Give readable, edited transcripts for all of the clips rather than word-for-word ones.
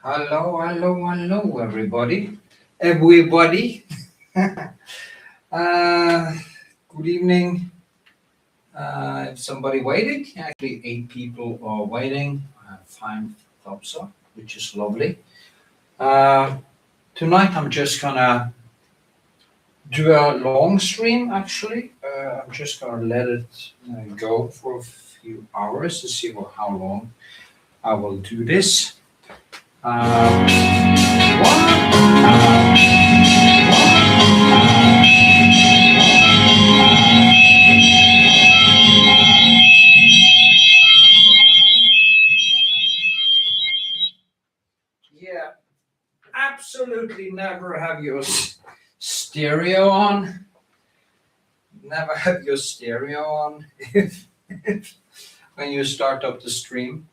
Hello, everybody. Everybody. Good evening. If somebody waiting, actually 8 people are waiting. 5 thumbs up, which is lovely. Tonight I'm just gonna do a long stream. Actually, I'm just gonna let it go for a few hours to see how long I will do this. Yeah, absolutely never have your stereo on. Never have your stereo on if when you start up the stream.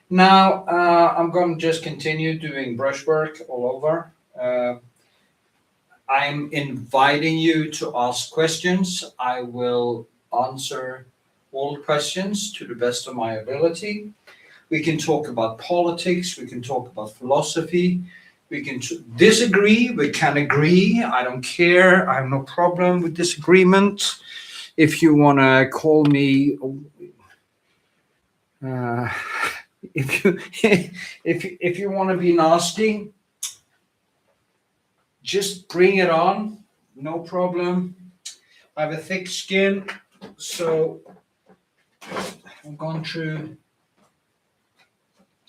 Now, I'm going to just continue doing brushwork all over. I'm inviting you to ask questions. I will answer all questions to the best of my ability. We can talk about politics, we can talk about philosophy, we can disagree, we can agree. I don't care, I have no problem with disagreement. If you want to call me if you want to be nasty, just bring it on, no problem. I have a thick skin, so I'm going through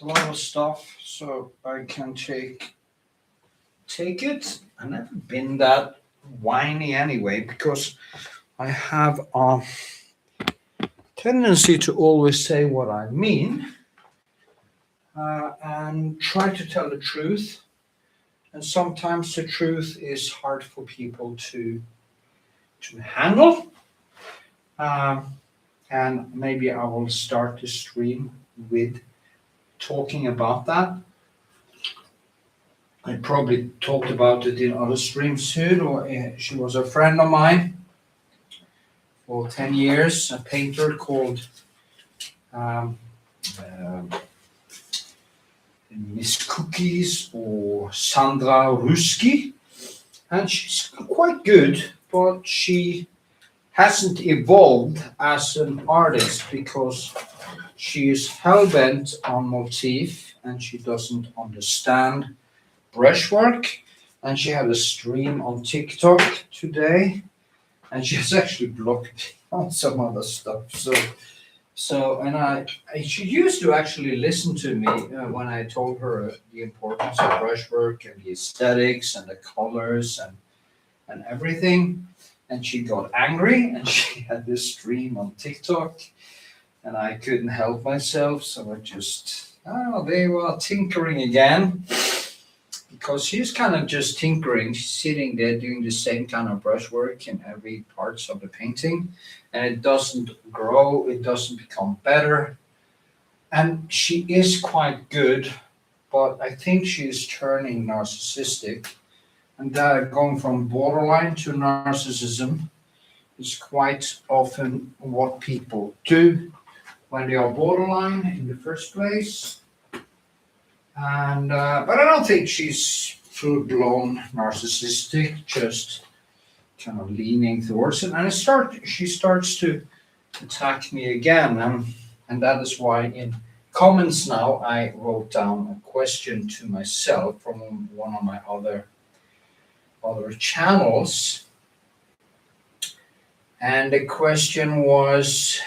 a lot of stuff, so I can take it. I've never been that whiny anyway, because I have a tendency to always say what I mean. And try to tell the truth. And sometimes the truth is hard for people to handle. And maybe I will start the stream with talking about that. I probably talked about it in other streams soon, or she was a friend of mine for 10 years, a painter called MissCoookiez or Sandra Ruski, and she's quite good, but she hasn't evolved as an artist because she is hell-bent on motif and she doesn't understand brushwork. And she had a stream on TikTok today, and she has actually blocked on some other stuff. She used to actually listen to me when I told her the importance of brushwork and the aesthetics and the colors and everything. And she got angry, and she had this stream on TikTok, and I couldn't help myself. So I just, they were tinkering again, because she's kind of just tinkering. She's sitting there doing the same kind of brushwork in every parts of the painting, and it doesn't grow, it doesn't become better. And she is quite good, but I think she's turning narcissistic, and that going from borderline to narcissism is quite often what people do when they are borderline in the first place. And but I don't think she's full-blown narcissistic, just kind of leaning towards it. And she starts to attack me again, and that is why in comments now I wrote down a question to myself from one of my other channels, and the question was,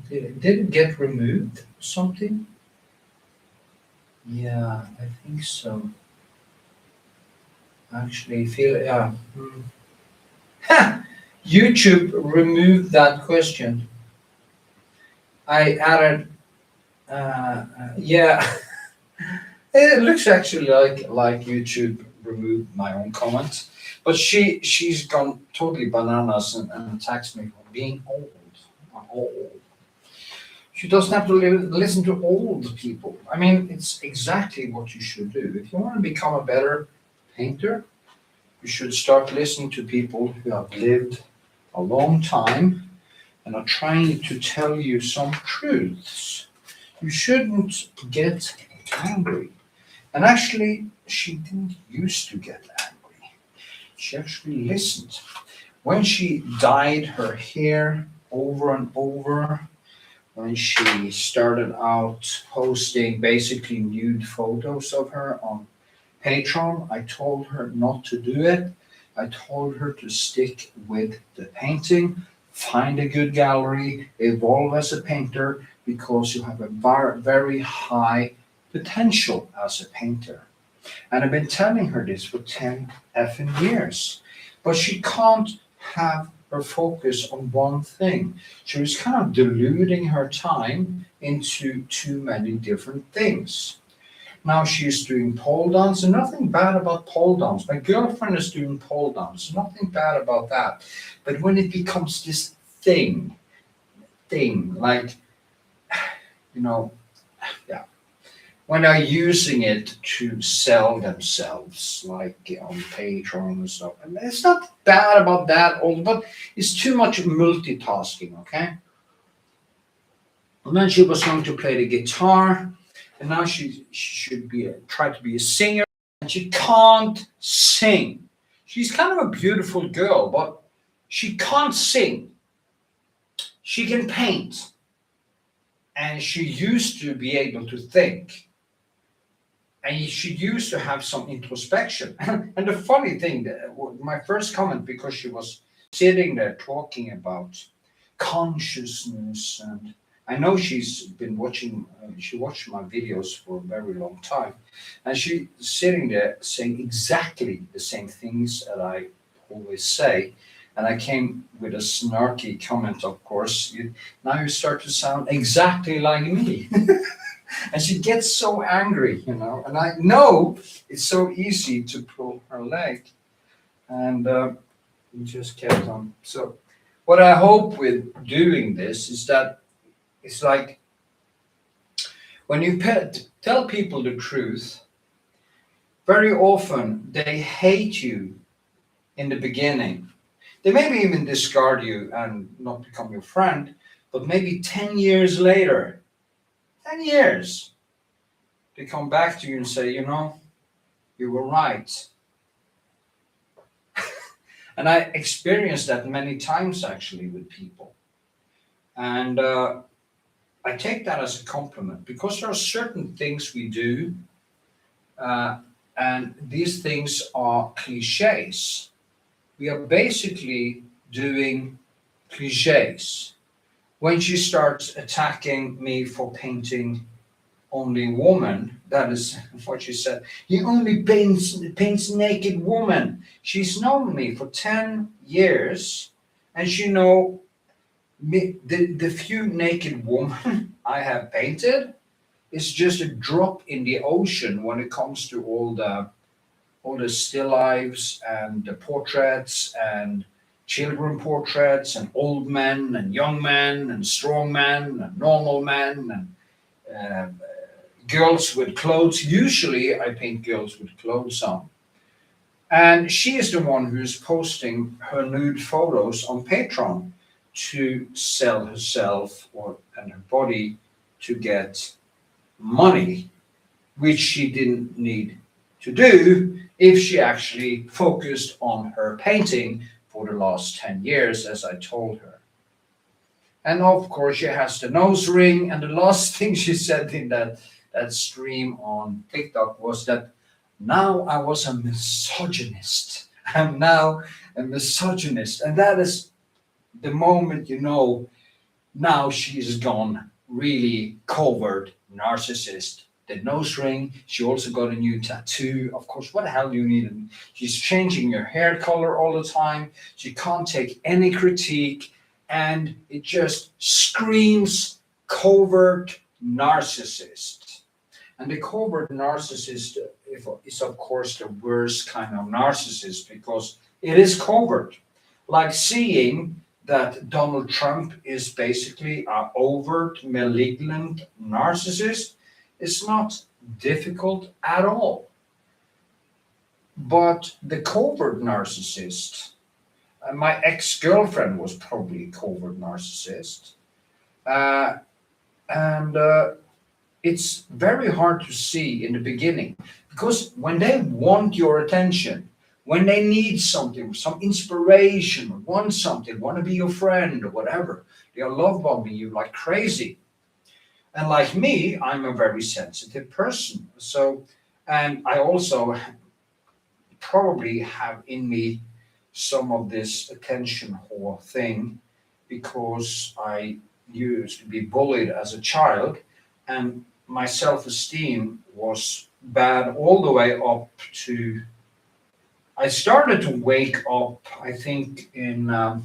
did it get removed or something? Yeah, I think so. Actually, YouTube removed that question. I added, it looks actually like YouTube removed my own comments, but she's gone totally bananas and attacks me for being old. She doesn't have to listen to old people. I mean, it's exactly what you should do. If you want to become a better painter, you should start listening to people who have lived a long time and are trying to tell you some truths. You shouldn't get angry. And actually, she didn't used to get angry. She actually listened. When she dyed her hair over and over, when she started out posting basically nude photos of her on PATRON, I told her not to do it. I told her to stick with the painting, find a good gallery, evolve as a painter, because you have a very high potential as a painter. And I've been telling her this for 10 effing years. But she can't have her focus on one thing. She was kind of diluting her time into too many different things. Now she's doing pole dance, and nothing bad about pole dance. My girlfriend is doing pole dance, nothing bad about that. But when it becomes this thing, like, you know, yeah, when they're using it to sell themselves, like on Patreon and stuff. And it's not bad about that, but it's too much multitasking, okay? And then she was going to play the guitar, and now she should try to be a singer, and she can't sing. She's kind of a beautiful girl, but she can't sing. She can paint, and she used to be able to think. And she used to have some introspection. And the funny thing, my first comment, because she was sitting there talking about consciousness, and I know she's been watching, she watched my videos for a very long time, and she's sitting there saying exactly the same things that I always say. And I came with a snarky comment, of course. Now you start to sound exactly like me. And she gets so angry, and I know it's so easy to pull her leg. And we just kept on. So what I hope with doing this is that it's like when you tell people the truth, very often they hate you in the beginning. They maybe even discard you and not become your friend, but maybe 10 years later, 10 years, they come back to you and say, you were right. And I experienced that many times actually with people. And I take that as a compliment, because there are certain things we do, and these things are cliches. We are basically doing cliches. When she starts attacking me for painting only woman, that is what she said. He only paints naked woman. She's known me for 10 years, and she know me, the few naked women I have painted is just a drop in the ocean when it comes to all the still lifes and the portraits and children portraits and old men and young men and strong men and normal men and girls with clothes. Usually I paint girls with clothes on. And she is the one who's posting her nude photos on Patreon to sell herself and her body to get money, which she didn't need to do if she actually focused on her painting for the last 10 years, as I told her. And of course, she has the nose ring. And the last thing she said in that stream on TikTok was that now I was a misogynist. I'm now a misogynist. And that is the moment now she's gone really covert narcissist. The nose ring, she also got a new tattoo. Of course, what the hell do you need? She's changing her hair color all the time. She can't take any critique. And it just screams covert narcissist. And the covert narcissist is, of course, the worst kind of narcissist, because it is covert. Like seeing that Donald Trump is basically an overt, malignant narcissist is not difficult at all. But the covert narcissist, my ex-girlfriend was probably a covert narcissist. And it's very hard to see in the beginning, because when they want your attention, when they need something, some inspiration, want something, want to be your friend or whatever, they are love bombing you like crazy. And like me, I'm a very sensitive person. So, and I also probably have in me some of this attention whore thing, because I used to be bullied as a child, and my self-esteem was bad all the way up to, I started to wake up, I think I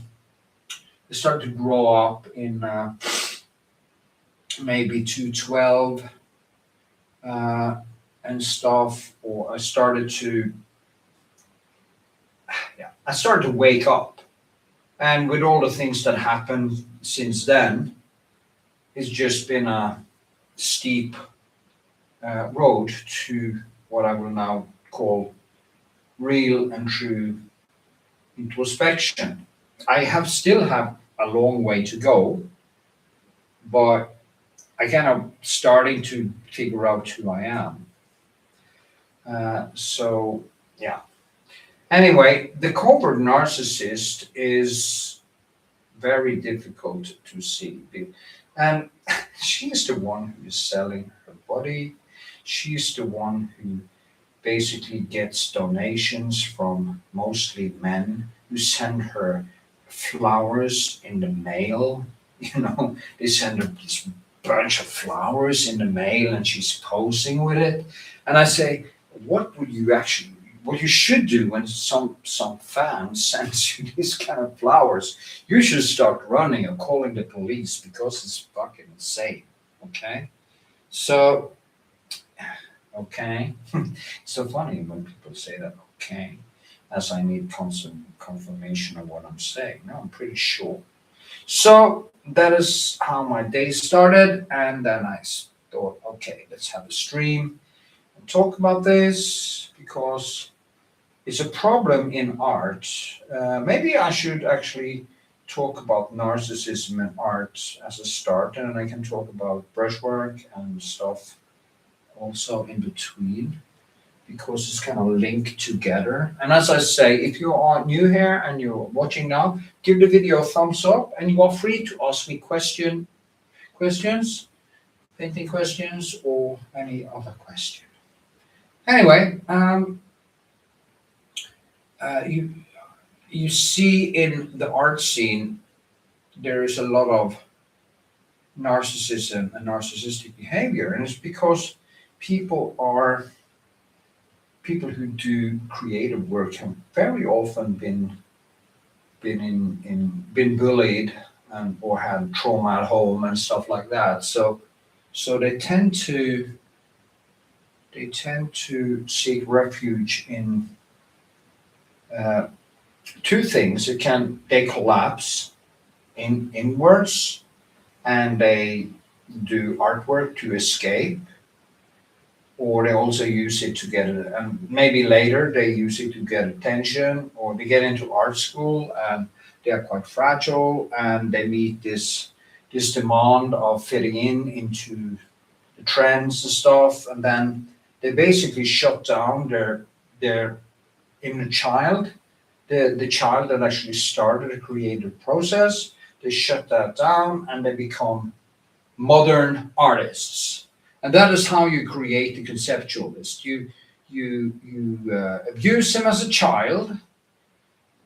started to grow up in maybe 212 uh, and stuff, or I started to wake up. And with all the things that happened since then, it's just been a steep road to what I will now call real and true introspection. I still have a long way to go, but I kind of starting to figure out who I am. So yeah. Anyway, the covert narcissist is very difficult to see. And she's the one who is selling her body. She's the one who basically gets donations from mostly men who send her flowers in the mail. They send her this bunch of flowers in the mail and she's posing with it. And I say, what you should do when some fan sends you this kind of flowers, you should start running or calling the police, because it's fucking insane. Okay? So, okay. It's so funny when people say that, okay, as I need constant confirmation of what I'm saying. No, I'm pretty sure. So that is how my day started, and then I thought, okay, let's have a stream and talk about this, because it's a problem in art. Maybe I should actually talk about narcissism in art as a start, and then I can talk about brushwork and stuff also in between, because it's kind of linked together. And as I say, if you are new here and you're watching now, give the video a thumbs up, and you are free to ask me questions, painting questions, or any other question. Anyway, you see in the art scene, there is a lot of narcissism and narcissistic behavior, and it's because people who do creative work have very often been bullied, or had trauma at home and stuff like that. So they tend to seek refuge in two things. They collapse inwards, and they do artwork to escape, or they also use it to get maybe later they use it to get attention, or they get into art school and they are quite fragile, and they meet this demand of fitting into the trends and stuff, and then they basically shut down their inner child, the child that actually started a creative process. They shut that down and they become modern artists. And that is how you create the conceptualist. You abuse him as a child,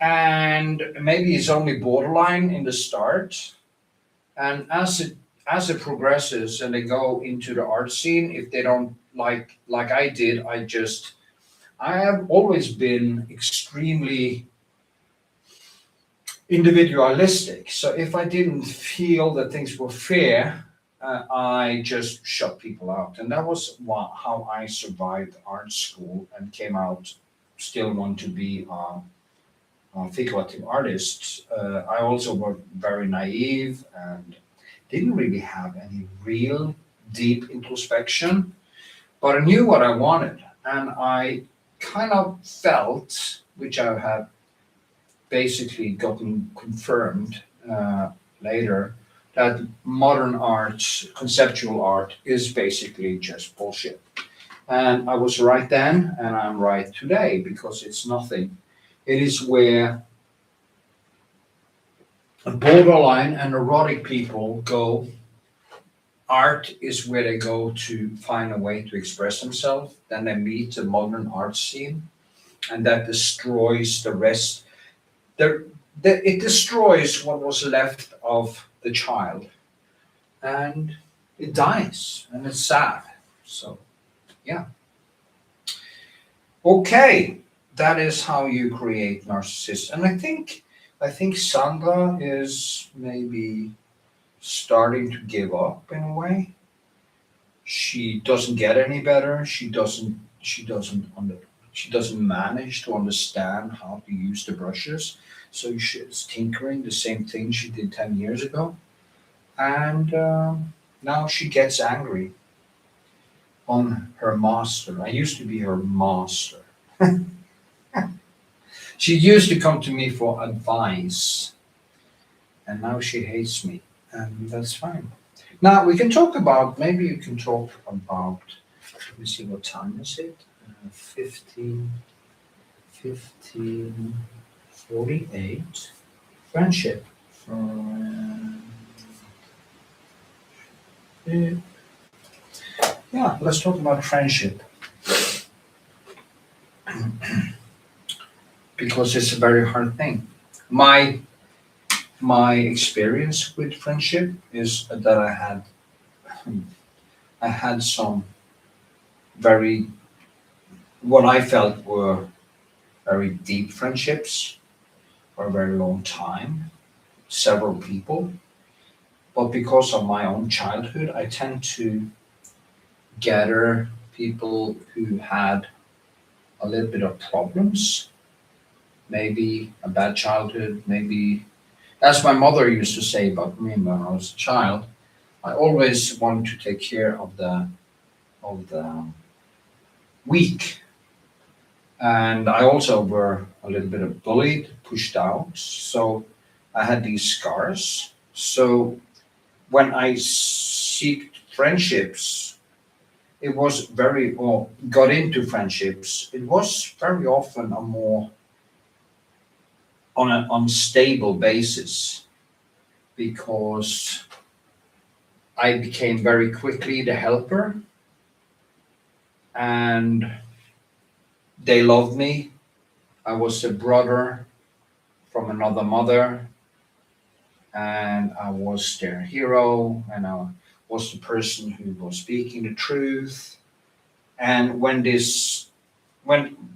and maybe he's only borderline in the start. And as it progresses and they go into the art scene, if they don't like I did, I have always been extremely individualistic. So if I didn't feel that things were fair, I just shut people out. And that was how I survived art school and came out still want to be a figurative artist. I also was very naive and didn't really have any real deep introspection, but I knew what I wanted. And I kind of felt, which I had basically gotten confirmed later, that modern art, conceptual art, is basically just bullshit. And I was right then, and I'm right today, because it's nothing. It is where borderline and neurotic people go. Art is where they go to find a way to express themselves. Then they meet the modern art scene, and that destroys the rest. It destroys what was left of the child, and it dies, and it's sad. So, yeah. Okay, that is how you create narcissists. And I think Sandra is maybe starting to give up in a way. She doesn't get any better. She doesn't manage to understand how to use the brushes. So she's tinkering the same thing she did 10 years ago. And now she gets angry on her master. I used to be her master. She used to come to me for advice, and now she hates me, and that's fine. Now we can talk about, maybe you can talk about, let me see, what time is it? 15:48. Friendship. Yeah, let's talk about friendship. Because it's a very hard thing. My experience with friendship is that I had some very, what I felt were very deep friendships for a very long time, several people. But because of my own childhood, I tend to gather people who had a little bit of problems, maybe a bad childhood, maybe, as my mother used to say about me when I was a child, I always wanted to take care of the weak. And I also were a little bit of bullied, pushed out. So I had these scars. So when I seeked friendships, it was very, or got into friendships, it was very often a more on an unstable basis, because I became very quickly the helper, and they loved me. I was a brother from another mother, and I was their hero, and I was the person who was speaking the truth. And when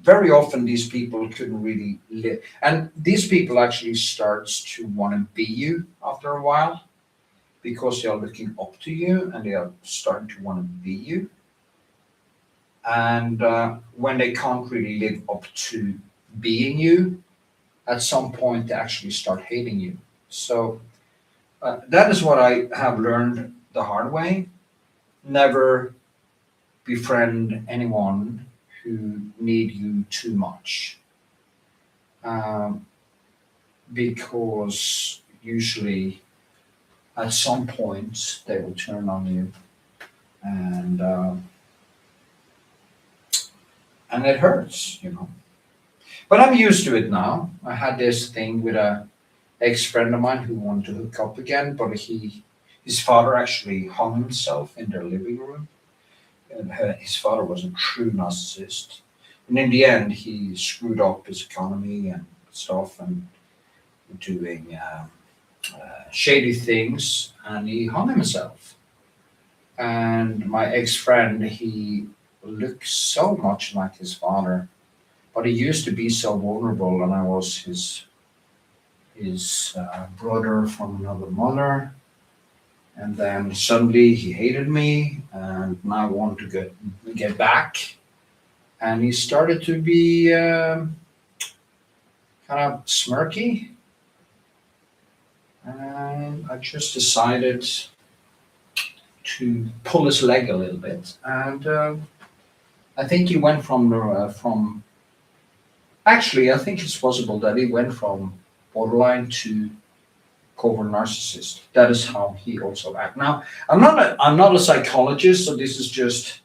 very often these people couldn't really live, and these people actually starts to want to be you after a while, because they are looking up to you and they are starting to want to be you. And when they can't really live up to being you, at some point they actually start hating you. So that is what I have learned the hard way. Never befriend anyone who need you too much, because usually at some point they will turn on you, and it hurts, you know. But I'm used to it now. I had this thing with a ex-friend of mine who wanted to hook up again, but his father actually hung himself in their living room. And his father was a true narcissist. And in the end, he screwed up his economy and stuff, and doing shady things, and he hung himself. And my ex-friend, he looks so much like his father, but he used to be so vulnerable, and I was his brother from another mother. And then suddenly he hated me, and now wanted to get back. And he started to be kind of smirky. And I just decided to pull his leg a little bit. And I think he went from actually, I think it's possible that he went from borderline to covert narcissist. That is how he also acts. Now, I'm not a psychologist, so this is just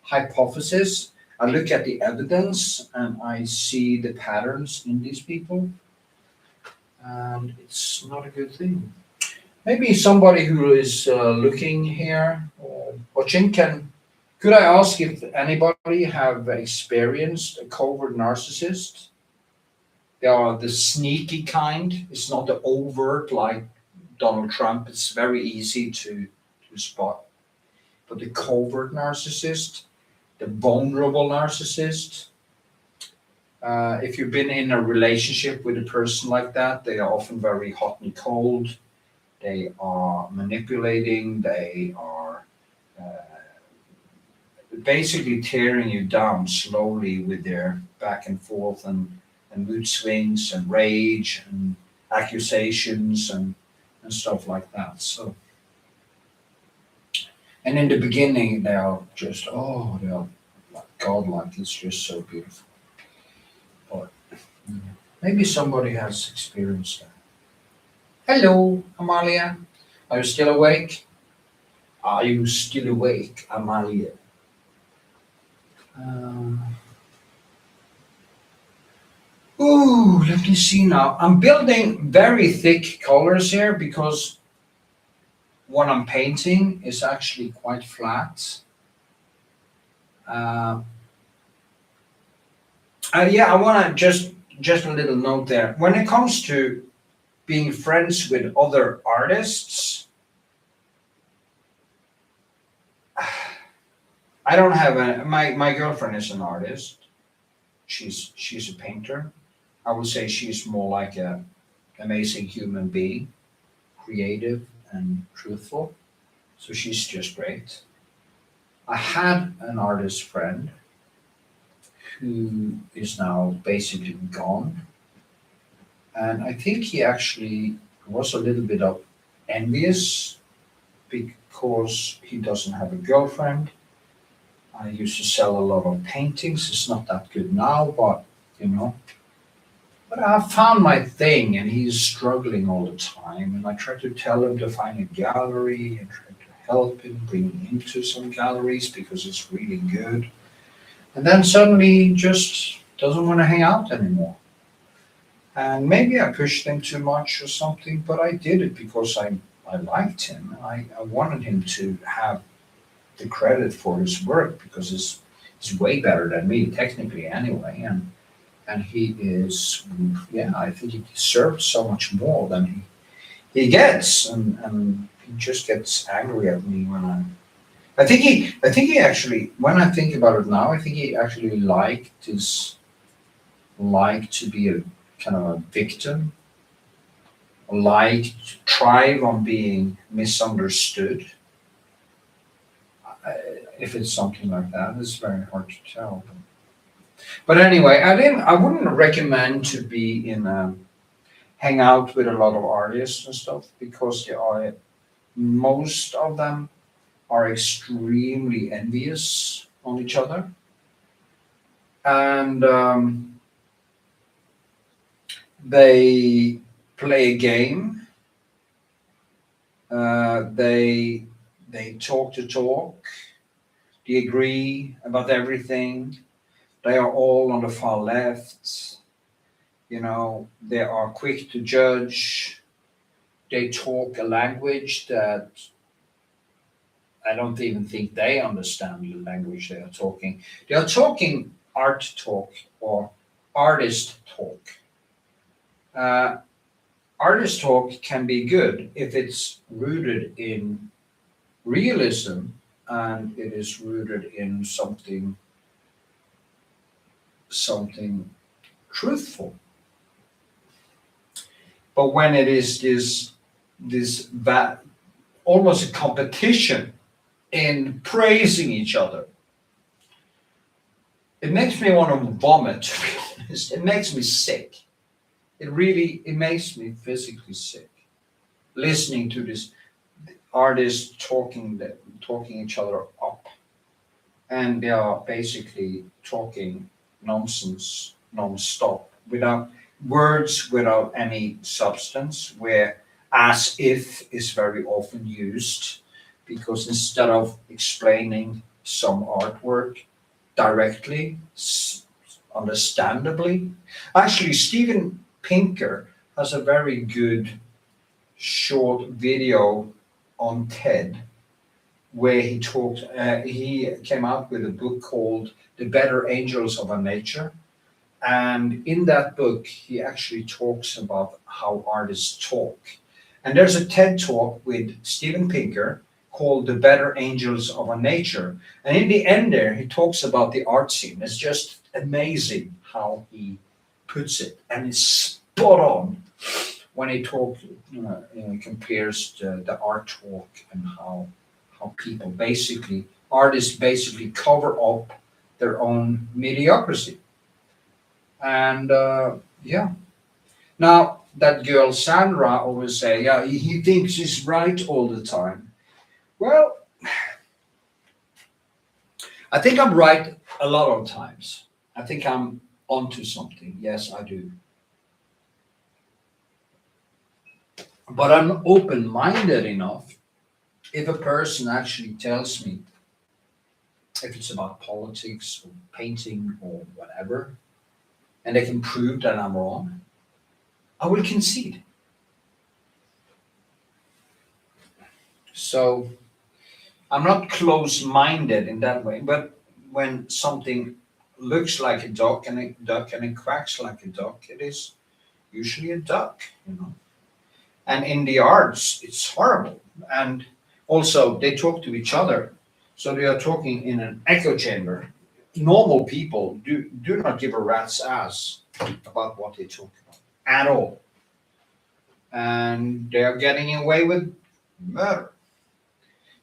hypothesis. I look at the evidence and I see the patterns in these people, and it's not a good thing. Maybe somebody who is looking here or watching could I ask if anybody have experienced a covert narcissist? They are the sneaky kind. It's not the overt like Donald Trump. It's very easy to spot. But the covert narcissist, the vulnerable narcissist, if you've been in a relationship with a person like that, they are often very hot and cold. They are manipulating. They are basically tearing you down slowly with their back and forth and mood swings and rage and accusations and stuff like that. So, and in the beginning, they are just, they are like godlike. It's just so beautiful. But maybe somebody has experienced that. Hello, Amalia. Are you still awake? Are you still awake, Amalia? Let me see now. I'm building very thick colors here because what I'm painting is actually quite flat. I want to just a little note there. When it comes to being friends with other artists, I don't have my girlfriend is an artist. She's a painter. I would say she's more like an amazing human being, creative and truthful. So she's just great. I had an artist friend who is now basically gone. And I think he actually was a little bit of envious because he doesn't have a girlfriend. I used to sell a lot of paintings. It's not that good now, but But I found my thing, and he's struggling all the time. And I try to tell him to find a gallery and try to help him bring him into some galleries because it's really good. And then suddenly he just doesn't want to hang out anymore. And maybe I pushed him too much or something, but I did it because I liked him. I wanted him to have the credit for his work because it's way better than me, technically anyway. And he is, I think he deserves so much more than he gets. And he just gets angry at me when I think he actually, when I think about it now, I think he actually liked to be a kind of a victim, liked to thrive on being misunderstood. If it's something like that, it's very hard to tell. But anyway, I wouldn't recommend to be hang out with a lot of artists and stuff because most of them are extremely envious on each other. And they play a game. They talk the talk. They agree about everything. They are all on the far left. They are quick to judge. They talk a language that I don't even think they understand the language they are talking. They are talking art talk or artist talk. Artist talk can be good if it's rooted in realism and it is rooted in something truthful. But when it is this almost a competition in praising each other, it makes me want to vomit, to be honest. It makes me sick. It makes me physically sick. Listening to this artists talking each other up. And they are basically talking nonsense non-stop without words, without any substance, where as if is very often used, because instead of explaining some artwork directly, understandably, actually Steven Pinker has a very good short video on TED where he talked. He came out with a book called "The Better Angels of Our Nature," and in that book he actually talks about how artists talk. And there's a TED talk with Steven Pinker called "The Better Angels of Our Nature," and in the end there he talks about the art scene. It's just amazing how he puts it, and it's spot on when he compares the art talk and how people basically, artists basically cover up their own mediocrity. And yeah, now that girl Sandra always say, yeah, he thinks he's right all the time. Well, I think I'm right a lot of times. I think I'm onto something. Yes, I do. But I'm open-minded enough if a person actually tells me, if it's about politics or painting or whatever, and they can prove that I'm wrong, I will concede. So I'm not close-minded in that way, but when something looks like a duck and it quacks like a duck, it is usually a duck, you know. And in the arts, it's horrible. And also, they talk to each other. So they are talking in an echo chamber. Normal people do not give a rat's ass about what they talk about at all. And they are getting away with murder.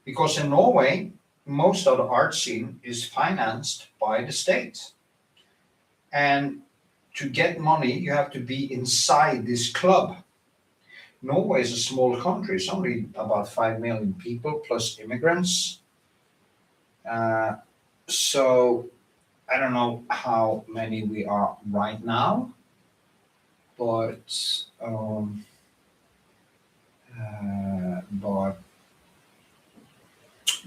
Because in Norway, most of the art scene is financed by the state. And to get money, you have to be inside this club. Norway is a small country. It's only about 5 million people plus immigrants. So I don't know how many we are right now, but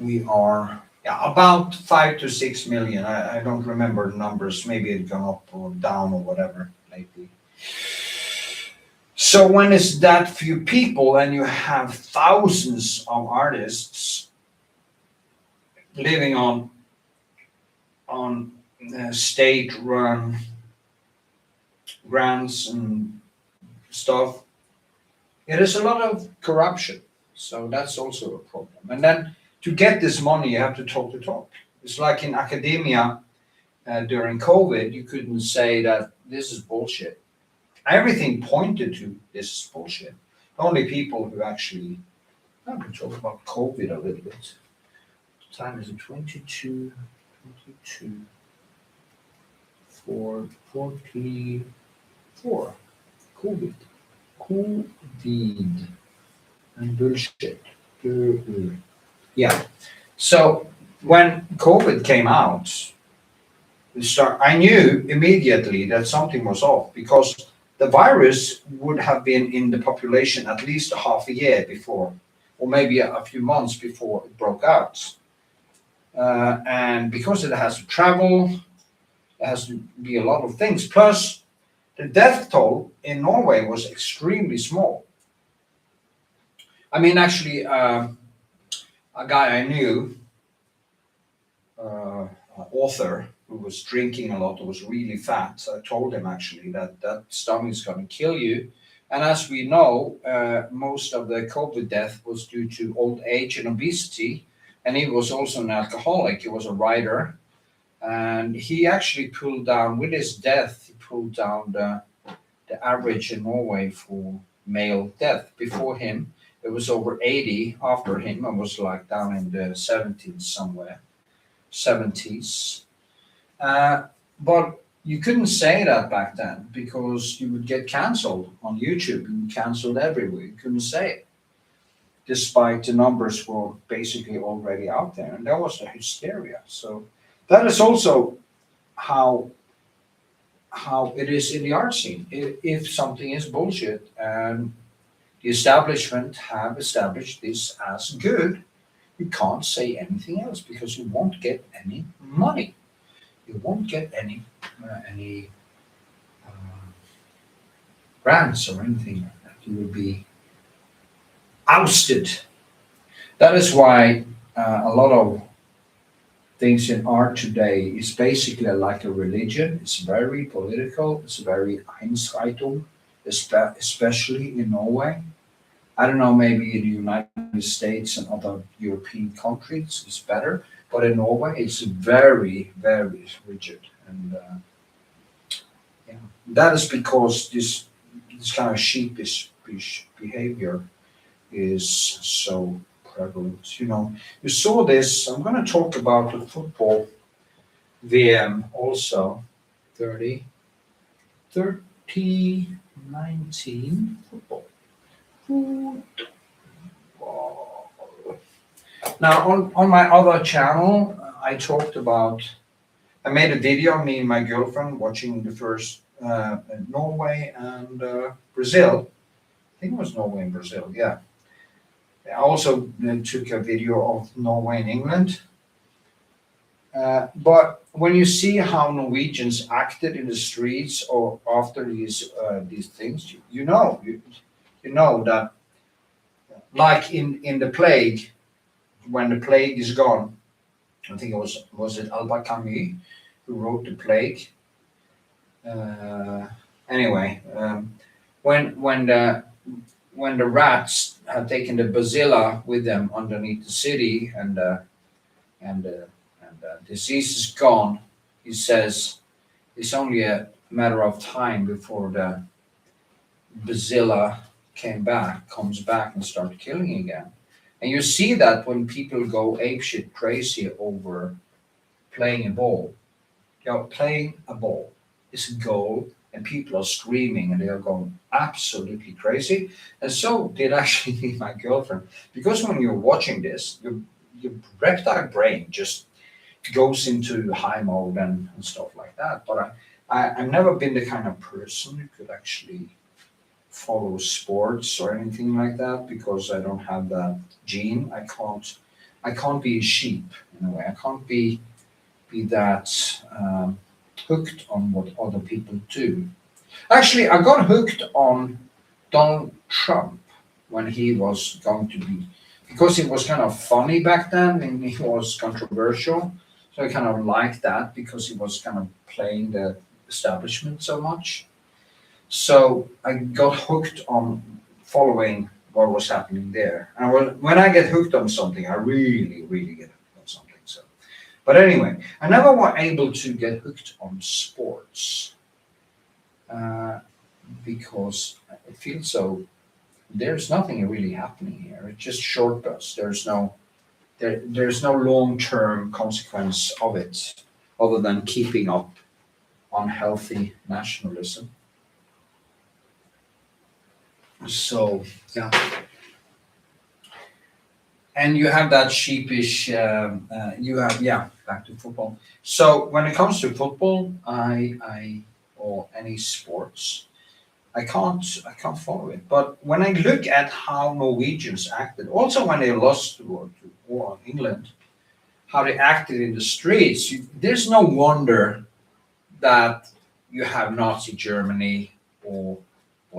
we are, yeah, about 5 to 6 million. I don't remember the numbers. Maybe it's gone up or down or whatever lately. So when it's that few people and you have thousands of artists living on state-run grants and stuff, it is a lot of corruption. So that's also a problem. And then to get this money, you have to talk the talk. It's like in academia during COVID, you couldn't say that this is bullshit. Everything pointed to this is bullshit. Only people who actually, I can talk about COVID a little bit. What time is it? 22, 44. COVID. COVID. And bullshit. Yeah. So when COVID came out, I knew immediately that something was off, because the virus would have been in the population at least a half a year before, or maybe a few months before it broke out. And because it has to travel, there has to be a lot of things. Plus, the death toll in Norway was extremely small. I mean, actually, a guy I knew, author, who was drinking a lot, who was really fat. I told him actually that stomach is going to kill you. And as we know, most of the COVID death was due to old age and obesity. And he was also an alcoholic. He was a writer. And he actually pulled down, with his death, he pulled down the average in Norway for male death. Before him, it was over 80. After him, it was like down in the 70s somewhere. 70s. But you couldn't say that back then, because you would get cancelled on YouTube and cancelled everywhere. You couldn't say it, despite the numbers were basically already out there, and there was a hysteria. So that is also how it is in the art scene. If something is bullshit and the establishment have established this as good. You can't say anything else because you won't get any money. You won't get any grants or anything like that. You will be ousted. That is why a lot of things in art today is basically like a religion. It's very political. It's very Einschreitung, especially in Norway. I don't know, maybe in the United States and other European countries it's better, but in Norway it's very, very rigid. And yeah, that is because this kind of sheepish behavior is so prevalent. You know, you saw this. I'm going to talk about the football VM also. 2019 football. Now on my other channel, I talked about. I made a video of me and my girlfriend watching the first Norway and Brazil. I think it was Norway and Brazil. Yeah. I also took a video of Norway and England. But when you see how Norwegians acted in the streets or after these things, you know that, like in the plague, when the plague is gone, I think it was it Albert Camus who wrote the plague. Anyway, when the rats had taken the bacilla with them underneath the city and the disease is gone, he says it's only a matter of time before the bacilla comes back and start killing again. And you see that when people go apeshit crazy over playing a ball. You know, playing a ball is a goal and people are screaming and they are going absolutely crazy. And so did actually my girlfriend. Because when you're watching this, your reptile brain just goes into high mode and stuff like that. But I've never been the kind of person who could actually follow sports or anything like that because I don't have that gene. I can't be a sheep in a way. I can't be that hooked on what other people do. Actually, I got hooked on Donald Trump when he was going to be, because he was kind of funny back then and he was controversial. So I kind of liked that because he was kind of playing the establishment so much. So I got hooked on following what was happening there. And when I get hooked on something, I really, really get hooked on something. So, but anyway, I never was able to get hooked on sports because it feels so. There's nothing really happening here. It's just short bursts. There's no long-term consequence of it, other than keeping up unhealthy nationalism. So yeah, and you have that sheepish. Back to football. So when it comes to football, I or any sports, I can't follow it. But when I look at how Norwegians acted, also when they lost the war on England, how they acted in the streets, there's no wonder that you have Nazi Germany or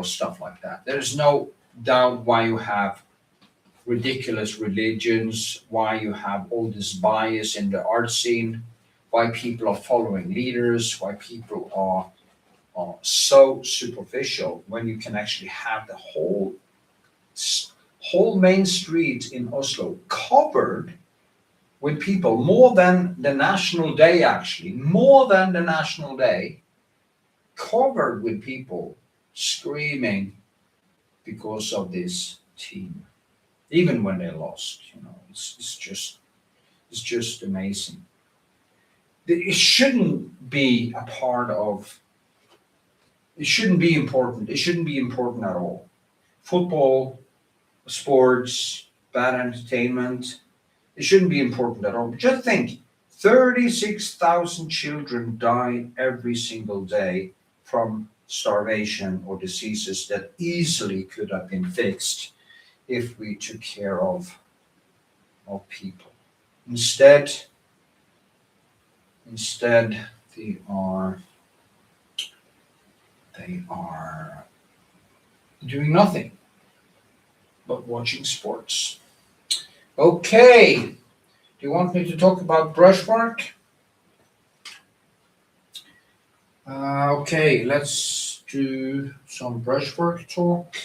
stuff like that. There's no doubt why you have ridiculous religions, why you have all this bias in the art scene, why people are following leaders, why people are so superficial when you can actually have the whole main street in Oslo covered with people, more than the National Day actually, more than the National Day, covered with people screaming because of this team, even when they lost. You know, it's just amazing. It shouldn't be a part of. It shouldn't be important. It shouldn't be important at all. Football, sports, bad entertainment. It shouldn't be important at all. But just think, 36,000 children die every single day from starvation or diseases that easily could have been fixed if we took care of people. Instead, they are doing nothing but watching sports. Okay, do you want me to talk about brushwork? Okay, let's do some brushwork talk.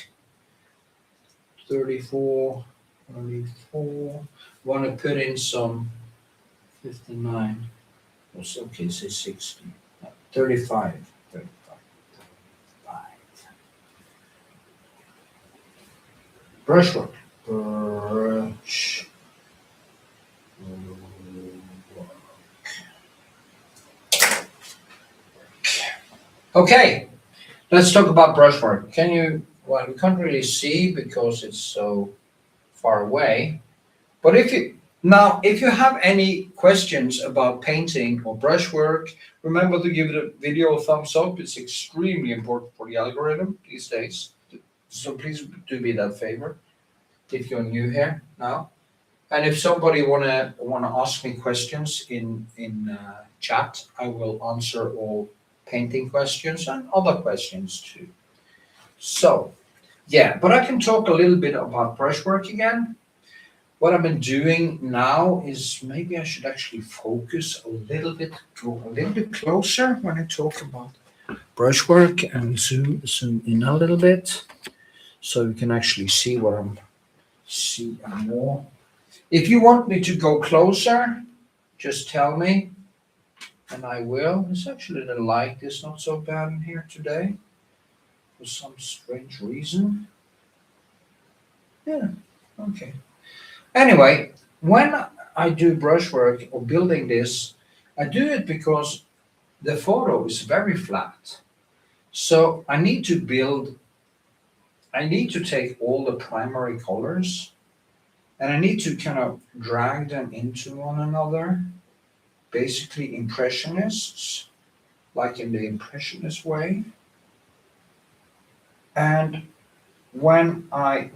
34. Want to put in some 59. Okay, say 60. 35. Brushwork. Okay, let's talk about brushwork. Well, we can't really see because it's so far away. But if you have any questions about painting or brushwork, remember to give the video a thumbs up. It's extremely important for the algorithm these days. So please do me that favor if you're new here now. And if somebody wanna ask me questions in chat, I will answer all painting questions and other questions too. So yeah, but I can talk a little bit about brushwork again. What I've been doing now is maybe I should actually focus a little bit, draw a little bit closer when I talk about brushwork and zoom in a little bit so you can actually see what I'm seeing more. If you want me to go closer, just tell me and I will. It's actually the light is not so bad in here today for some strange reason. Yeah, okay. Anyway, when I do brushwork or building this, I do it because the photo is very flat. So I need to take all the primary colors and I need to kind of drag them into one another, basically impressionists, like in the impressionist way. And when I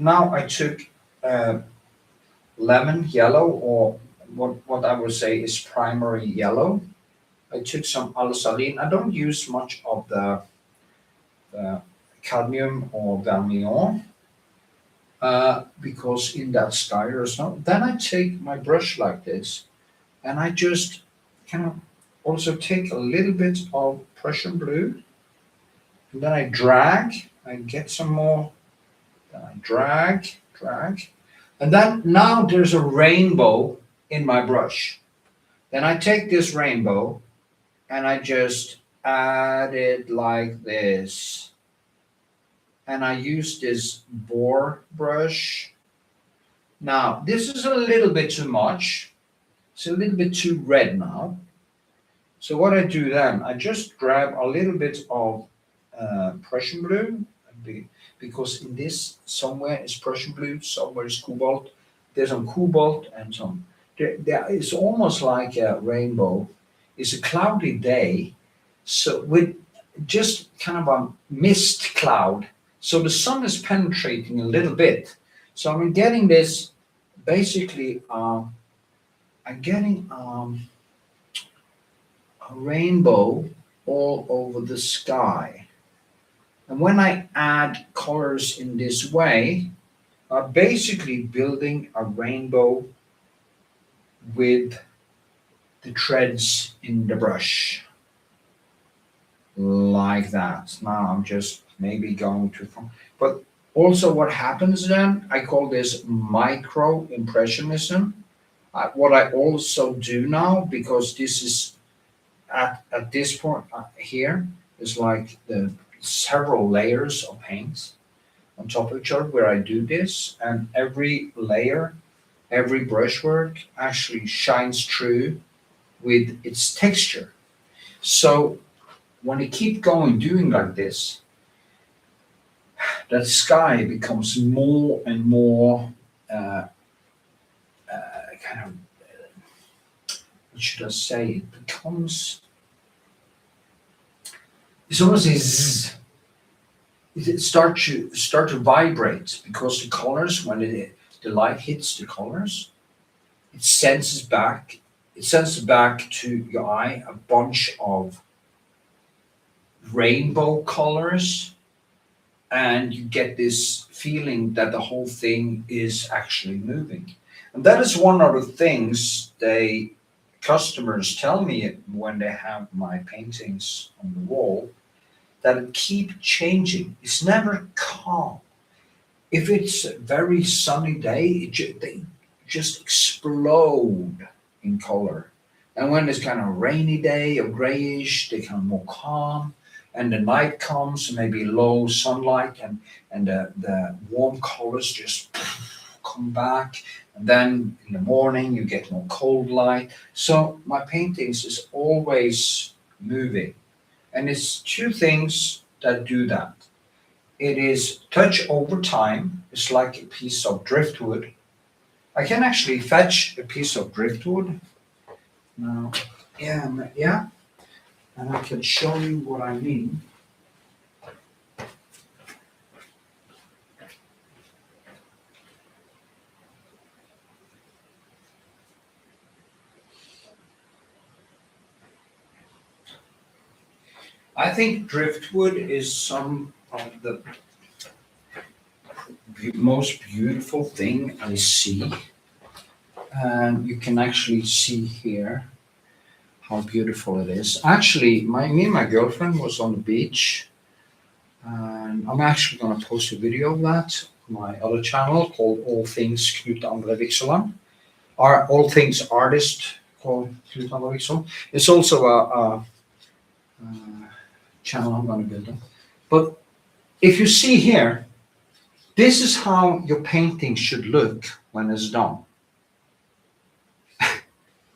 took lemon yellow, or what I would say is primary yellow. I took some alizarin. I don't use much of the cadmium or vermilion because in that sky there's no. Then I take my brush like this and I just kind of also take a little bit of Prussian blue and then I drag, I get some more, then I drag. And then now there's a rainbow in my brush. Then I take this rainbow and I just add it like this. And I use this boar brush. Now, this is a little bit too much. It's a little bit too red now. So what I do then, I just grab a little bit of Prussian blue, because in this somewhere is Prussian blue, somewhere is cobalt. There's some cobalt and some. There is almost like a rainbow. It's a cloudy day, so with just kind of a mist cloud. So the sun is penetrating a little bit. So I'm getting this. Basically, I'm getting a rainbow all over the sky. And when I add colors in this way, I'm basically building a rainbow with the threads in the brush. Like that. Now I'm just maybe going too far. But also what happens then, I call this micro impressionism. What I also do now, because this is at this point here, is like the several layers of paints on top of each other where I do this, and every layer, every brushwork actually shines through with its texture. So when you keep going doing like this, that sky becomes more and more kind of, what should I say? It becomes, it's almost a zzz. it start to vibrate, because the colors, when the light hits the colors, it sends back to your eye a bunch of rainbow colors, and you get this feeling that the whole thing is actually moving. And that is one of the things customers tell me when they have my paintings on the wall, that it keeps changing. It's never calm. If it's a very sunny day, they just explode in color. And when it's kind of a rainy day or grayish, they kind of more calm. And the night comes, maybe low sunlight, and the warm colors just come back. And then in the morning, you get more cold light. So my paintings is always moving. And it's two things that do that. It is touch over time. It's like a piece of driftwood. I can actually fetch a piece of driftwood now. Yeah. And I can show you what I mean. I think driftwood is some of the most beautiful thing I see. And you can actually see here how beautiful it is. Actually, me and my girlfriend was on the beach, and I'm actually going to post a video of that on my other channel called All Things Knut Andre Vikshåland, or All Things Artist called Knut Andre Vikshåland. It's also a channel I'm going to build on. But if you see here, this is how your painting should look when it's done.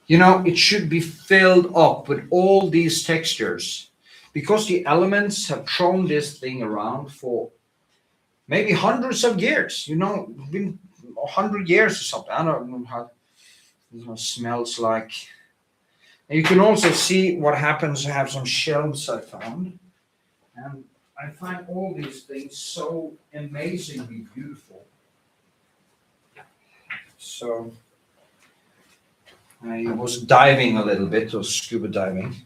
You know, it should be filled up with all these textures, because the elements have thrown this thing around for maybe hundreds of years, been 100 years or something. I don't know how it smells like. And you can also see what happens. I have some shelves I found, and I find all these things so amazingly beautiful. So I was diving a little bit, or scuba diving,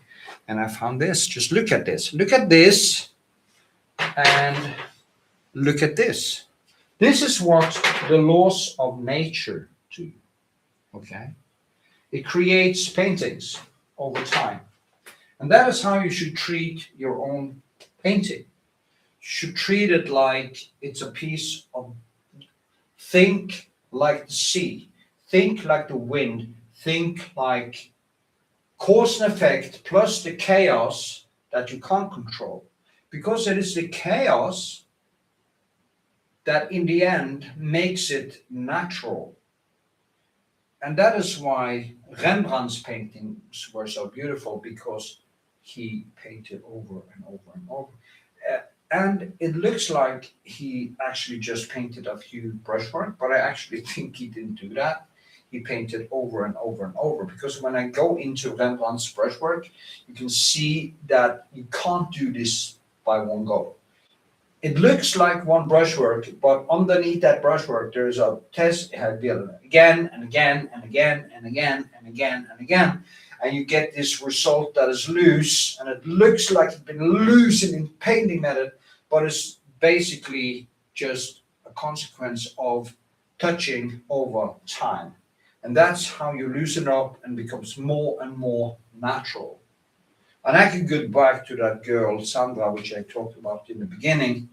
and I found this. Just look at this. Look at this, and look at this. This is what the laws of nature do, okay? It creates paintings over time. And that is how you should treat your own painting. You should treat it like it's a piece of, think like the sea, think like the wind, think like cause and effect plus the chaos that you can't control. Because it is the chaos that in the end makes it natural. And that is why Rembrandt's paintings were so beautiful, because he painted over and over and over. And it looks like he actually just painted a few brushwork, but I actually think he didn't do that. He painted over and over and over, because when I go into Rembrandt's brushwork, you can see that you can't do this by one go. It looks like one brushwork, but underneath that brushwork, there's a test again and again and again and again and again and again. And you get this result that is loose, and it looks like it's been loosened in painting method, but it's basically just a consequence of touching over time. And that's how you loosen up and becomes more and more natural. And I can go back to that girl, Sandra, which I talked about in the beginning.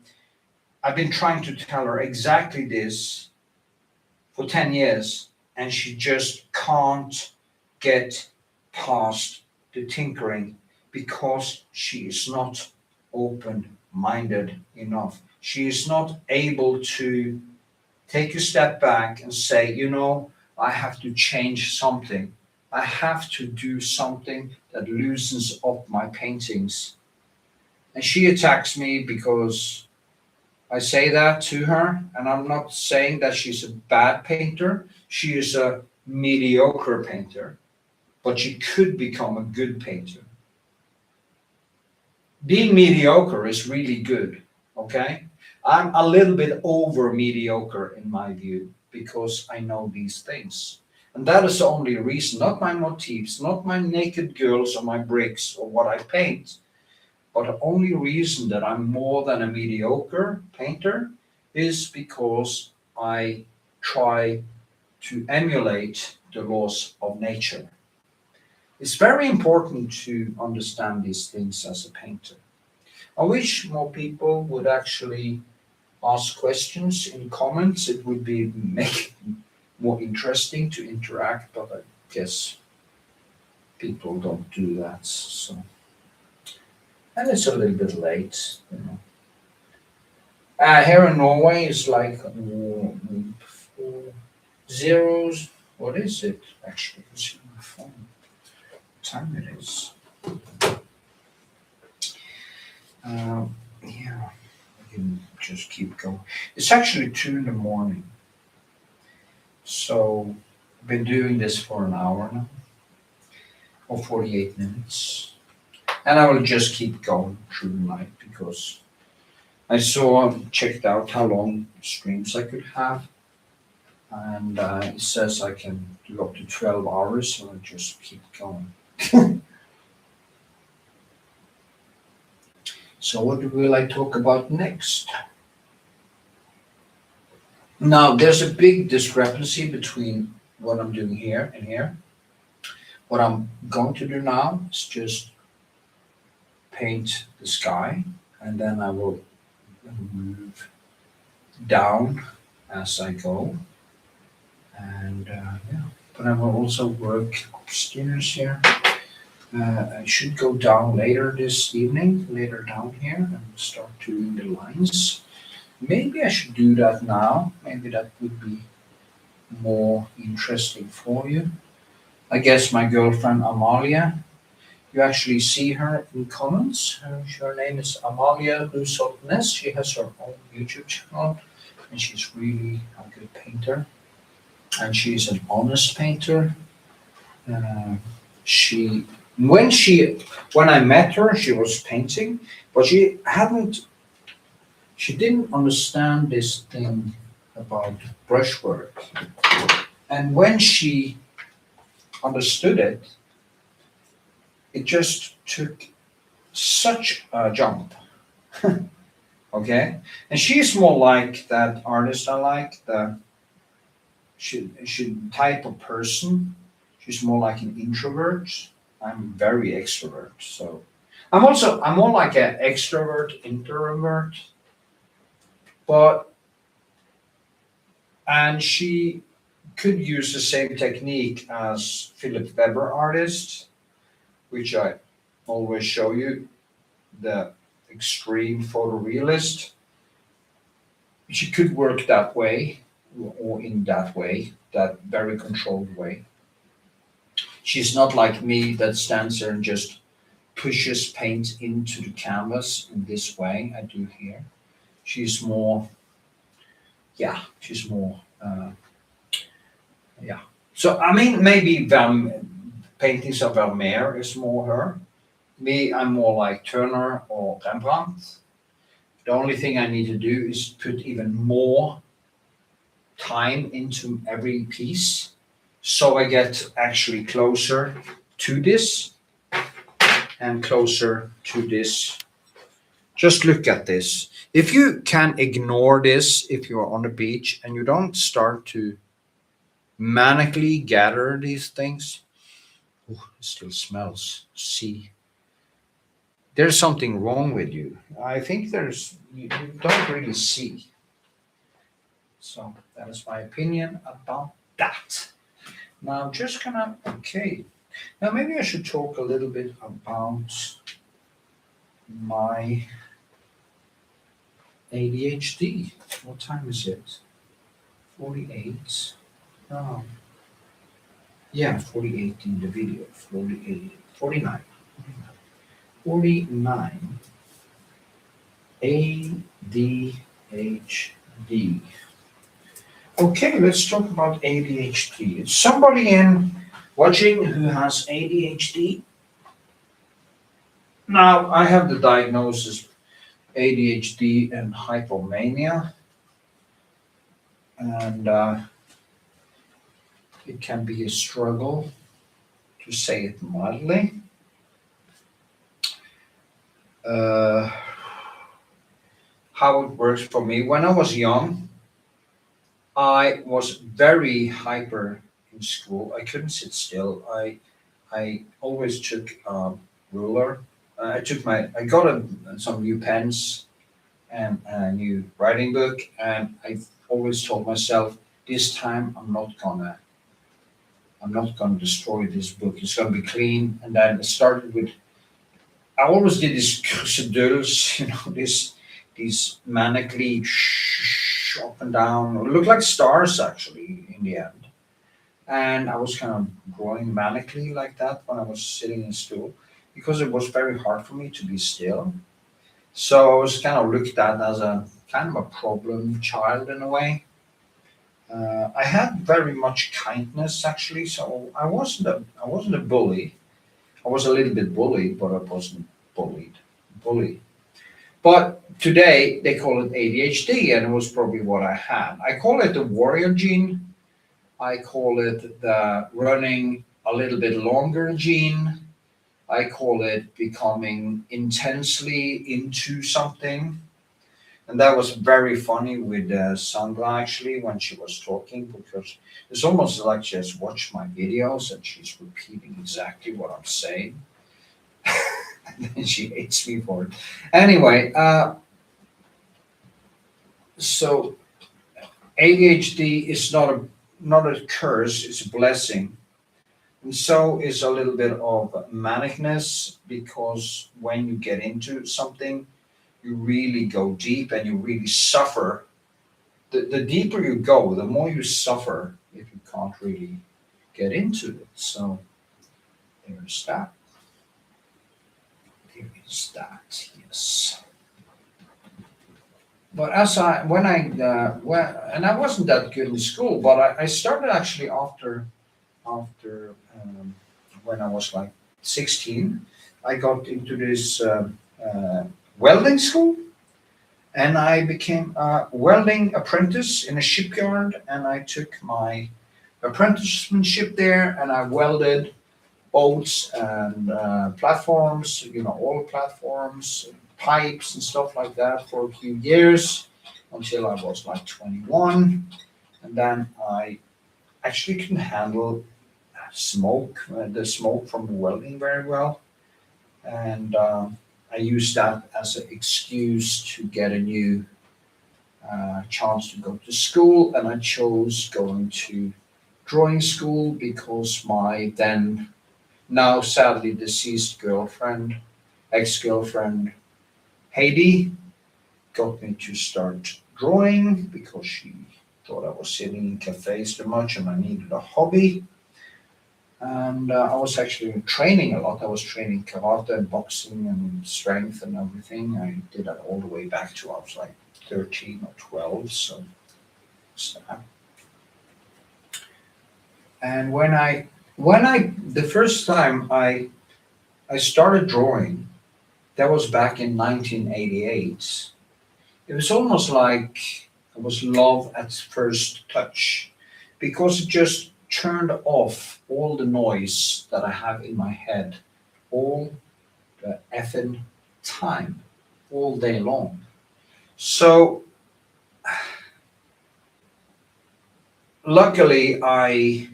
I've been trying to tell her exactly this for 10 years, and she just can't get past the tinkering, because she is not open-minded enough. She is not able to take a step back and say, I have to change something. I have to do something that loosens up my paintings. And she attacks me because I say that to her, and I'm not saying that she's a bad painter. She is a mediocre painter, but she could become a good painter. Being mediocre is really good, okay? I'm a little bit over mediocre in my view because I know these things. And that is the only reason, not my motifs, not my naked girls or my bricks or what I paint, but the only reason that I'm more than a mediocre painter is because I try to emulate the laws of nature. It's very important to understand these things as a painter. I wish more people would actually ask questions in comments. It would be make it more interesting to interact, but I guess people don't do that. So, and it's a little bit late, you know. Here in Norway, it's like 4 zeros. What is it actually? It's on my phone. What time it is? Yeah, I can just keep going. It's actually 2 in the morning. So I've been doing this for an hour now, or 48 minutes. And I will just keep going through the night because I checked out how long streams I could have. And it says I can do up to 12 hours, so I just keep going. So what will I talk about next? Now, there's a big discrepancy between what I'm doing here and here. What I'm going to do now is just paint the sky, and then I will move down as I go. And yeah, but I will also work upstairs here. I should go down later this evening, later down here, and start doing the lines. Maybe I should do that now. Maybe that would be more interesting for you. I guess my girlfriend Amalia, you actually see her in comments. Her name is Amalia Brushwork. She has her own YouTube channel, and she's really a good painter. And she's an honest painter. When I met her, she was painting, but she didn't understand this thing about brushwork. And when she understood it, it just took such a jump. Okay? And she's more like that artist I like, she type of person. She's more like an introvert. I'm very extrovert, so I'm more like an extrovert introvert. And she could use the same technique as Philip Weber artist, which I always show you, the extreme photorealist. She could work that way or in that way, that very controlled way. She's not like me that stands there and just pushes paint into the canvas in this way I do here. She's more, yeah, yeah. So, I mean, maybe paintings of Vermeer is more her. Me, I'm more like Turner or Rembrandt. The only thing I need to do is put even more time into every piece, so I get actually closer to this and closer to this. Just look at this. If you can ignore this, if you're on the beach and you don't start to manically gather these things, it still smells. See, there's something wrong with you. I think you don't really see. So that is my opinion about that. Now, just gonna, okay. Now, maybe I should talk a little bit about my ADHD. What time is it? 48. Oh. Yeah, 48 in the video. 48, 49. 49. ADHD. Okay, let's talk about ADHD. Is somebody watching who has ADHD? Now, I have the diagnosis ADHD and hypomania, and it can be a struggle, to say it mildly. Uh, how it works for me. When I was young, I was very hyper in school. I couldn't sit still. I always took a ruler. I got some new pens and a new writing book, and I always told myself, this time I'm not gonna destroy this book. It's gonna be clean. And then it started with, I always did these crucidules, these manically up and down. It looked like stars actually in the end. And I was kind of drawing manically like that when I was sitting in stool, because it was very hard for me to be still. So I was kind of looked at as a kind of a problem child in a way. I had very much kindness actually, so I wasn't a bully. I was a little bit bullied, but I wasn't bully. But today they call it ADHD, and it was probably what I had. I call it the warrior gene. I call it the running a little bit longer gene. I call it becoming intensely into something. And that was very funny with Sandra actually when she was talking, because it's almost like she has watched my videos and she's repeating exactly what I'm saying. And then she hates me for it. Anyway, so ADHD is not a curse, it's a blessing. And so is a little bit of manicness, because when you get into something, you really go deep and you really suffer. The deeper you go, the more you suffer if you can't really get into it. So there's that. There is that, yes. But and I wasn't that good in school, but I started actually after when I was like 16, I got into this welding school, and I became a welding apprentice in a shipyard, and I took my apprenticeship there, and I welded boats and platforms, oil platforms, pipes and stuff like that for a few years until I was like 21. And then I actually couldn't handle the smoke from welding very well. And I used that as an excuse to get a new chance to go to school. And I chose going to drawing school because my then, now sadly deceased ex-girlfriend, Heidi, got me to start drawing because she thought I was sitting in cafes too much and I needed a hobby. And I was actually training a lot. I was training karate and boxing and strength and everything. I did that all the way back to I was like 13 or 12. So it's that. And the first time I started drawing, that was back in 1988. It was almost like it was love at first touch, because it just turned off all the noise that I have in my head all the effing time, all day long. So luckily I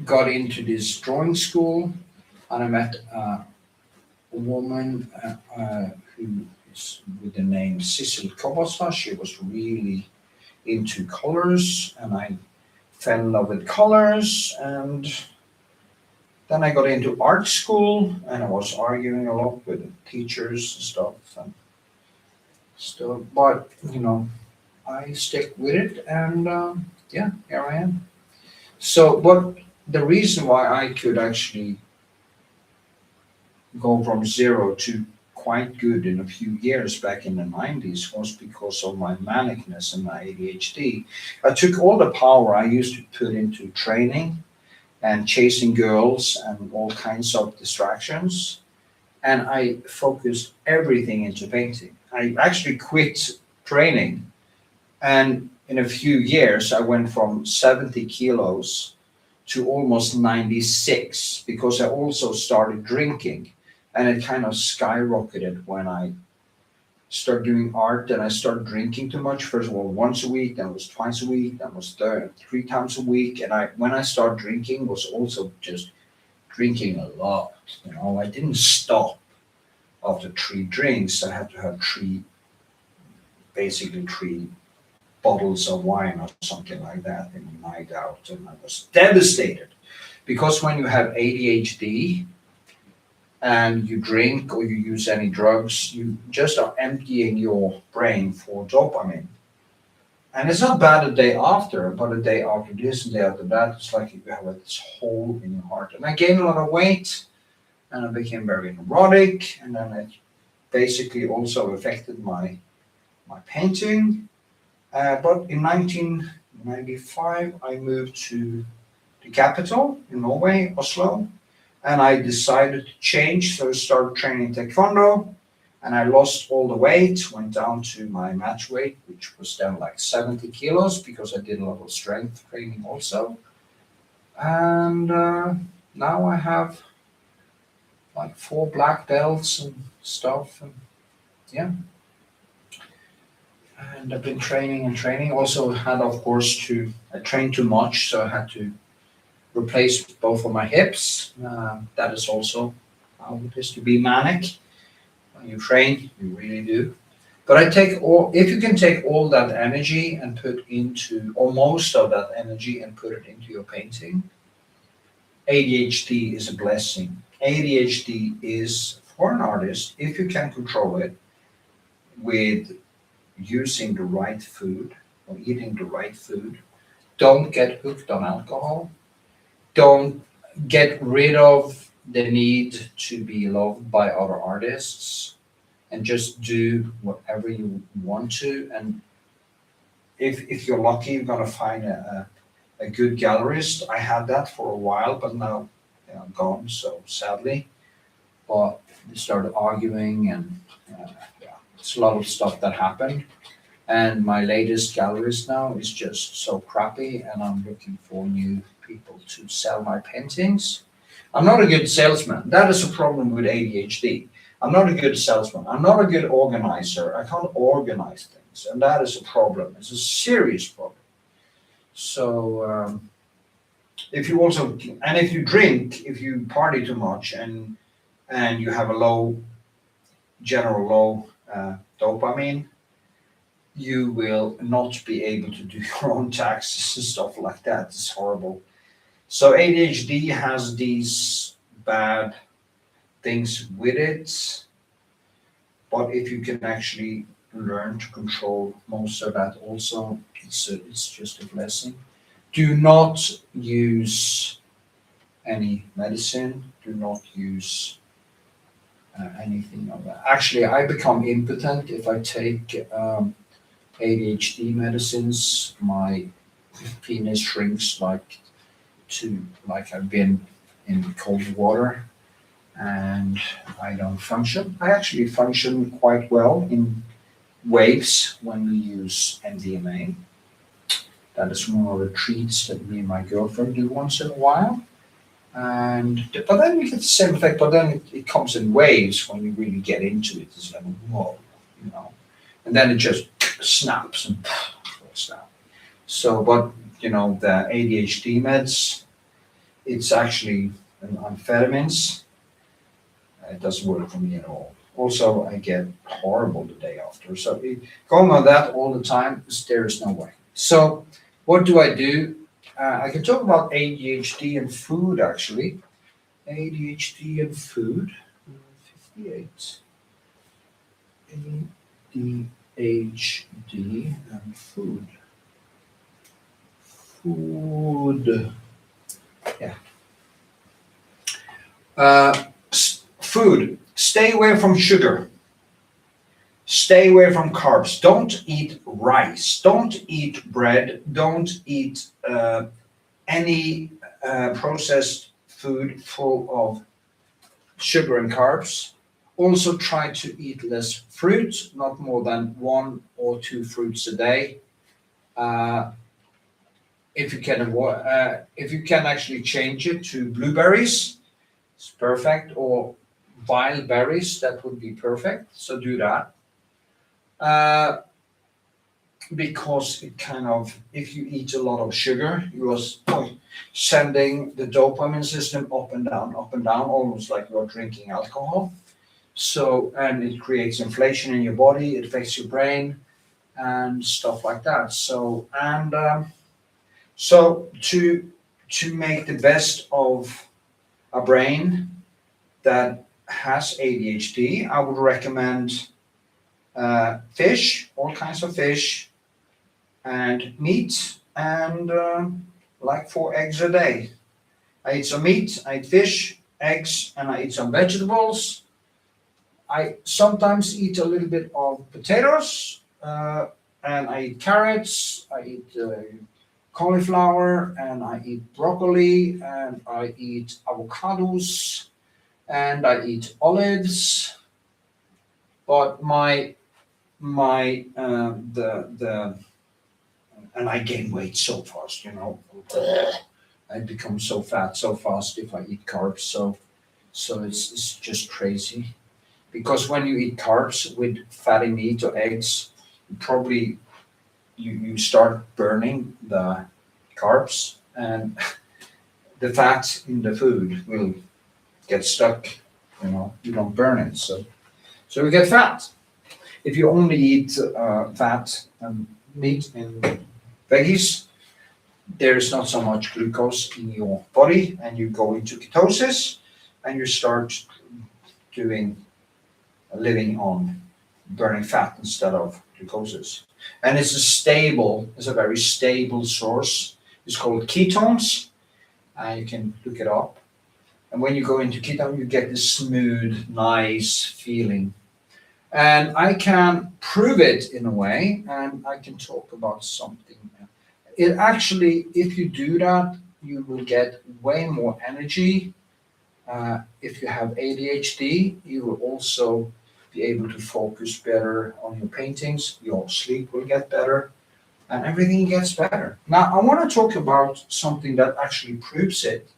got into this drawing school, and I met a woman who is with the name Sissel Kobasa. She was really into colors, and I fell in love with colors. And then I got into art school, and I was arguing a lot with the teachers and stuff. But I stick with it, and yeah, here I am. So, but the reason why I could actually go from zero to quite good in a few years back in the 90s was because of my manicness and my ADHD. I took all the power I used to put into training and chasing girls and all kinds of distractions, and I focused everything into painting. I actually quit training, and in a few years I went from 70 kilos to almost 96 because I also started drinking, and it kind of skyrocketed when I started doing art and I started drinking too much. First of all, once a week, then it was twice a week, then it was 3 times a week. And when I started drinking was also just drinking a lot. I didn't stop after 3 drinks. I had to have basically 3 bottles of wine or something like that in a night out, and I was devastated because when you have ADHD and you drink or you use any drugs, you just are emptying your brain for dopamine. And it's not bad a day after, but a day after this and day after that, it's like you have this hole in your heart. And I gained a lot of weight, and I became very neurotic, and then it basically also affected my painting. But in 1995, I moved to the capital in Norway, Oslo, and I decided to change. So I started training Taekwondo, and I lost all the weight, went down to my match weight, which was then like 70 kilos because I did a lot of strength training also. And now I have like 4 black belts and stuff, and yeah. And I've been training and training. Also had, of course, I trained too much, so I had to replace both of my hips. That is also how it is to be manic. When you train, you really do. But if you can take all that energy and or most of that energy and put it into your painting, ADHD is a blessing. ADHD is, for an artist, if you can control it with using the right food or eating the right food. Don't get hooked on alcohol. Don't get rid of the need to be loved by other artists, and just do whatever you want to. And if you're lucky, you're going to find a good gallerist. I had that for a while, but now they are gone, so sadly. But they started arguing, and it's a lot of stuff that happened. And my latest gallerist now is just so crappy, and I'm looking for new people to sell my paintings. I'm not a good salesman. That is a problem with ADHD. I'm not a good salesman. I'm not a good organizer. I can't organize things, and that is a problem. It's a serious problem. So if you drink, if you party too much, and you have a general low dopamine, you will not be able to do your own taxes and stuff like that. It's horrible. So ADHD has these bad things with it, but if you can actually learn to control most of that also, it's just a blessing. Do not use any medicine. Do not use anything of that. Actually, I become impotent if I take ADHD medicines. My penis shrinks like I've been in cold water, and I don't function. I actually function quite well in waves when we use MDMA. That is one of the treats that me and my girlfriend do once in a while. But then we get the same effect, but then it comes in waves when you really get into it. It's like, whoa, and then it just snaps and falls down. So, but the ADHD meds, it's actually amphetamines. It doesn't work for me at all. Also, I get horrible the day after. So going on that all the time, there is no way. So what do I do? I can talk about ADHD and food, actually. ADHD and food. 58. ADHD and food. Food. Yeah. Food. Stay away from sugar. Stay away from carbs. Don't eat rice. Don't eat bread. Don't eat any processed food full of sugar and carbs. Also try to eat less fruit, not more than 1 or 2 fruits a day. If you can avoid, if you can actually change it to blueberries, it's perfect, or wild berries, that would be perfect. So do that. Because it kind of, if you eat a lot of sugar, you are sending the dopamine system up and down, almost like you're drinking alcohol. So, and it creates inflation in your body, it affects your brain and stuff like that. So, so to make the best of a brain that has ADHD, I would recommend fish, all kinds of fish, and meat, and like 4 eggs a day. I eat some meat, I eat fish, eggs, and I eat some vegetables. I sometimes eat a little bit of potatoes, and I eat carrots, I eat cauliflower, and I eat broccoli, and I eat avocados, and I eat olives. But and I gain weight so fast, I become so fat so fast if I eat carbs. So it's just crazy. Because when you eat carbs with fatty meat or eggs, probably you start burning the carbs, and the fat in the food will get stuck, you don't burn it. So you get fat. If you only eat fat and meat and veggies, there is not so much glucose in your body, and you go into ketosis, and you start living on burning fat instead of glucoses. And it's a very stable source. It's called ketones. You can look it up. And when you go into ketone, you get this smooth, nice feeling. And I can prove it in a way, and I can talk about something. It actually, if you do that, you will get way more energy. If you have ADHD, you will also be able to focus better on your paintings. Your sleep will get better, and everything gets better. Now, I want to talk about something that actually proves it,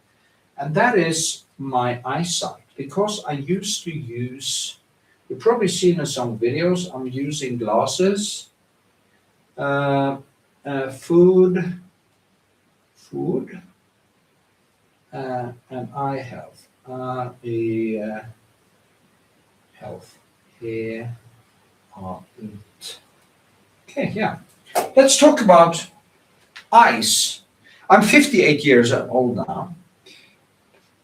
and that is my eyesight. Because I used to use, you've probably seen in some videos, I'm using glasses, food, and eye health. Health. Here are it. Okay, yeah. Let's talk about eyes. I'm 58 years old now.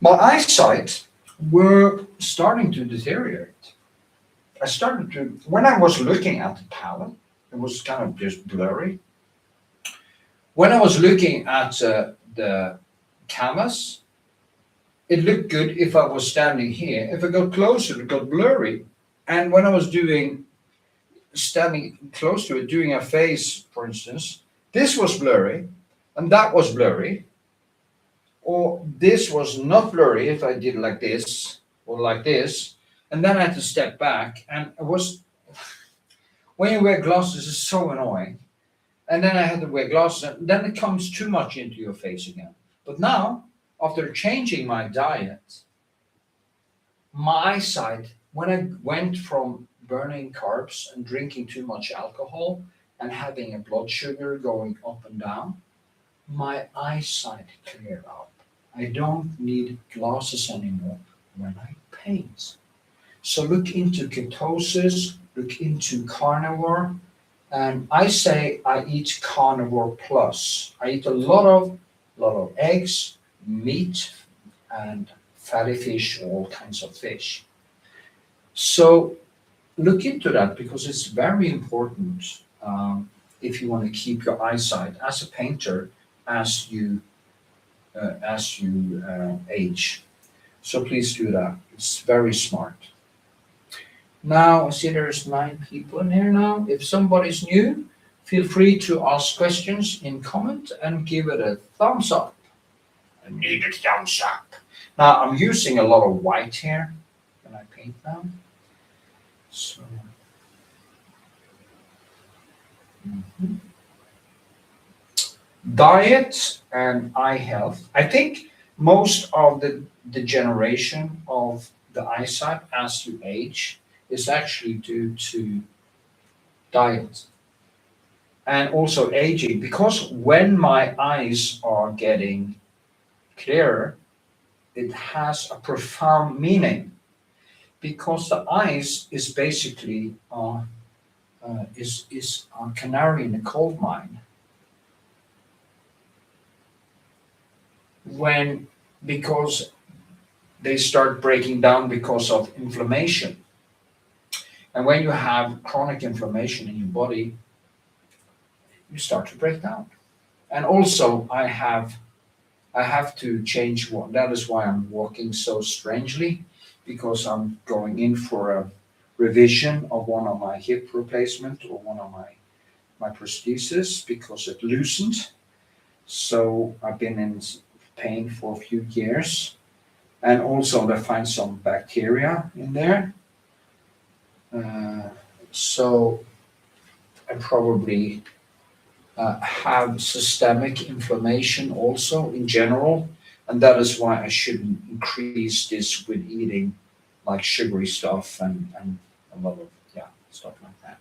My eyesight were starting to deteriorate. When I was looking at the palette, it was kind of just blurry. When I was looking at the canvas, it looked good if I was standing here. If I got closer, it got blurry. And when I was standing close to it, doing a face, for instance, this was blurry, and that was blurry. Or this was not blurry if I did like this, or like this. And then I had to step back, and it was, when you wear glasses, it's so annoying. And then I had to wear glasses, and then it comes too much into your face again. But now, after changing my diet, my eyesight, when I went from burning carbs and drinking too much alcohol and having a blood sugar going up and down, my eyesight cleared up. I don't need glasses anymore when I paint. So look into ketosis, look into carnivore, and I say I eat carnivore plus. I eat a lot of eggs, meat, and fatty fish, all kinds of fish. So look into that, because it's very important if you want to keep your eyesight as a painter as you age. So please do that. It's very smart. Now, I see there's 9 people in here now. If somebody's new, feel free to ask questions in comment and give it a thumbs up. I need a thumbs up. Now, I'm using a lot of white here when I paint now. So, diet and eye health. I think most of the degeneration of the eyesight as you age is actually due to diet and also aging, because when my eyes are getting clearer, it has a profound meaning, because the eyes is basically is a canary in a coal mine. When because they start breaking down because of inflammation, and when you have chronic inflammation in your body, you start to break down. And also, I have to change one. That is why I'm walking so strangely, because I'm going in for a revision of one of my hip replacement or one of my prosthesis, because it loosened. So I've been in pain for a few years, and also they find some bacteria in there. So I probably have systemic inflammation also in general, and that is why I shouldn't increase this with eating like sugary stuff and a lot of stuff like that.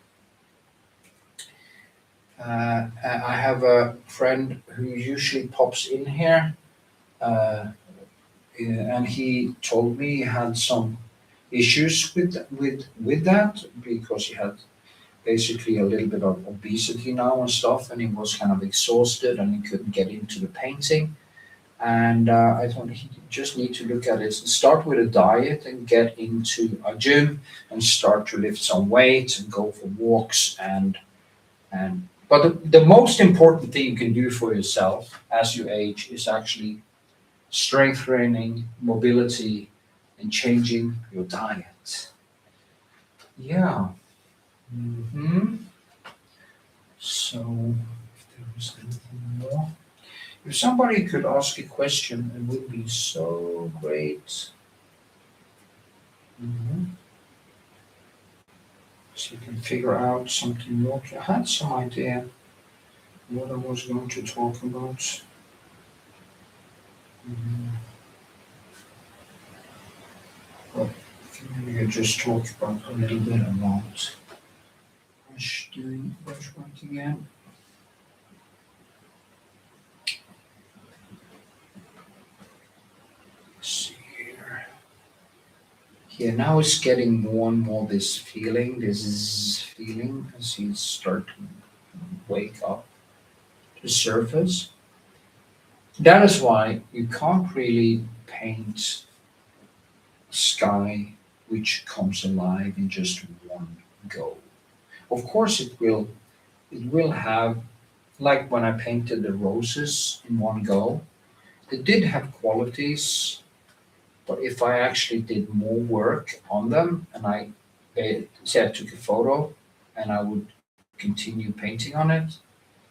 I have a friend who usually pops in here, and he told me he had some issues with that, because he had basically a little bit of obesity now and stuff, and he was kind of exhausted and he couldn't get into the painting. And I thought he just need to look at it and start with a diet and get into a gym and start to lift some weights and go for walks and but the most important thing you can do for yourself as you age is actually strength training, mobility, and changing your diet. Yeah. So, if there was anything more, if somebody could ask a question, it would be so great. So you can figure out something more. I had some idea what I was going to talk about. But maybe I just talk about a little bit about brushwork again. Let's see here. Yeah, now it's getting more and more this feeling as you start to wake up to the surface. That is why you can't really paint sky which comes alive in just one go. Of course it will have, like when I painted the roses in one go, they did have qualities, but if I actually did more work on them and say I took a photo and I would continue painting on it,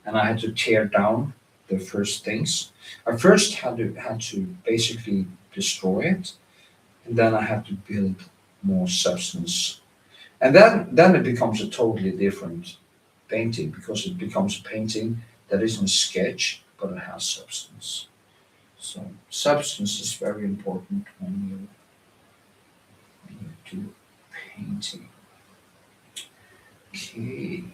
and I had to tear down the first things. I first had to basically destroy it, and then I had to build more substance. And then it becomes a totally different painting, because it becomes a painting that isn't a sketch, but it has substance. So substance is very important when you do painting. Okay.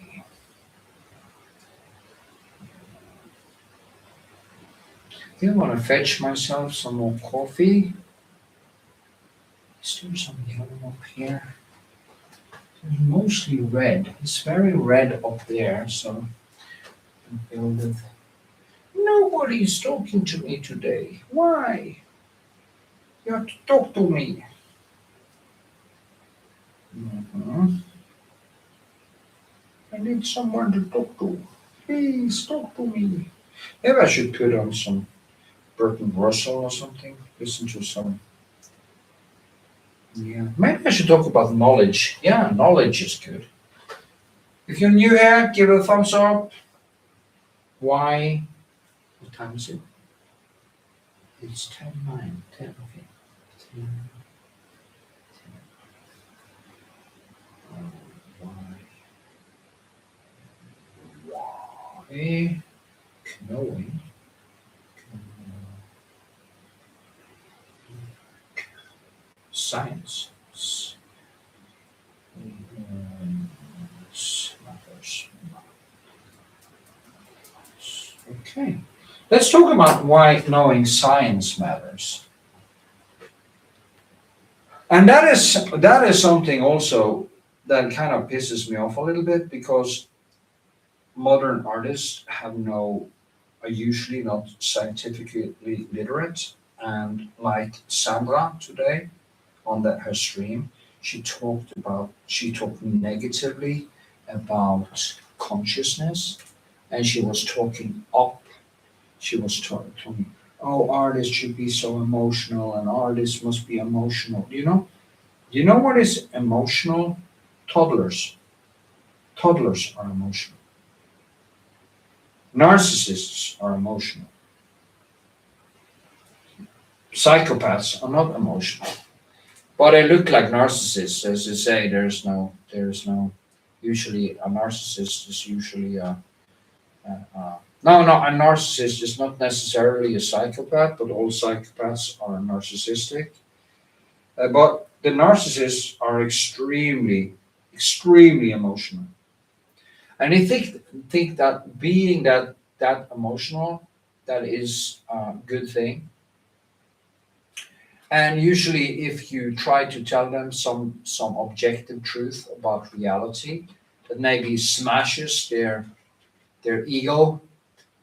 I think I want to fetch myself some more coffee. Is there some yellow up here? It's mostly red. It's very red up there, so I'm filled with. Nobody's talking to me today. Why? You have to talk to me. I need someone to talk to. Please talk to me. Maybe I should put on some Burton Russell or something. Listen to some Yeah, maybe I should talk about knowledge. Yeah, knowledge is good. If you're new here, give it a thumbs up. Why? What time is it? It's 10:09. 10, okay. 10, 10. Why? Knowing. Science. Matters. Okay. Let's talk about why knowing science matters. And that is something also that kind of pisses me off a little bit, because modern artists are usually not scientifically literate. And like Sandra today on her stream, she talked negatively about consciousness, and she was talking up. She was talking, oh, artists should be so emotional, and artists must be emotional. Do you know what is emotional? Toddlers. Toddlers are emotional. Narcissists are emotional. Psychopaths are not emotional. But they look like narcissists, as you say. Usually a narcissist is usually no, a narcissist is not necessarily a psychopath, but all psychopaths are narcissistic. But the narcissists are extremely, extremely emotional. And I think that being that emotional, that is a good thing. And usually, if you try to tell them some objective truth about reality, that maybe smashes their ego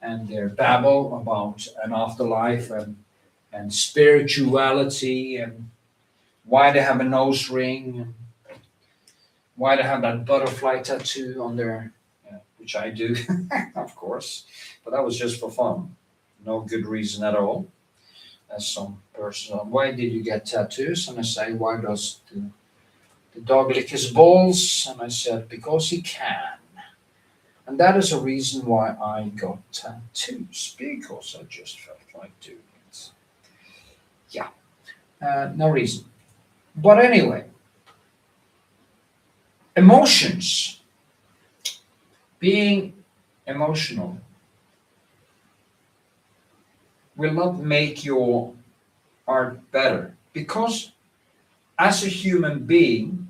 and their babble about an afterlife and spirituality, and why they have a nose ring, and why they have that butterfly tattoo on their, which I do, of course, but that was just for fun, no good reason at all. As some person, why did you get tattoos? And I say, why does the dog lick his balls? And I said, because he can. And that is a reason why I got tattoos, because I just felt like doing it. Yeah, no reason. But anyway, emotions, being emotional, will not make your art better, because as a human being,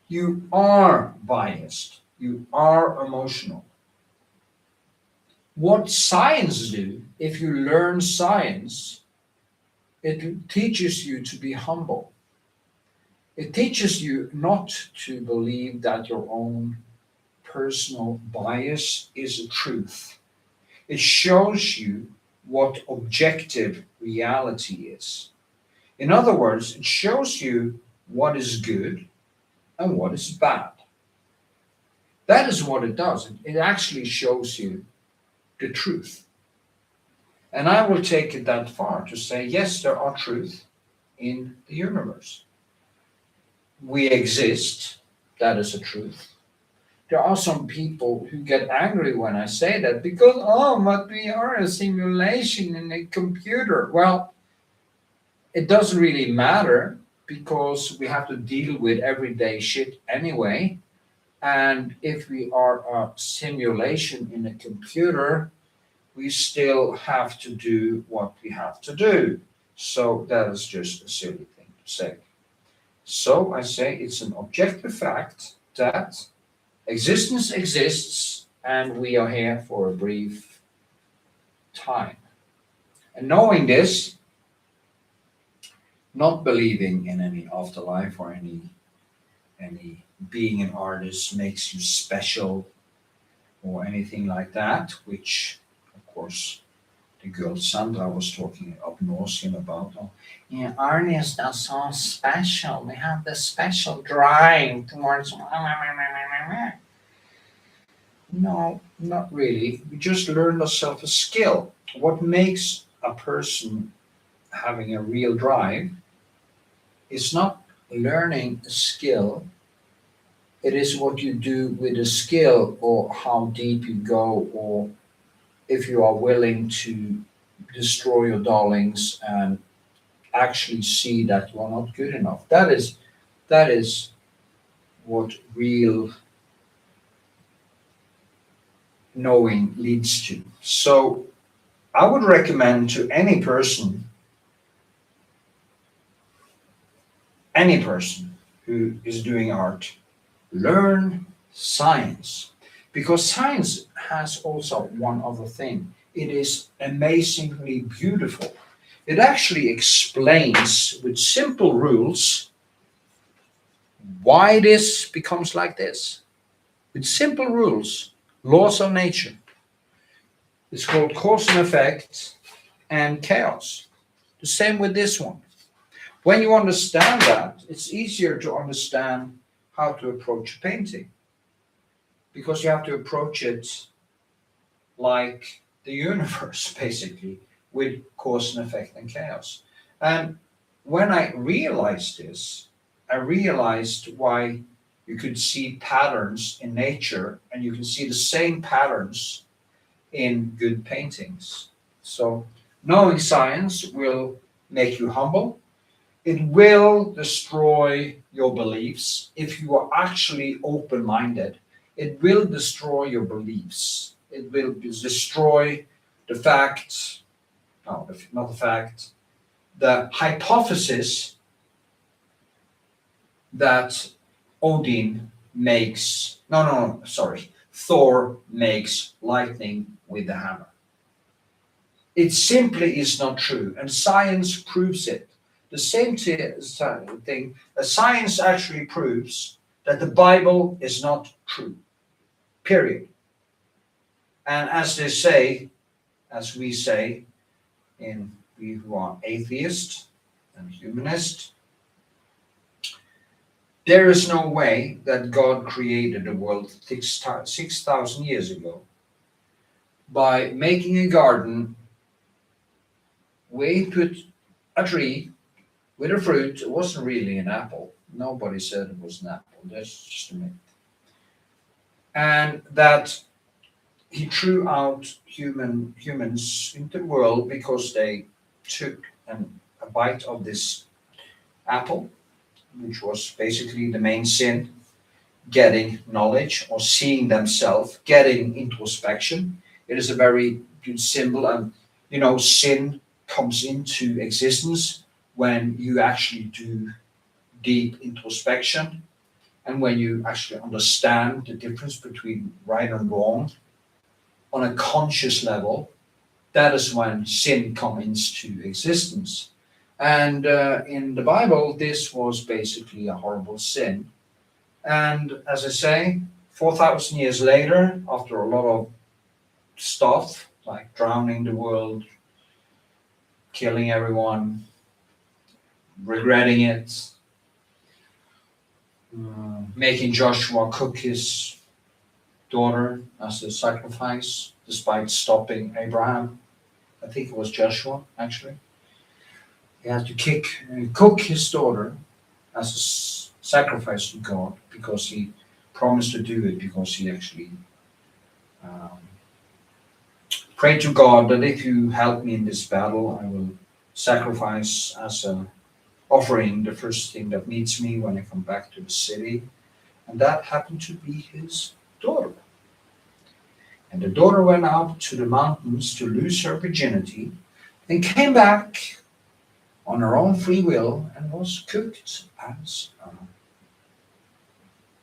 you are biased, you are emotional. What science do, if you learn science, it teaches you to be humble. It teaches you not to believe that your own personal bias is a truth. It shows you what objective reality is. In other words, it shows you what is good and what is bad. That is what it does. It actually shows you the truth. And I will take it that far to say, yes, there are truth in the universe. We exist, that is a truth. There are some people who get angry when I say that, because, oh, but we are a simulation in a computer. Well, it doesn't really matter, because we have to deal with everyday shit anyway. And if we are a simulation in a computer, we still have to do what we have to do. So that is just a silly thing to say. So I say it's an objective fact that existence exists, and we are here for a brief time. And knowing this, not believing in any afterlife or any being an artist makes you special or anything like that, which of course the girl Sandra was talking ab nauseam about. Oh, yeah, artists are so special. They have this special drive towards. No, not really. We just learned ourselves a skill. What makes a person having a real drive is not learning a skill, it is what you do with the skill, or how deep you go, or if you are willing to destroy your darlings and actually see that you are not good enough. That is what real knowing leads to. So I would recommend to any person who is doing art, learn science. Because science has also one other thing. It is amazingly beautiful. It actually explains with simple rules why this becomes like this. With simple rules, laws of nature. It's called cause and effect and chaos. The same with this one. When you understand that, it's easier to understand how to approach a painting, because you have to approach it like the universe, basically, with cause and effect and chaos. And when I realized this, I realized why you could see patterns in nature, and you can see the same patterns in good paintings. So knowing science will make you humble. It will destroy your beliefs if you are actually open-minded. It will destroy your beliefs. It will destroy the fact, no, not the fact, the hypothesis that Odin makes, no, sorry, Thor makes lightning with the hammer. It simply is not true, and science proves it. The same thing, science actually proves that the Bible is not true, period. And as they say, as we say, in we who are atheists and humanists, there is no way that God created the world 6,000 years ago by making a garden where he put a tree with a fruit. It wasn't really an apple. Nobody said it was an apple. That's just a myth. And that he threw out humans into the world because they took a bite of this apple, which was basically the main sin, getting knowledge or seeing themselves, getting introspection. It is a very good symbol, and sin comes into existence when you actually do deep introspection, and when you actually understand the difference between right and wrong on a conscious level. That is when sin comes into existence. And in the Bible, this was basically a horrible sin. And as I say, 4,000 years later, after a lot of stuff like drowning the world, killing everyone, regretting it, making Joshua cook his daughter as a sacrifice, despite stopping Abraham. I think it was Joshua, actually. He had to cook his daughter as a sacrifice to God, because he promised to do it, because he actually prayed to God that if you help me in this battle, I will sacrifice as an offering the first thing that meets me when I come back to the city. And that happened to be his daughter. And the daughter went out to the mountains to lose her virginity, and came back on her own free will and was cooked as an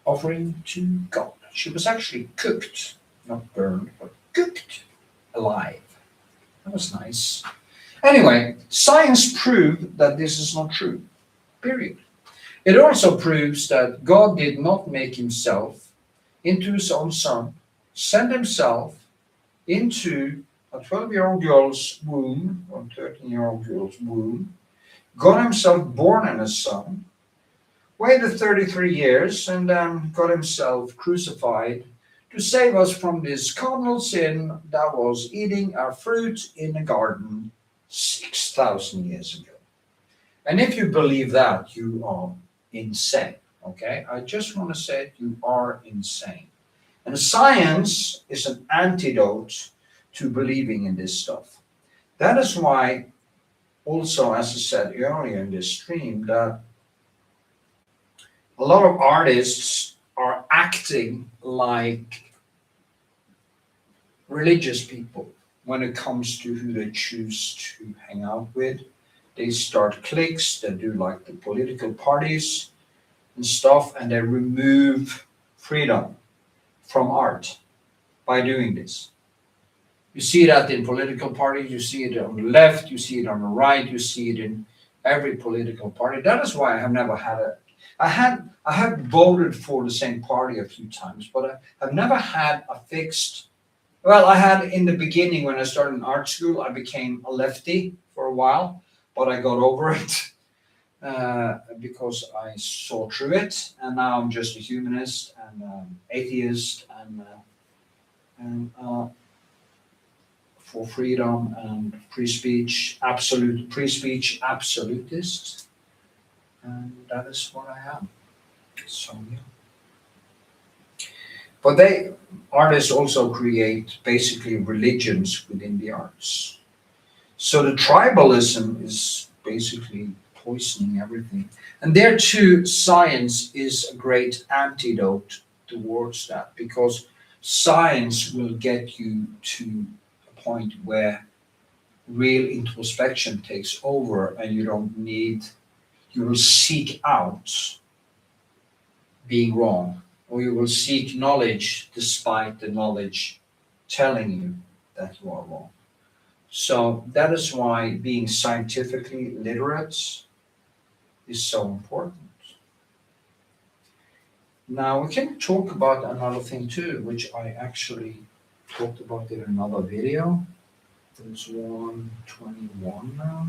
offering to God. She was actually cooked, not burned, but cooked alive. That was nice. Anyway, science proved that this is not true, period. It also proves that God did not make himself into his own son, send himself into a 12-year-old girl's womb, or 13-year-old girl's womb, got himself born in a son, waited 33 years, and then got himself crucified to save us from this cardinal sin that was eating our fruit in a garden 6,000 years ago. And if you believe that, you are insane. Okay, I just want to say you are insane. And science is an antidote to believing in this stuff. That is why, also, as I said earlier in this stream, that a lot of artists are acting like religious people when it comes to who they choose to hang out with. They start cliques, they do like the political parties and stuff, and they remove freedom from art by doing this. You see that in political parties, you see it on the left, you see it on the right, you see it in every political party. That is why I have never had I have voted for the same party a few times, but I have never had a fixed. Well, I had in the beginning when I started in art school, I became a lefty for a while, but I got over it because I saw through it, and now I'm just a humanist and atheist and for freedom and free speech, absolutist, and that is what I am. So yeah. But artists also create basically religions within the arts. So the tribalism is basically poisoning everything. And there too, science is a great antidote towards that, because science will get you to a point where real introspection takes over and you will seek out being wrong, or you will seek knowledge despite the knowledge telling you that you are wrong. So that is why being scientifically literate is so important. Now we can talk about another thing too, which I actually talked about in another video. There's 121 now.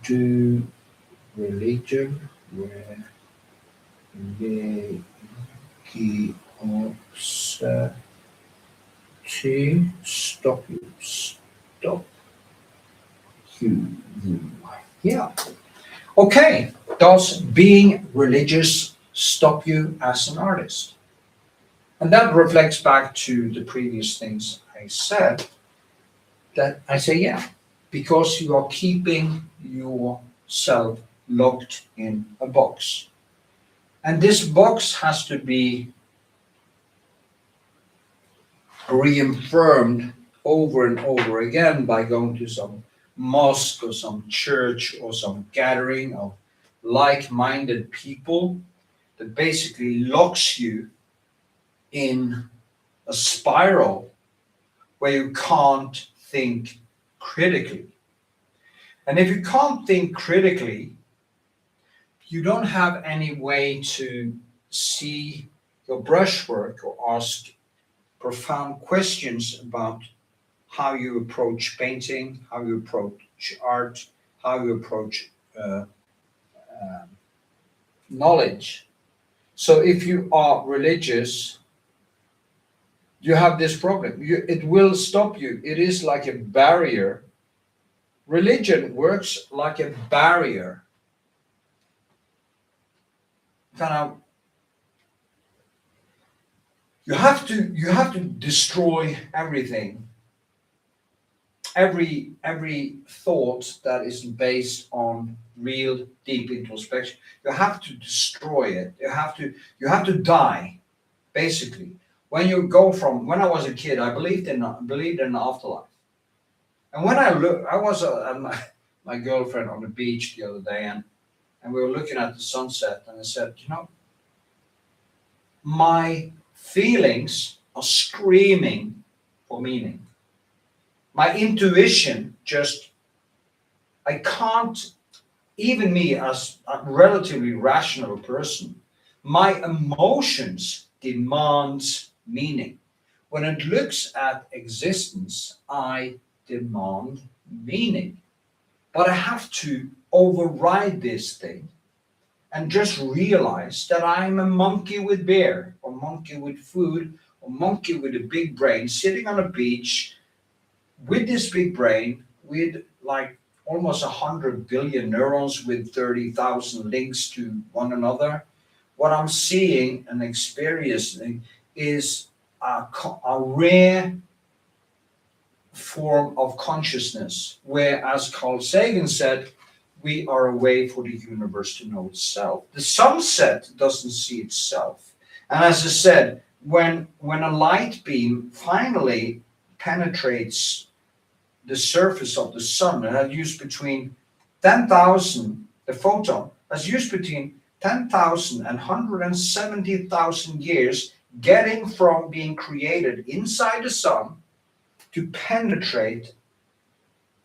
Do religion where stop you. Yeah. Okay. Does being religious stop you as an artist? And that reflects back to the previous things I said. That I say, yeah, because you are keeping yourself locked in a box. And this box has to be reaffirmed over and over again by going to some mosque or some church or some gathering of like-minded people that basically locks you in a spiral where you can't think critically. And if you can't think critically, you don't have any way to see your brushwork or ask profound questions about how you approach painting, how you approach art, how you approach knowledge. So if you are religious, you have this problem. It will stop you. It is like a barrier. Religion works like a barrier. Kind of, you have to destroy everything. Every thought that is based on real deep introspection, you have to destroy it. You have to die, basically. When you go from, when I was a kid, I believed in the afterlife. And when I was my girlfriend on the beach the other day, and we were looking at the sunset, and I said, my feelings are screaming for meaning. My intuition I can't, even me as a relatively rational person, my emotions demand meaning. When it looks at existence, I demand meaning. But I have to override this thing and just realize that I'm a monkey with beer, or monkey with food, or monkey with a big brain sitting on a beach with this big brain, with like almost 100 billion neurons with 30,000 links to one another. What I'm seeing and experiencing is a rare form of consciousness, where, as Carl Sagan said, we are a way for the universe to know itself. The sunset doesn't see itself. And as I said, when a light beam finally penetrates the surface of the sun, and I've used between 10,000, the photon, has used between 10,000 and 170,000 years getting from being created inside the sun to penetrate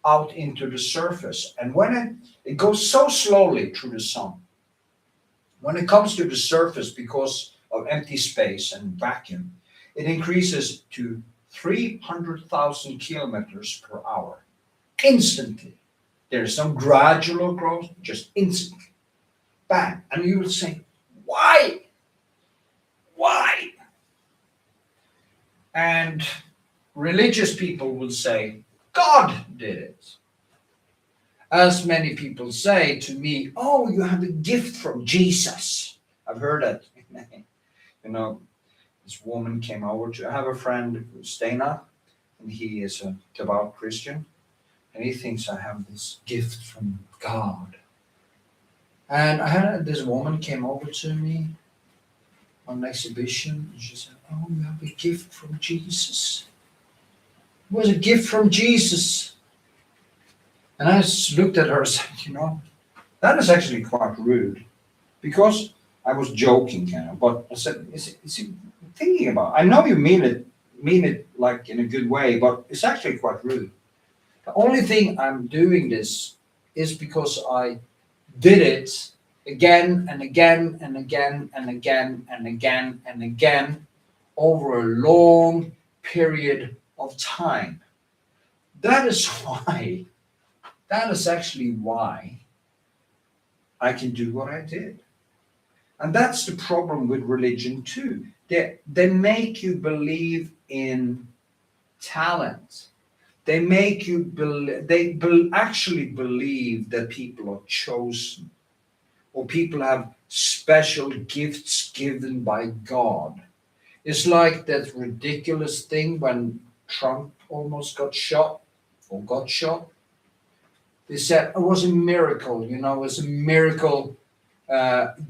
out into the surface. And when it goes so slowly through the sun, when it comes to the surface, because of empty space and vacuum, it increases to 300,000 kilometers per hour instantly. There's some gradual growth, just instantly. Bang. And you would say, why? Why? And religious people will say, God did it. As many people say to me, oh, you have a gift from Jesus. I've heard it. You know, this woman came over to, I have a friend, Steinar, and he is a devout Christian, and he thinks I have this gift from God. And I had this woman came over to me on an exhibition, and she said, oh, you have a gift from Jesus. It was a gift from Jesus. And I just looked at her and said, you know, that is actually quite rude. Because I was joking, kind of, but I said, is he thinking about it? I know you mean it like in a good way, but it's actually quite rude. The only thing I'm doing this is because I did it again and again and again and again and again and again over a long period of time. That is why, that is actually why I can do what I did. And that's the problem with religion too. They make you believe in talent. They make you actually believe that people are chosen, or people have special gifts given by God. It's like that ridiculous thing when Trump almost got shot. They said it was a miracle, you know, it was a miracle.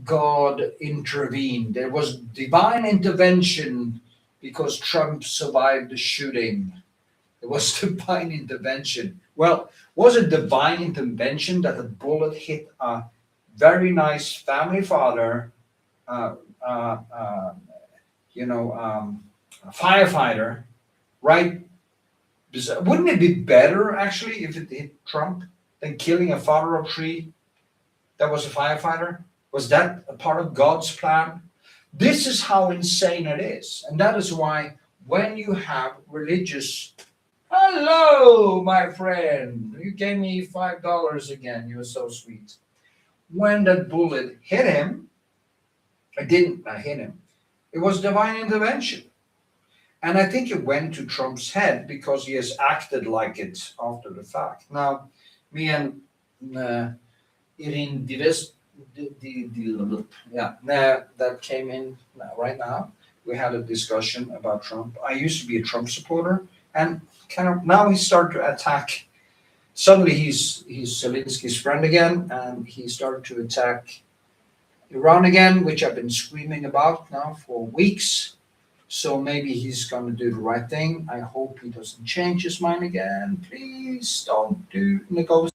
God intervened. There was divine intervention because Trump survived the shooting. It was divine intervention. Well, was it divine intervention that a bullet hit a very nice family father, a firefighter, right? Wouldn't it be better actually if it hit Trump than killing a father of three that was a firefighter? Was that a part of God's plan? This is how insane it is. And that is why when you have religious, hello, my friend, you gave me $5 again, you're so sweet. When that bullet hit him, it didn't hit him. It was divine intervention. And I think it went to Trump's head because he has acted like it after the fact. Now, me and Irin Dives, that came in right now. We had a discussion about Trump. I used to be a Trump supporter, and kind of now he started to attack. Suddenly he's Zelensky's friend again, and he started to attack Iran again, which I've been screaming about now for weeks. So maybe he's going to do the right thing. I hope he doesn't change his mind again. Please don't do negotiation.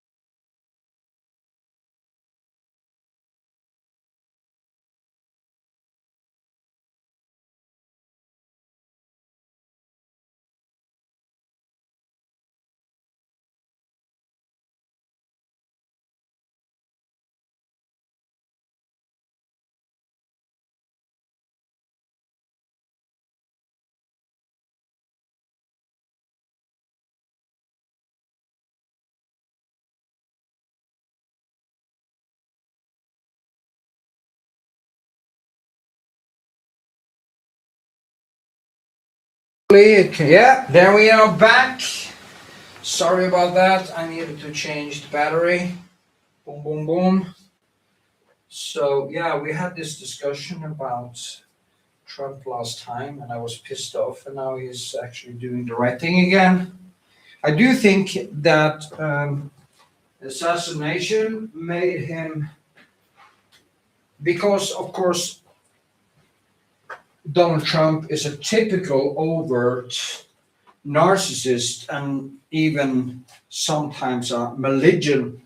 Yeah, there we are back. Sorry about that. I needed to change the battery. Boom, boom, boom. So yeah, we had this discussion about Trump last time, and I was pissed off, and now he's actually doing the right thing again. I do think that assassination made him, because of course Donald Trump is a typical overt narcissist and even sometimes a malignant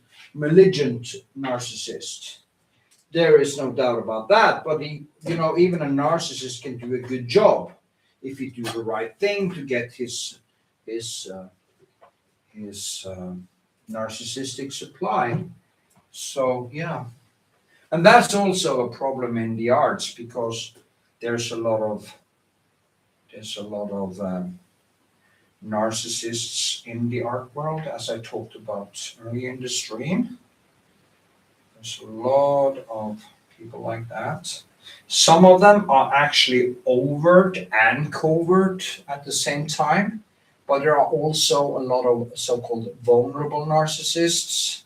narcissist. There is no doubt about that. But even a narcissist can do a good job if he do the right thing to get his narcissistic supply. So yeah, and that's also a problem in the arts because there's a lot of narcissists in the art world, as I talked about earlier in the stream. There's a lot of people like that. Some of them are actually overt and covert at the same time, but there are also a lot of so-called vulnerable narcissists.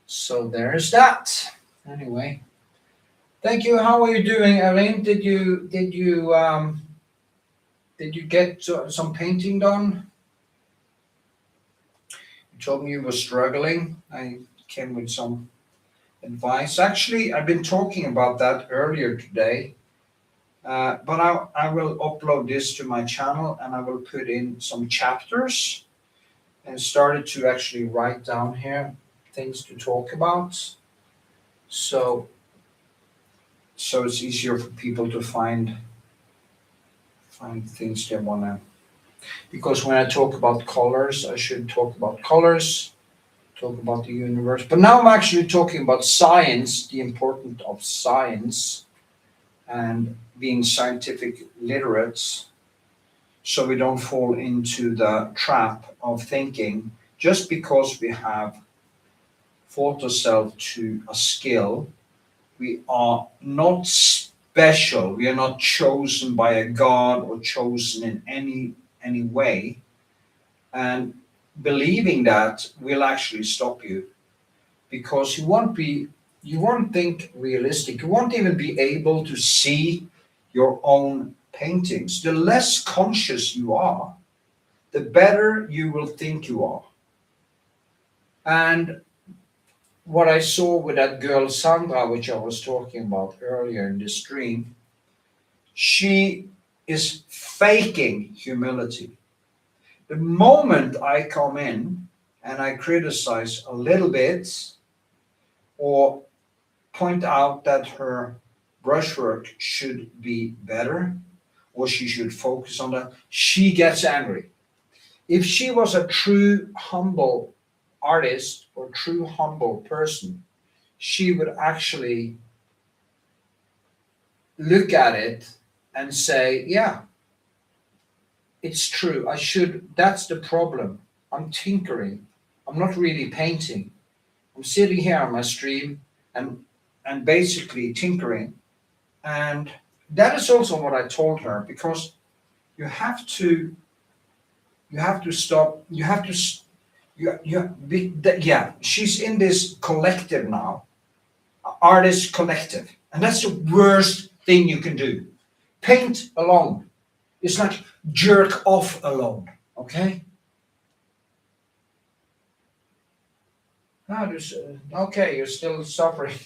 So there's that. Anyway, thank you. How are you doing, Elaine? Did you get some painting done? You told me you were struggling. I came with some advice. Actually, I've been talking about that earlier today, but I will upload this to my channel and I will put in some chapters and started to actually write down here things to talk about. So it's easier for people to find things they want to, because when I talk about colors, I should talk about colors, talk about the universe. But now I'm actually talking about science, the importance of science and being scientific literates, so we don't fall into the trap of thinking just because we have fought ourselves to a skill, we are not special. We are not chosen by a god or chosen in any way. And believing that will actually stop you, because you won't think realistic. You won't even be able to see your own paintings. The less conscious you are, the better you will think you are. And what I saw with that girl Sandra, which I was talking about earlier in the stream, she is faking humility. The moment I come in and I criticize a little bit or point out that her brushwork should be better or she should focus on that, she gets angry. If she was a true humble artist or true humble person, she would actually look at it and say, yeah, it's true. That's the problem. I'm tinkering. I'm not really painting. I'm sitting here on my stream and basically tinkering. And that is also what I told her, because you have to stop, she's in this collective now, artist collective. And that's the worst thing you can do. Paint alone. It's like jerk off alone, okay? Okay, you're still suffering,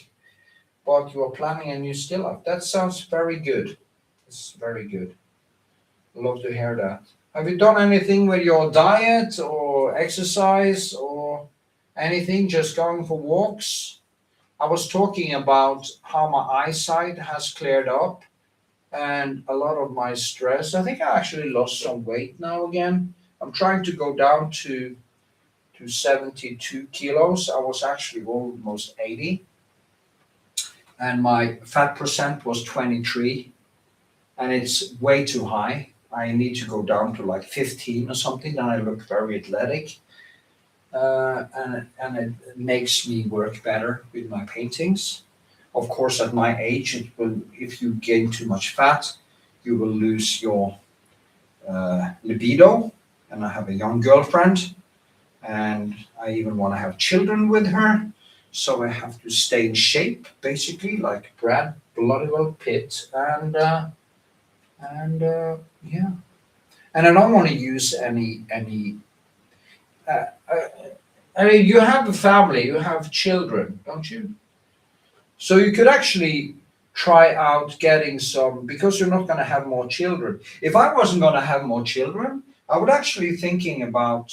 but you are planning a new still up. That sounds very good. It's very good. Love to hear that. Have you done anything with your diet or exercise or anything, just going for walks? I was talking about how my eyesight has cleared up and a lot of my stress. I think I actually lost some weight now again. I'm trying to go down to 72 kilos. I was actually almost 80. And my fat percent was 23. And it's way too high. I need to go down to like 15 or something. Then I look very athletic. And it makes me work better with my paintings. Of course, at my age, if you gain too much fat, you will lose your libido. And I have a young girlfriend, and I even want to have children with her. So I have to stay in shape, basically, like Brad Bloodywell Pitt, and yeah. And I don't want to use any. Uh, uh, I mean, you have a family, you have children, don't you? So you could actually try out getting some, because you're not going to have more children. If I wasn't going to have more children, I would actually thinking about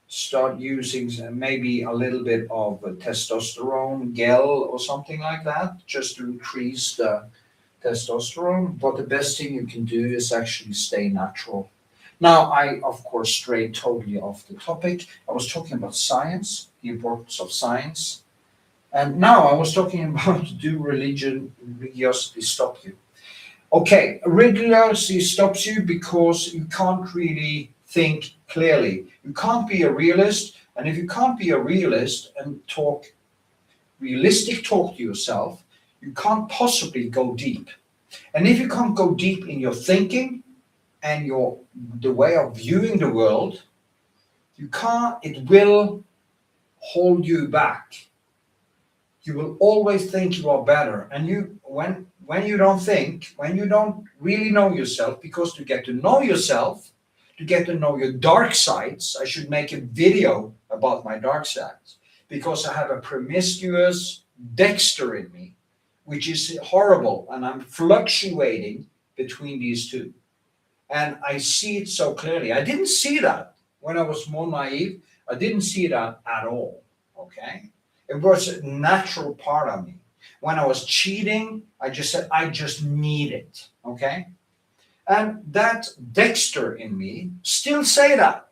start using maybe a little bit of testosterone gel or something like that, just to increase the testosterone. But the best thing you can do is actually stay natural. Now, I, of course, strayed totally off the topic. I was talking about science, the importance of science. And now I was talking about do religiosity stop you? Okay, religiosity stops you because you can't really think clearly. You can't be a realist. And if you can't be a realist and talk realistic talk to yourself, you can't possibly go deep. And if you can't go deep in your thinking and the way of viewing the world, you can't, it will hold you back. You will always think you are better. And when you don't think, when you don't really know yourself, because to get to know yourself, to get to know your dark sides, I should make a video about my dark sides, because I have a promiscuous Dexter in me, which is horrible, and I'm fluctuating between these two. And I see it so clearly. I didn't see that when I was more naive. I didn't see that at all, okay? It was a natural part of me. When I was cheating, I just said, I just need it, okay? And that Dexter in me still say that.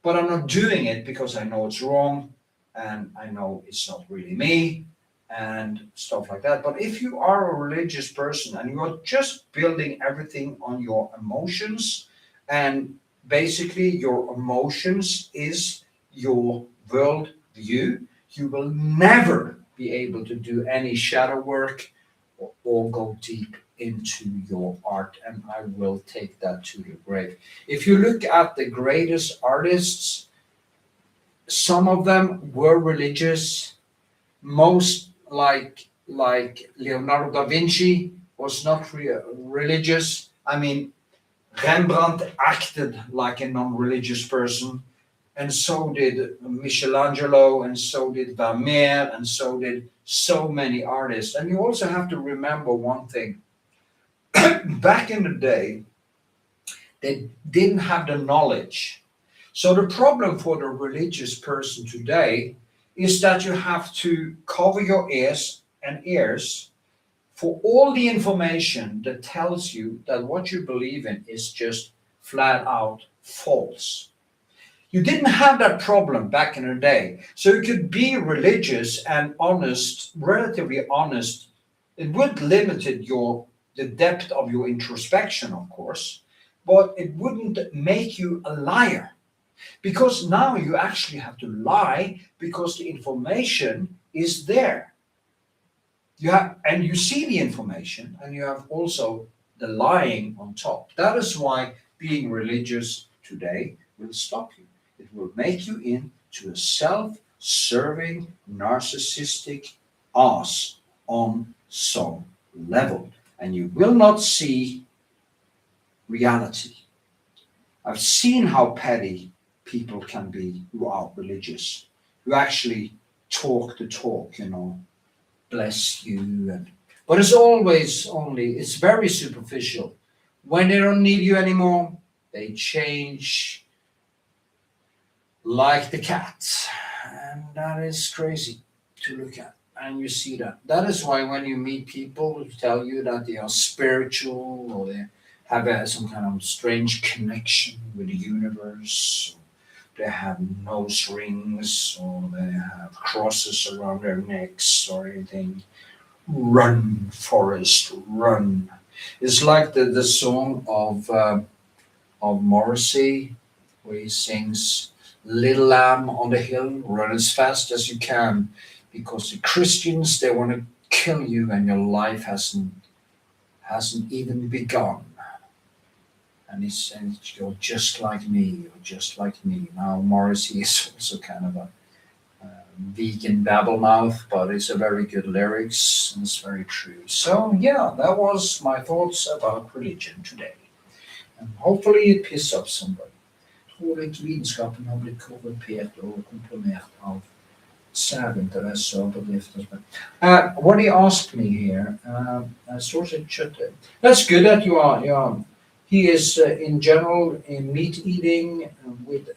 But I'm not doing it because I know it's wrong and I know it's not really me and stuff like that. But if you are a religious person and you are just building everything on your emotions, and basically your emotions is your world view, you will never be able to do any shadow work or go deep into your art, and I will take that to the grave. If you look at the greatest artists, some of them were religious. Most like Leonardo da Vinci was not religious. I mean, Rembrandt acted like a non-religious person, and so did Michelangelo, and so did Vermeer, and so did so many artists. And you also have to remember one thing. Back in the day, they didn't have the knowledge. So the problem for the religious person today is that you have to cover your ears and ears for all the information that tells you that what you believe in is just flat out false. You didn't have that problem back in the day. So you could be religious and honest, relatively honest. It would limit the depth of your introspection, of course, but it wouldn't make you a liar. Because now you actually have to lie because the information is there. And you see the information, and you have also the lying on top. That is why being religious today will stop you. It will make you into a self-serving, narcissistic ass on some level. And you will not see reality. I've seen how petty people can be who are religious, who actually talk the talk, bless you. But it's always it's very superficial. When they don't need you anymore, they change like the cats. And that is crazy to look at. And you see that. That is why when you meet people who tell you that they are spiritual, or they have some kind of strange connection with the universe, they have nose rings, or they have crosses around their necks or anything, run, Forrest, run. It's like the song of Morrissey, where he sings, Little lamb on the hill, run as fast as you can, because the Christians, they want to kill you and your life hasn't even begun. And he's and she goes, just like me, you're just like me. Now Morrissey is also kind of a vegan babblemouth, but it's a very good lyrics and it's very true. So yeah, that was my thoughts about religion today. And hopefully it pisses off somebody. Tror ikke vitenskapen har blitt korrumpert og komprimert av særinteresser og bedrifter. What he asked me here, that's good that you are. He is in general in meat eating with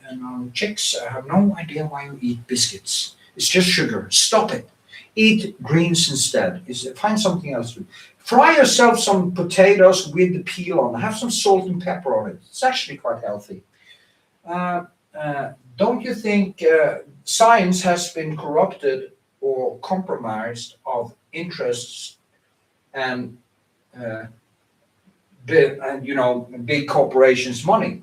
chicks. I have no idea why you eat biscuits. It's just sugar. Stop it. Eat greens instead. Find something else to do. Fry yourself some potatoes with the peel on. Have some salt and pepper on it. It's actually quite healthy. Don't you think science has been corrupted or compromised of interests and big corporations' money?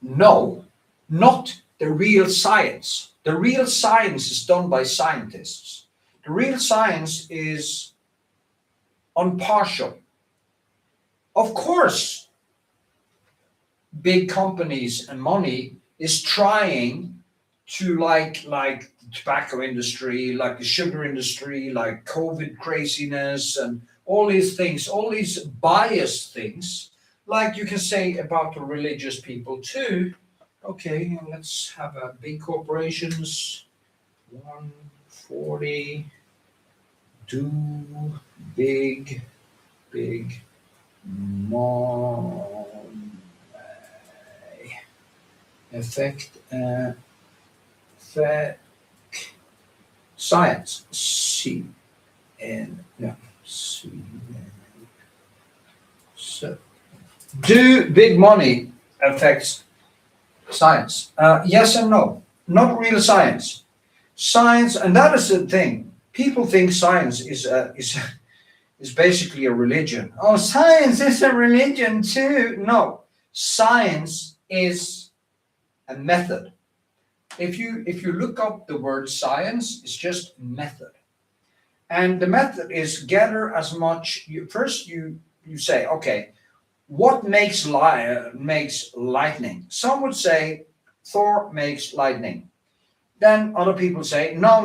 No, not the real science. The real science is done by scientists. The real science is impartial. Of course, big companies and money is trying to like the tobacco industry, like the sugar industry, like COVID craziness and all these things, all these biased things, like you can say about the religious people too. Okay, let's have big corporations, 140, do big effect science. C N yeah. C so do big money affects science? Yes and no. Not real science. Science, and that is the thing. People think science is basically a religion. Oh, science is a religion too. No, science is a method. If you look up the word science, it's just method. And the method is gather as much. You say, okay, what makes lightning? Some would say Thor makes lightning. Then other people say, no.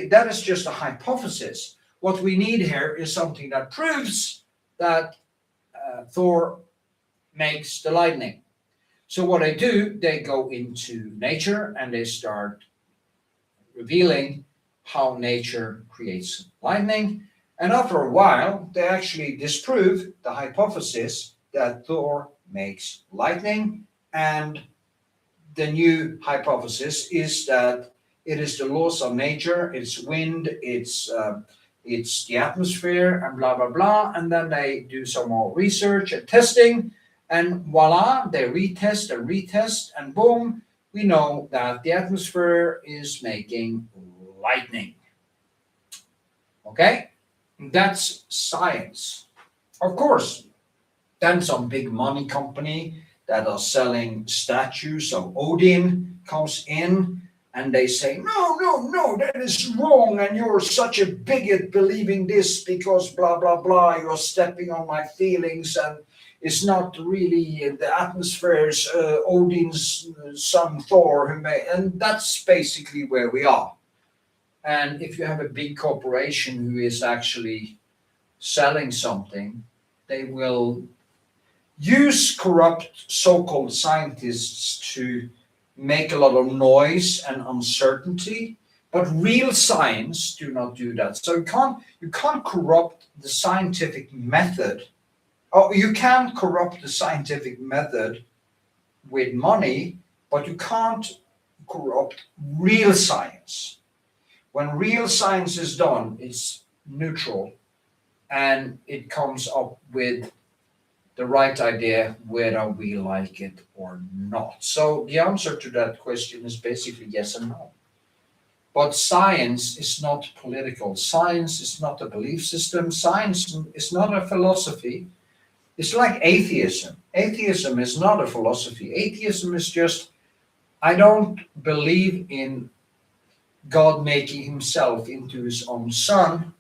That is just a hypothesis. What we need here is something that proves that Thor makes the lightning. So what they do, they go into nature and they start revealing how nature creates lightning. And after a while, they actually disprove the hypothesis that Thor makes lightning. And the new hypothesis is that it is the laws of nature, it's wind, it's the atmosphere, and blah, blah, blah. And then they do some more research and testing. And voila, they retest, and boom, we know that the atmosphere is making lightning. Okay? That's science. Of course, then some big money company that are selling statues of Odin comes in and they say, no, that is wrong, and you're such a bigot believing this because blah, blah, blah, you're stepping on my feelings, and it's not really the atmosphere's Odin's son Thor who made, and that's basically where we are. And if you have a big corporation who is actually selling something, they will use corrupt so-called scientists to make a lot of noise and uncertainty, but real science do not do that. So you can't corrupt the scientific method. Oh, you can corrupt the scientific method with money, but you can't corrupt real science. When real science is done, it's neutral and it comes up with the right idea whether we like it or not. So the answer to that question is basically yes and no. But science is not political. Science is not a belief system. Science is not a philosophy. It's like atheism. Atheism is not a philosophy. Atheism is just, I don't believe in God making himself into his own son,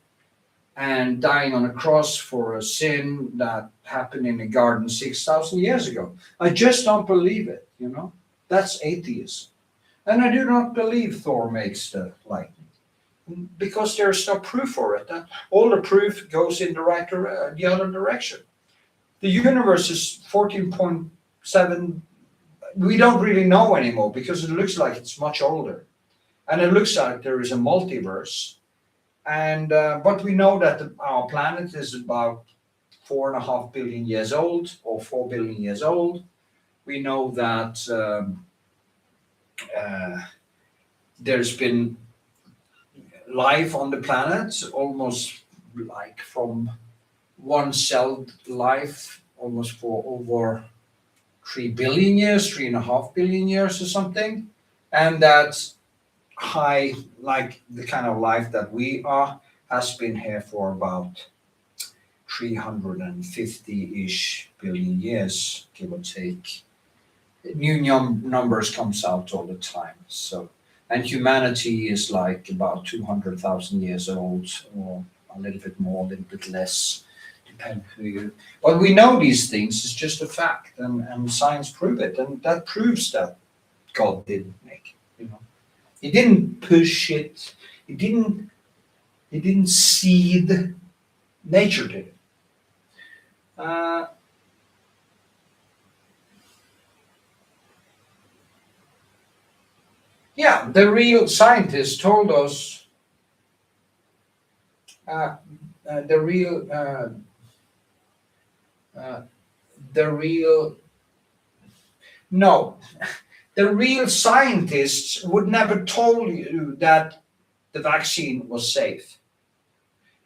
and dying on a cross for a sin that happened in a garden 6,000 years ago. I just don't believe it, you know. That's atheism. And I do not believe Thor makes the lightning because there's no proof for it. All the proof goes in the other direction. The universe is 14.7. We don't really know anymore because it looks like it's much older. And it looks like there is a multiverse. And but we know that our planet is about 4.5 billion years old or 4 billion years old. We know that there's been life on the planet almost like from one-celled life almost for over 3 billion years, 3.5 billion years or something. And that high, like the kind of life that we are, has been here for about 350-ish billion years, give or take. New numbers comes out all the time. So, and humanity is like about 200,000 years old, or a little bit more, a little bit less, depending who you. But we know these things. It's just a fact, and science prove it, and that proves that God didn't make it. You know, He didn't push it. He didn't seed. Nature did it. Yeah, the real scientists told us the real no, the real scientists would never told you that the vaccine was safe.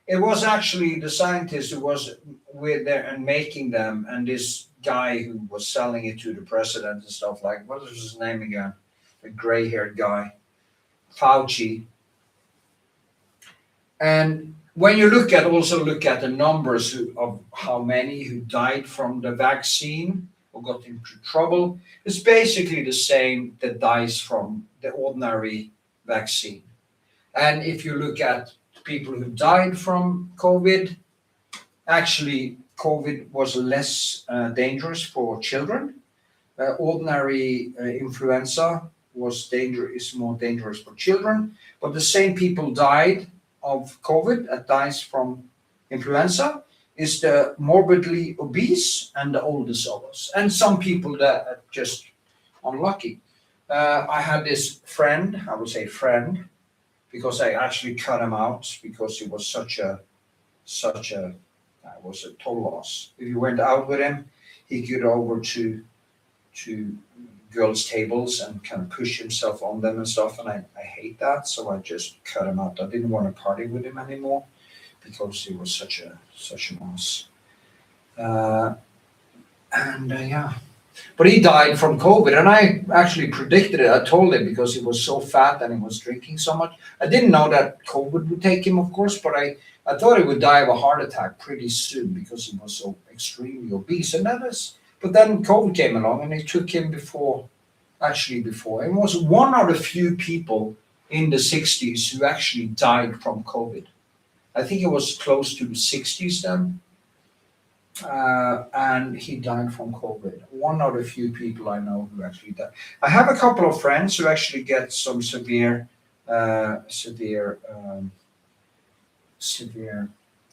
It was actually the scientist who was with there and making them, and this guy who was selling it to the president and stuff like, what was his name again? The gray-haired guy, Fauci. And when you look at the numbers of how many who died from the vaccine or got into trouble, it's basically the same that dies from the ordinary vaccine. And if you look at people who died from COVID, actually COVID was less dangerous for children. Ordinary influenza is more dangerous for children, but the same people died of COVID that dies from influenza is the morbidly obese and the oldest of us, and some people that are just unlucky. I had this friend, I would say friend, because I actually cut him out because he was such a was a total loss. If you went out with him, he'd get over to girls' tables and kind of push himself on them and stuff, and I hate that, so I just cut him out. I didn't want to party with him anymore because he was such a loss. Yeah, but he died from COVID, and I actually predicted it. I told him because he was so fat and he was drinking so much. I didn't know that COVID would take him, of course, but I thought he would die of a heart attack pretty soon because he was so extremely obese, and that is. But then COVID came along and it took him before. He was one of the few people in the 60s who actually died from COVID. I think it was close to the 60s then. And he died from COVID. One of the few people I know who actually died. I have a couple of friends who actually get some severe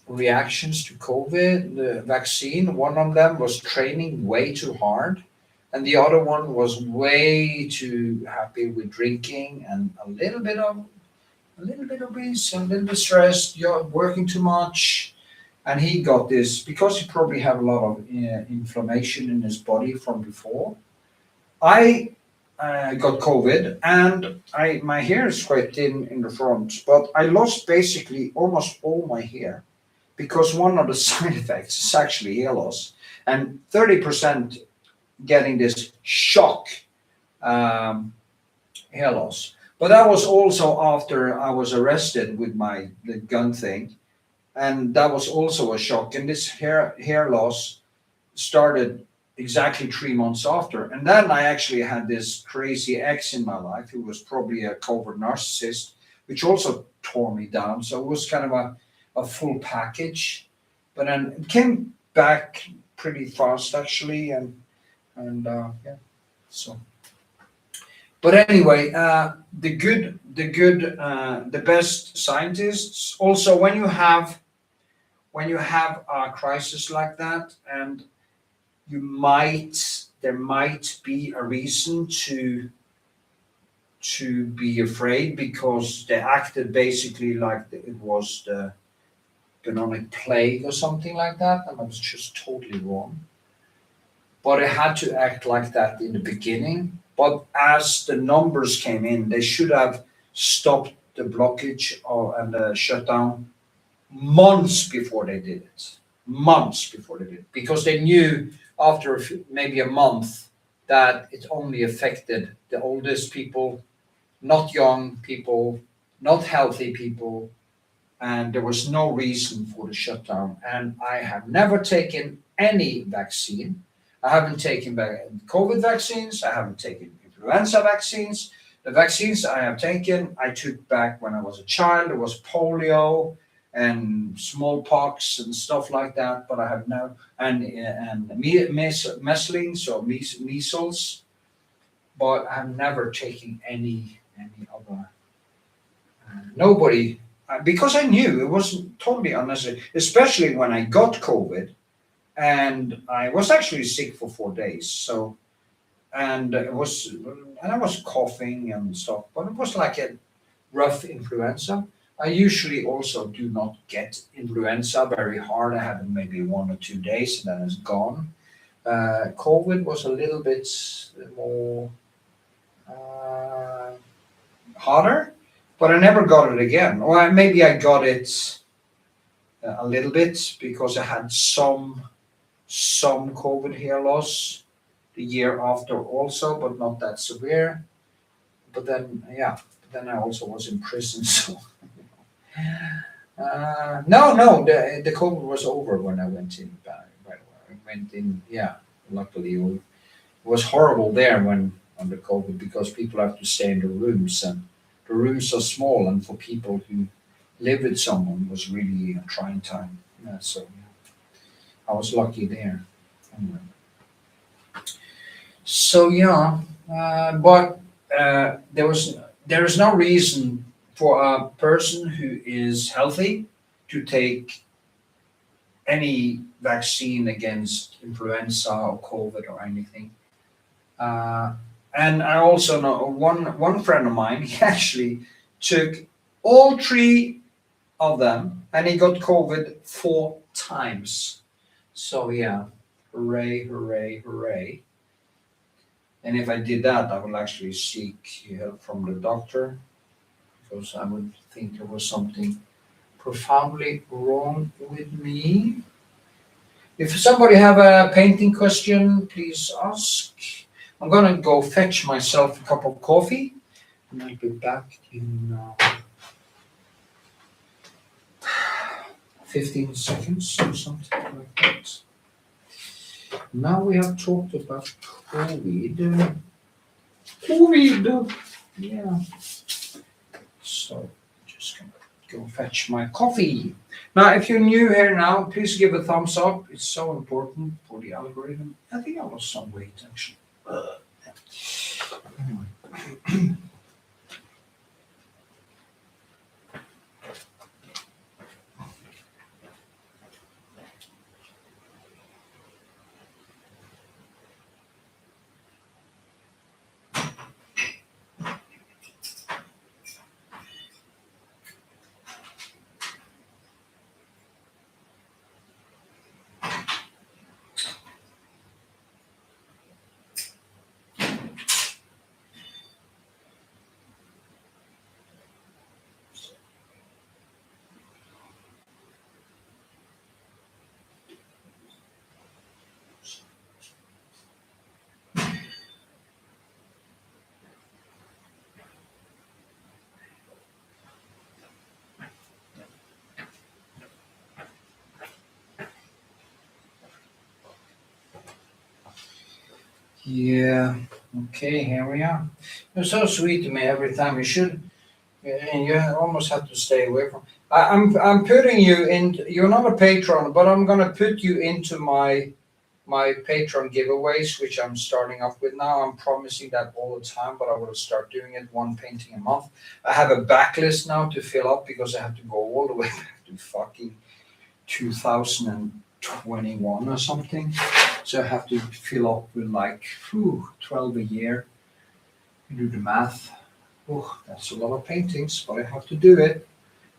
reactions to COVID, the vaccine. One of them was training way too hard, and the other one was way too happy with drinking and a little bit obese, a little bit stressed, working too much. And he got this because he probably had a lot of inflammation in his body from before. I got COVID, and my hair is quite thin in the front, but I lost basically almost all my hair because one of the side effects is actually hair loss, and 30% getting this shock hair loss. But that was also after I was arrested with the gun thing, and that was also a shock. And this hair loss started exactly 3 months after. And then I actually had this crazy ex in my life who was probably a covert narcissist, which also tore me down. So it was kind of a a full package, but then it came back pretty fast actually, and yeah, so. But anyway, the best scientists also when you have a crisis like that, and there might be a reason to be afraid because they acted basically like it was the bubonic plague or something like that, and it was just totally wrong. But it had to act like that in the beginning. But as the numbers came in, they should have stopped the blockage and the shutdown months before they did it. Months before they did it. Because they knew after maybe a month that it only affected the oldest people, not young people, not healthy people, and there was no reason for the shutdown. And I have never taken any vaccine. I haven't taken COVID vaccines. I haven't taken influenza vaccines. The vaccines I have taken, I took back when I was a child. There was polio and smallpox and stuff like that. But I have no and measles or measles. But I have never taken any other. Nobody, because I knew it was totally unnecessary, especially when I got COVID. And I was actually sick for 4 days. So, and I was coughing and stuff, but it was like a rough influenza. I usually also do not get influenza very hard. I have it maybe 1 or 2 days, and then it's gone. COVID was a little bit more harder, but I never got it again. Or maybe I got it a little bit because I had some COVID hair loss the year after also, but not that severe. But then, then I also was in prison, so. No, the COVID was over when I went in. By the way, I went in, luckily. It was horrible there when under COVID because people have to stay in the rooms, and the rooms are small, and for people who live with someone it was really a trying time. I was lucky there. Anyway. So but there is no reason for a person who is healthy to take any vaccine against influenza or COVID or anything. And I also know one friend of mine, he actually took all 3 of them and he got COVID 4 times. So hooray, hooray, hooray. And if I did that, I would actually seek help from the doctor because I would think there was something profoundly wrong with me. If somebody have a painting question, please ask. I'm gonna go fetch myself a cup of coffee and I'll be back in 15 seconds or something like that. Now we have talked about COVID. Yeah. So just gonna go fetch my coffee. Now, if you're new here now, please give a thumbs up. It's so important for the algorithm. I think I lost some weight actually. Anyway. Yeah, okay, here we are. You're so sweet to me every time. You should, and you almost have to stay away from. I'm putting you in. You're not a patron, but I'm gonna put you into my Patreon giveaways, which I'm starting off with now. I'm promising that all the time, but I will start doing it one painting a month. I have a backlist now to fill up because I have to go all the way back to fucking 2021 or something. So I have to fill up with like 12 a year. You do the math. Oh, that's a lot of paintings, but I have to do it.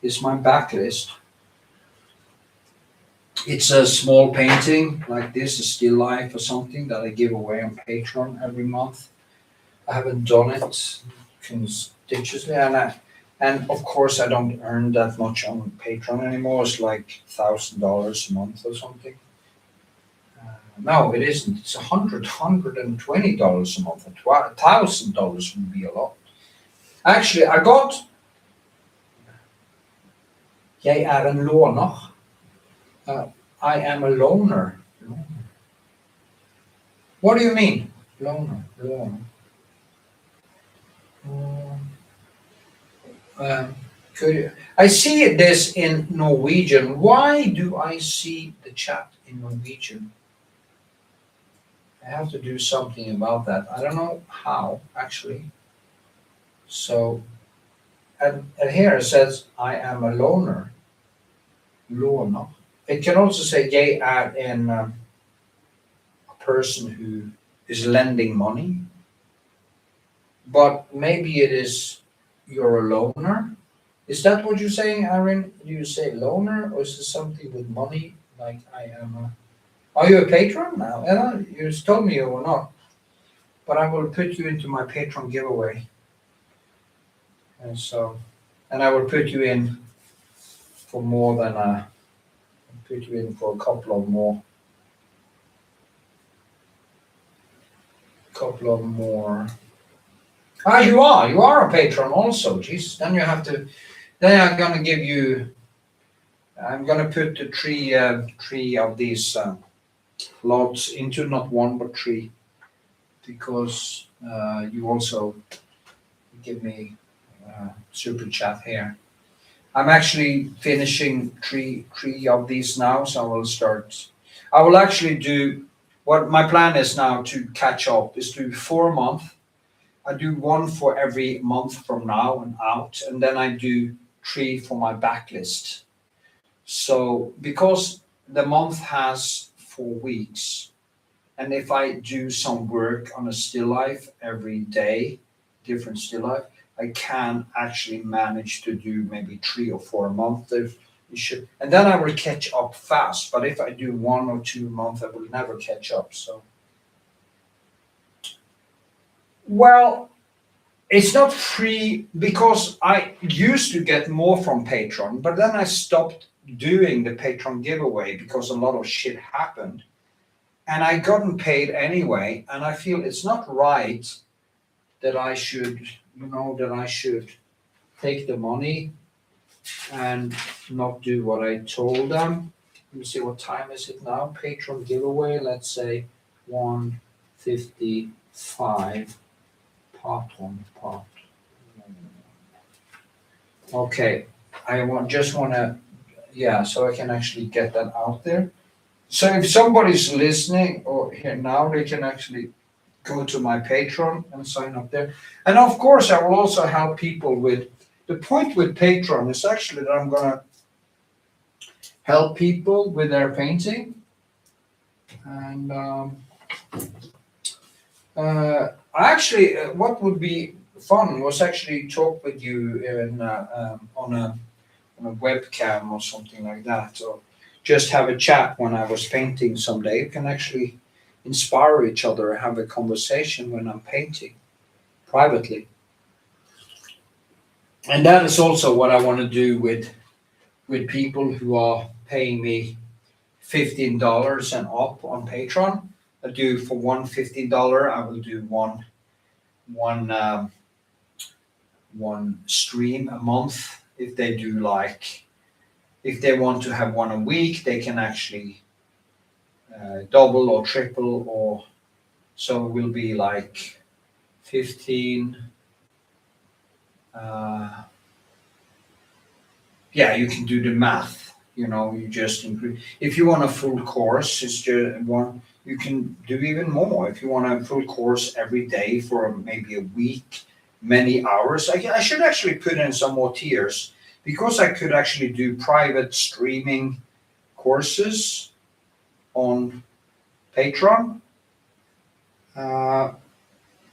It's my backlist. It's a small painting like this, a still life or something that I give away on Patreon every month. I haven't done it consistently, and of course I don't earn that much on Patreon anymore. It's like $1,000 a month or something. No, it isn't. It's $120 a month. $1,000 would be a lot. Actually, I got. Jeg en låner. I am a loner. What do you mean? Loner. Could you, I see this in Norwegian. Why do I see the chat in Norwegian? I have to do something about that. I don't know how, actually. So, and here it says, I am a loner. Loner. It can also say, jeg en a person who is lending money. But maybe it is, you're a loner. Is that what you're saying, Aaron? Do you say loner, or is it something with money? Like I am a. Are you a patron now? Ella? You told me you were not. But I will put you into my Patreon giveaway. And I will put you in for more than put you in for a couple of more. Ah, you are a patron also. Jeez, then you have to. Then I'm gonna give you. I'm gonna put the three of these lots into not one but three, because you also give me super chat here. I'm actually finishing three of these now, so I will start. I will actually do what my plan is now to catch up is do 4 months. I do one for every month from now and out, and then I do 3 for my backlist. So because the month has 4 weeks, and if I do some work on a still life every day, different still life, I can actually manage to do maybe 3 or 4 months. And then I will catch up fast. But if I do 1 or 2 months, I will never catch up. So, well, it's not free because I used to get more from Patreon, but then I stopped doing the Patreon giveaway because a lot of shit happened. And I gotten paid anyway, and I feel it's not right that I should, take the money and not do what I told them. Let me see, what time is it now? Patreon giveaway, let's say 1:55. PATRON. Okay, just want to, so I can actually get that out there. So if somebody's listening or here now, they can actually go to my Patreon and sign up there. And of course, I will also help people with, the point with Patreon is actually that I'm going to help people with their painting. And actually, what would be fun was actually talk with you on a webcam or something like that, or just have a chat when I was painting someday. You can actually inspire each other, have a conversation when I'm painting privately. And that is also what I want to do with people who are paying me $15 and up on Patreon. I do for $1 I will do one stream a month. If they do if they want to have one a week, they can actually double or triple, or so it will be like 15. yeah, you can do the math. You know, you just increase. If you want a full course, it's just one. You can do even more. If you want a full course every day for maybe a week, many hours. I should actually put in some more tiers because I could actually do private streaming courses on Patreon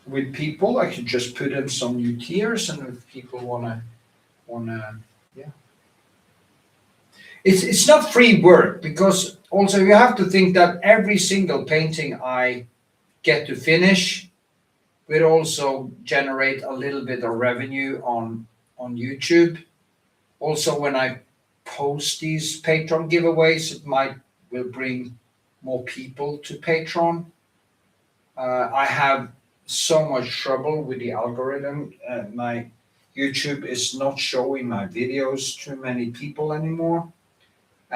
with people. I could just put in some new tiers, and if people wanna, yeah. It's not free work because also you have to think that every single painting I get to finish will also generate a little bit of revenue on YouTube. Also, when I post these Patreon giveaways, it will bring more people to Patreon. I have so much trouble with the algorithm. My YouTube is not showing my videos to many people anymore.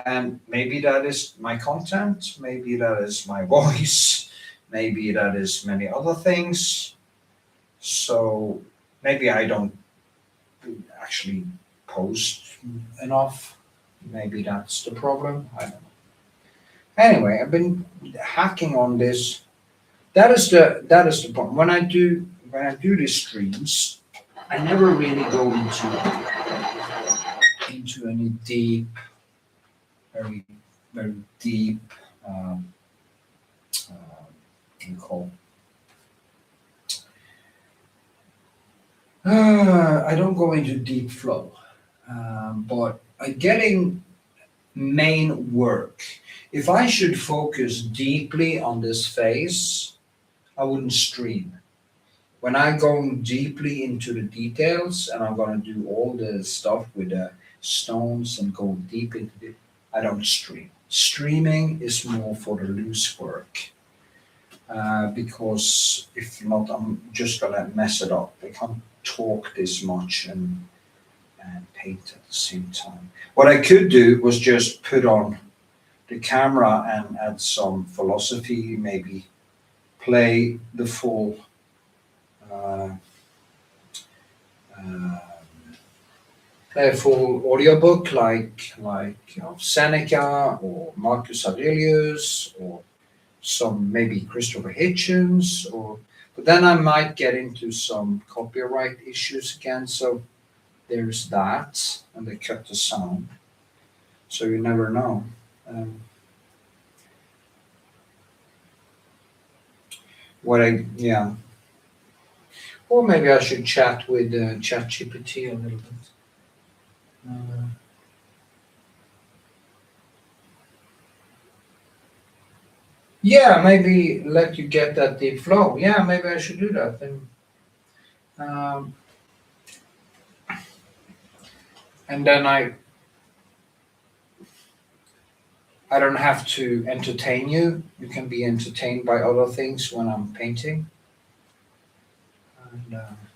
And maybe that is my content, maybe that is my voice, maybe that is many other things. So maybe I don't actually post enough. Maybe that's the problem. I don't know. Anyway, I've been hacking on this. That is the problem. When I do these streams, I never really go into any deep, very very deep. What do you call? I don't go into deep flow, but getting main work. If I should focus deeply on this phase, I wouldn't stream. When I'm going deeply into the details and I'm going to do all the stuff with the stones and go deep into it, I don't stream. Streaming is more for the loose work because if not, I'm just going to mess it up. I can't talk this much and paint at the same time. What I could do was just put on the camera and add some philosophy, maybe play the full play a full audiobook like Seneca or Marcus Aurelius or some maybe Christopher Hitchens but then I might get into some copyright issues again, so there's that, and they cut the sound, so you never know. Or maybe I should chat with ChatGPT a little bit. Yeah, maybe let you get that deep flow. Yeah, maybe I should do that. And then I don't have to entertain you. You can be entertained by other things when I'm painting.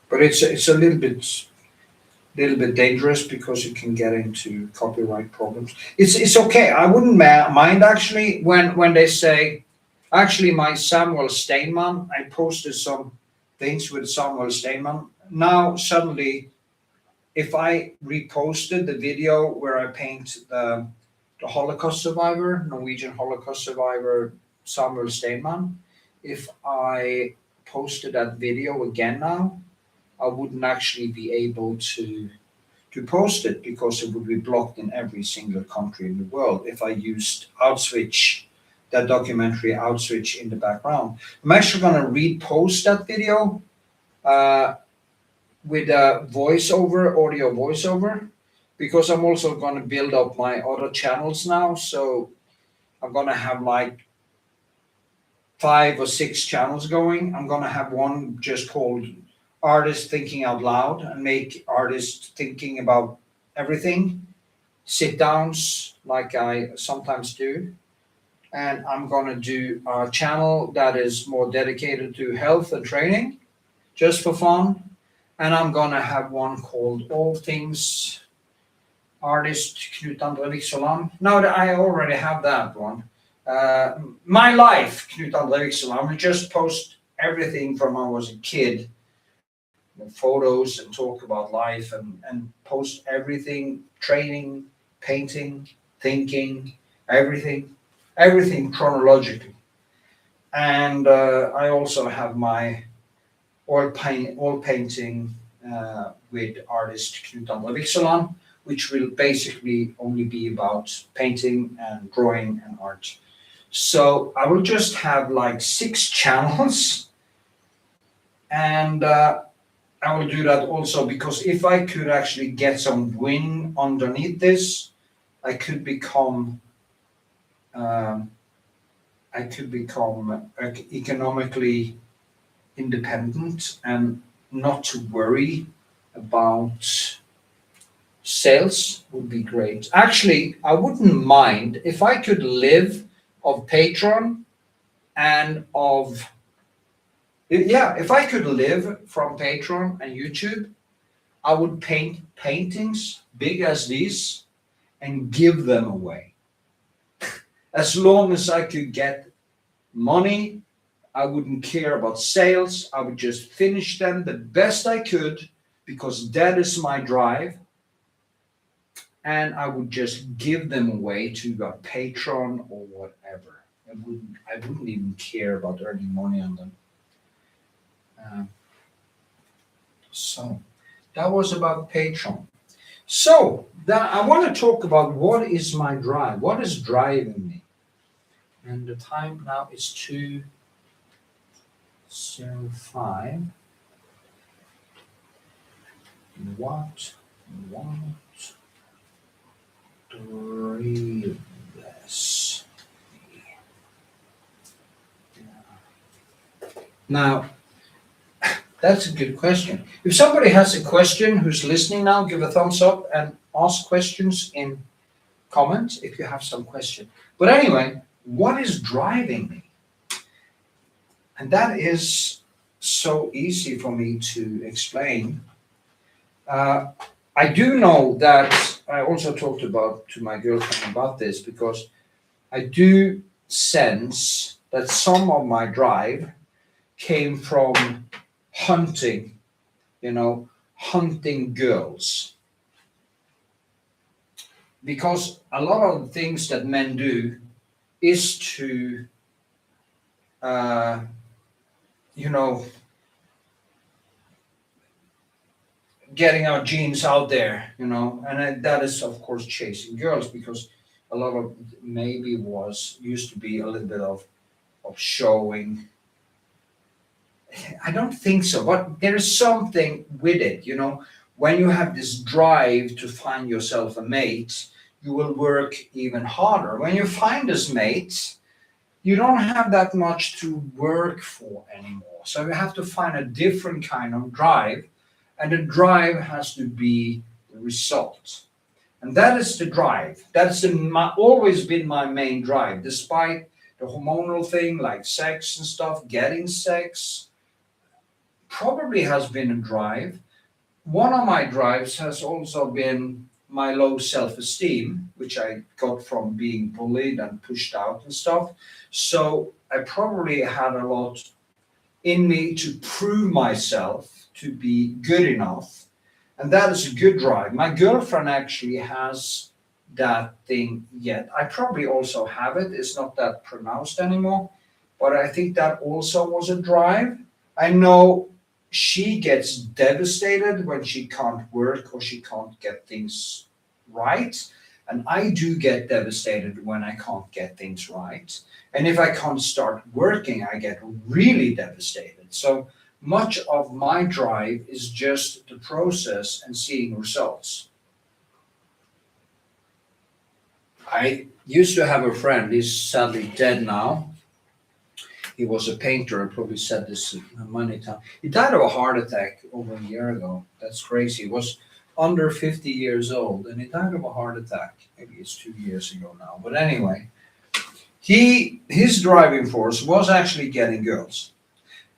But it's a little bit dangerous because you can get into copyright problems. It's okay. I wouldn't mind actually when they say, actually my Samuel Steinman, I posted some things with Samuel Steinman. Now suddenly, if I reposted the video where I paint the Holocaust survivor, Norwegian Holocaust survivor Samuel Steinman, if I posted that video again now, I wouldn't actually be able to post it because it would be blocked in every single country in the world if I used Outswitch, that documentary Outswitch in the background. I'm actually going to repost that video with a voiceover, audio voiceover, because I'm also going to build up my other channels now. So I'm going to have like 5 or 6 channels going. I'm going to have one just called Artists Thinking Out Loud and make artists thinking about everything, sit downs like I sometimes do. And I'm going to do a channel that is more dedicated to health and training, just for fun. And I'm going to have one called All Things Artist Knut Andre Vikshåland. Now that I already have that one. My Life, Knut Andre Vikshåland. I will just post everything from when I was a kid photos and talk about life and post everything, training, painting, thinking, everything chronologically. And I also have my oil painting with artist Knut Andre Vikshåland, which will basically only be about painting and drawing and art. So I will just have like 6 channels, and I will do that also because if I could actually get some wind underneath this, I could become economically independent and not to worry about sales would be great. Actually, I wouldn't mind if I could live of Patreon and of, yeah, if I could live from Patreon and YouTube, I would paint paintings big as these and give them away. As long as I could get money, I wouldn't care about sales. I would just finish them the best I could because that is my drive. And I would just give them away to a patron or whatever. I wouldn't even care about earning money on them. So that was about Patreon. So I want to talk about what is my drive, what is driving me. And the time now is 2:05. What drives me? Now, that's a good question. If somebody has a question who's listening now, give a thumbs up and ask questions in comments if you have some question. But anyway, what is driving me? And that is so easy for me to explain. I do know that I also talked to my girlfriend about this because I do sense that some of my drive came from hunting, hunting girls. Because a lot of the things that men do is to, getting our genes out there, and that is of course chasing girls because a lot of maybe used to be a little bit of showing. I don't think so, but there is something with it, when you have this drive to find yourself a mate, you will work even harder. When you find this mate, you don't have that much to work for anymore. So you have to find a different kind of drive, and the drive has to be the result. And that is the drive. That's always been my main drive, despite the hormonal thing like sex and stuff. Getting sex probably has been a drive. One of my drives has also been my low self-esteem, which I got from being bullied and pushed out and stuff. So I probably had a lot in me to prove myself to be good enough. And that is a good drive. My girlfriend actually has that thing yet. I probably also have it. It's not that pronounced anymore, but I think that also was a drive. I know she gets devastated when she can't work or she can't get things right. And I do get devastated when I can't get things right. And if I can't start working, I get really devastated. So much of my drive is just the process and seeing results. I used to have a friend, he's sadly dead now. He was a painter. I probably said this many times. He died of a heart attack over a year ago. That's crazy. He was under 50 years old and he died of a heart attack. Maybe it's 2 years ago now. But anyway, his driving force was actually getting girls.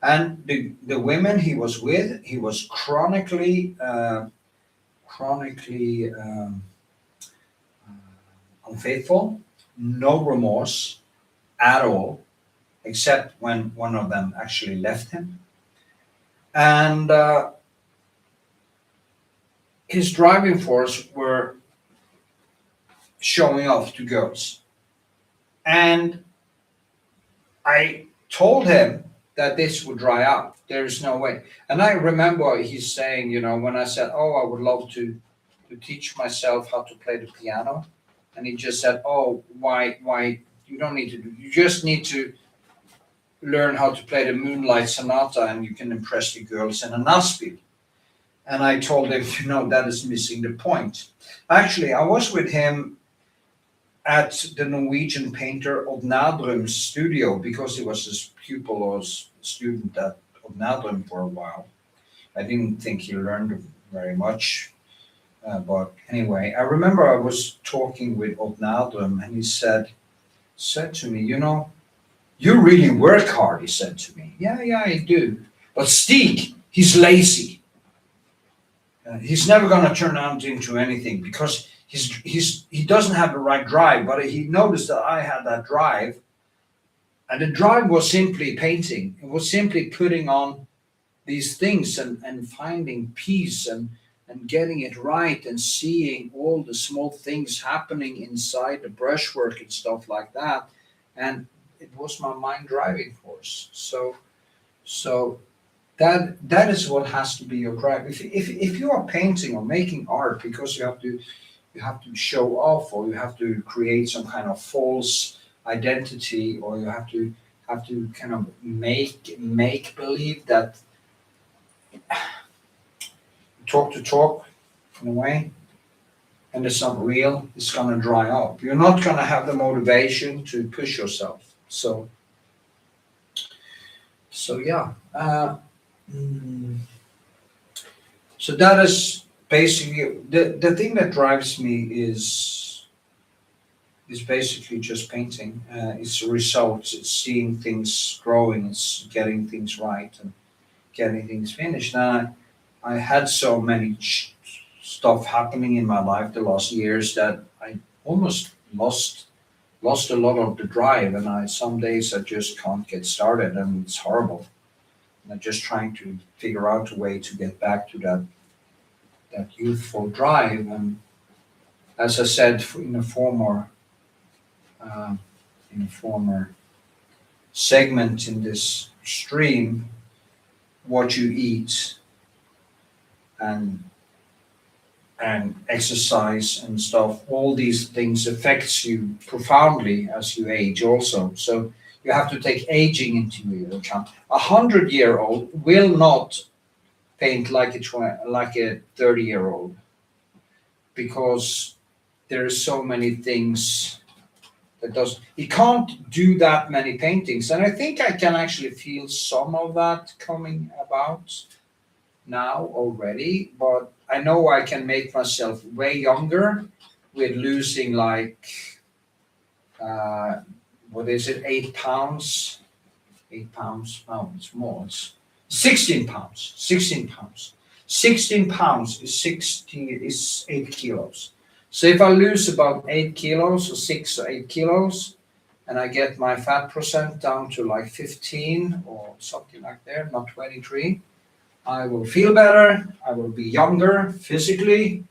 And the women he was with, he was chronically unfaithful, no remorse at all, except when one of them actually left him. And his driving force were showing off to girls. And I told him that this would dry up. There's no way. And I remember he's saying, when I said, oh, I would love to teach myself how to play the piano. And he just said, oh, why, you don't need to do, you just need to learn how to play the Moonlight Sonata and you can impress the girls in a Nasby. And I told him, that is missing the point. Actually, I was with him at the Norwegian painter Odd Nadrum's studio because he was his pupil or student at Odd Nadrum for a while. I didn't think he learned very much. But anyway, I remember I was talking with Odd Nadrum and he said to me, you really work hard, he said to me. Yeah, I do. But Stig, he's lazy. He's never going to turn out into anything because he doesn't have the right drive, but he noticed that I had that drive. And the drive was simply painting. It was simply putting on these things and finding peace and getting it right and seeing all the small things happening inside the brushwork and stuff like that. And it was my mind driving force. So that is what has to be your drive. If you are painting or making art because you have to show off or you have to create some kind of false identity or you have to kind of make believe that talk to talk in a way and it's not real, it's going to dry up. You're not going to have the motivation to push yourself. So yeah. So that is basically the thing that drives me is basically just painting. It's the results. It's seeing things growing. It's getting things right and getting things finished. And I had so many stuff happening in my life the last years that I almost lost a lot of the drive. And some days I just can't get started, and it's horrible. And I'm just trying to figure out a way to get back to that youthful drive. And as I said in a former segment in this stream, what you eat and exercise and stuff, all these things affects you profoundly as you age also. So you have to take aging into your account. 100-year-old will not paint like a 30-year-old because there are so many things that he can't do that many paintings. And I think I can actually feel some of that coming about now already, but I know I can make myself way younger with losing what is it, 8 pounds? 8 pounds? No, it's more. It's 16 pounds. 16 pounds. 16 pounds is 8 kilos. So if I lose about 8 kilos or 6 or 8 kilos, and I get my fat percent down to like 15 or something like that, not 23, I will feel better, I will be younger physically,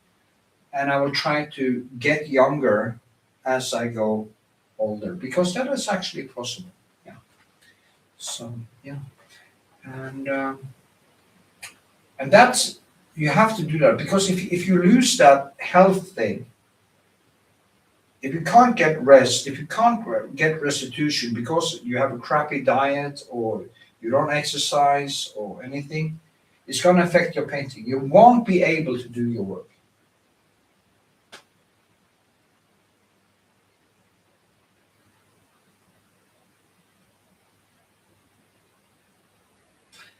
and I will try to get younger as I go older, because that is actually possible. Yeah. So yeah, and that's, you have to do that, because if you lose that health thing, if you can't get rest, if you can't get restitution because you have a crappy diet or you don't exercise or anything, it's going to affect your painting. You won't be able to do your work.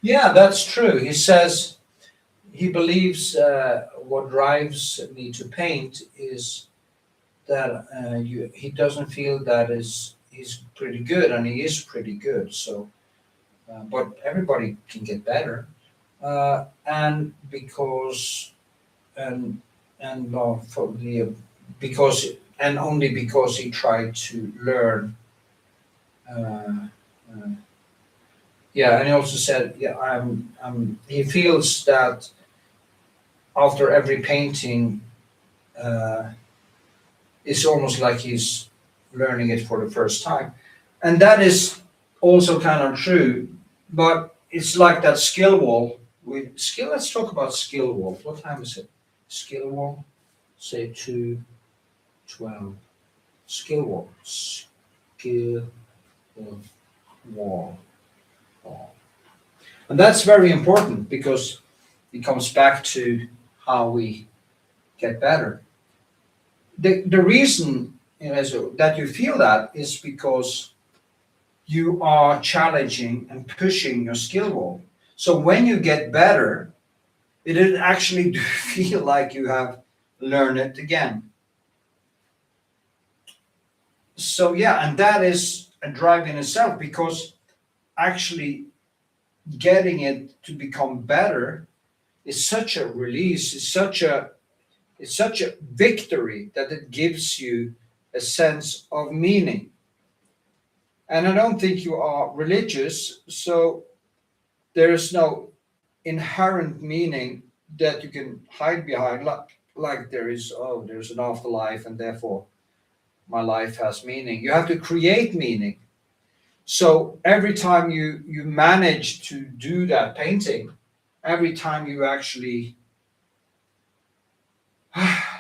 Yeah, that's true. He says he believes what drives me to paint is that he doesn't feel that he's pretty good, and he is pretty good. So, but everybody can get better, and because and for the because and only because he tried to learn. Uh, yeah, and he also said, yeah, he feels that after every painting, it's almost like he's learning it for the first time. And that is also kind of true, but it's like that skill wall. Let's talk about skill wall. What time is it? Skill wall, say 2:12. Skill wall. Skill wall. And that's very important because it comes back to how we get better. The reason that you feel that is because you are challenging and pushing your skill wall. So when you get better, it actually do feel like you have learned it again. So yeah, and that is a drive in itself, because actually getting it to become better is such a release, it's such a victory that it gives you a sense of meaning. And I don't think you are religious, so there is no inherent meaning that you can hide behind, like there's an afterlife and therefore my life has meaning. You have to create meaning. So every time you manage to do that painting, every time you actually,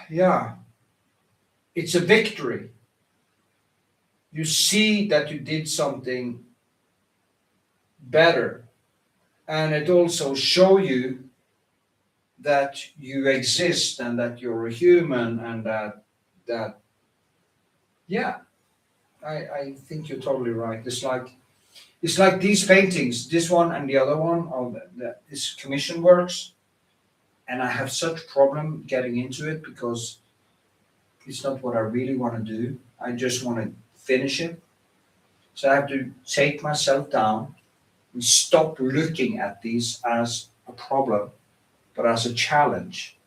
yeah, it's a victory. You see that you did something better, and it also show you that you exist and that you're a human, and that yeah, I think you're totally right. It's like these paintings, this one and the other one, this commission works, and I have such problem getting into it because it's not what I really want to do. I just want to finish it. So I have to take myself down and stop looking at these as a problem, but as a challenge.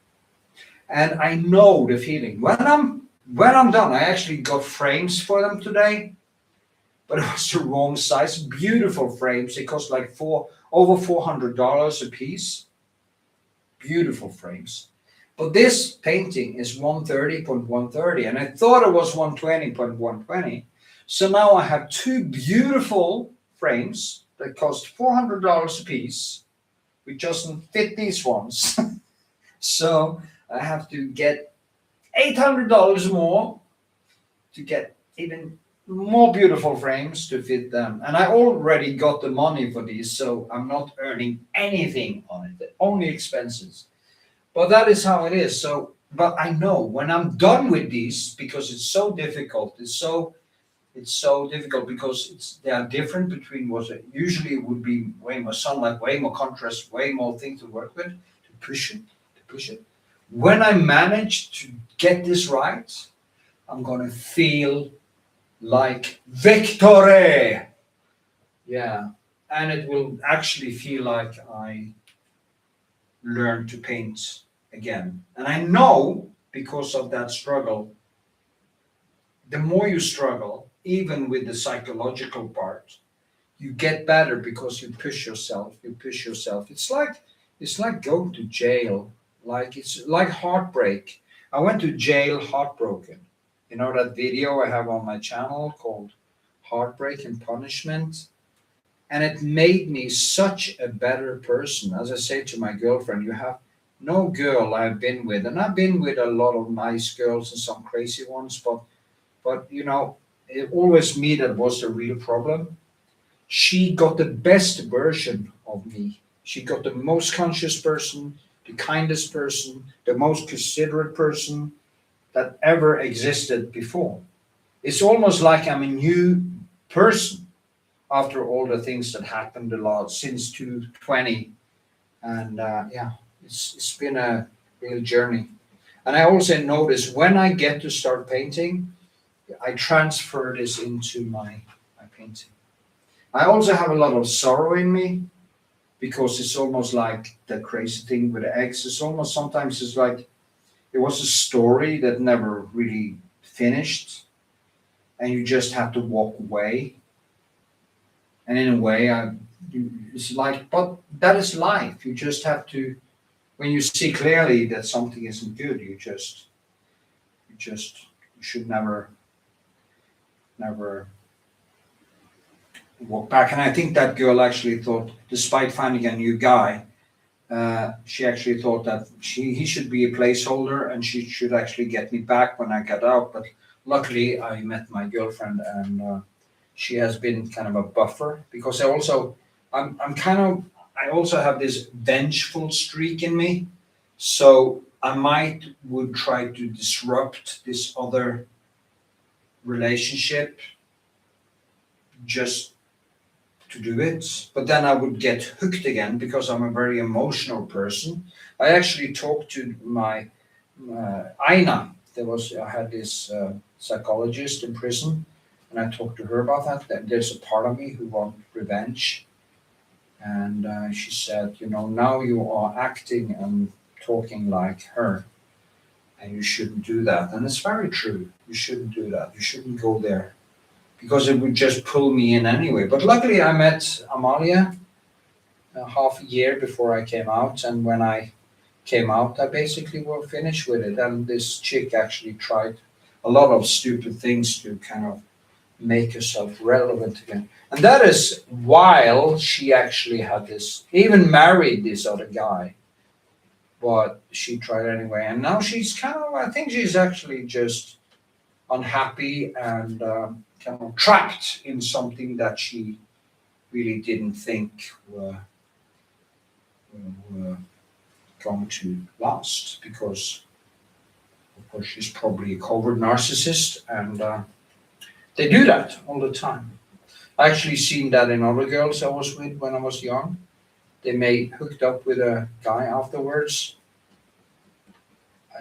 And I know the feeling. When I'm done, I actually got frames for them today, but it was the wrong size. Beautiful frames. They cost like over $400 a piece. Beautiful frames. But this painting is 130.130, and I thought it was 120.120. So now I have two beautiful frames that cost $400 a piece, which doesn't fit these ones. So I have to get $800 more to get even more beautiful frames to fit them. And I already got the money for these, so I'm not earning anything on it, only expenses. But that is how it is. So, but I know when I'm done with these, because it's so difficult, it's so difficult because they are different between what usually would be way more sunlight, way more contrast, way more thing to work with, to push it. When I manage to get this right, I'm gonna feel like victory. Yeah, and it will actually feel like I learned to paint again. And I know because of that struggle, the more you struggle, even with the psychological part, you get better because you push yourself. It's like going to jail. It's like heartbreak. I went to jail heartbroken. You know that video I have on my channel called Heartbreak and Punishment? And it made me such a better person. As I say to my girlfriend, you have no girl I've been with, and I've been with a lot of nice girls and some crazy ones, but you know, it always me that was the real problem. She got the best version of me. She got the most conscious person, the kindest person, the most considerate person that ever existed before. It's almost like I'm a new person after all the things that happened a lot since 2020. And yeah, it's been a real journey. And I also notice when I get to start painting, I transfer this into my painting. I also have a lot of sorrow in me because it's almost like the crazy thing with the eggs. It's almost sometimes it's like it was a story that never really finished, and you just have to walk away. And in a way, it's like, but that is life. You just have to when you see clearly that something isn't good, you should never walk back. And I think that girl actually thought, despite finding a new guy, she actually thought that he should be a placeholder and she should actually get me back when I got out. But luckily, I met my girlfriend, and she has been kind of a buffer, because I also have this vengeful streak in me. So I would try to disrupt this other relationship just to do it, but then I would get hooked again because I'm a very emotional person. I actually talked to my Aina. I had this psychologist in prison, and I talked to her about that there's a part of me who wants revenge. And she said, now you are acting and talking like her, and you shouldn't do that. And it's very true. You shouldn't do that. You shouldn't go there, because it would just pull me in anyway. But luckily I met Amalia half a year before I came out, and when I came out I basically was finished with it. And this chick actually tried a lot of stupid things to kind of make herself relevant again. And that is while she actually had even married this other guy. But she tried anyway, and now she's I think she's actually just unhappy and kind of trapped in something that she really didn't think were going to last, because of course she's probably a covert narcissist, and they do that all the time. I actually seen that in other girls I was with when I was young. They hooked up with a guy afterwards,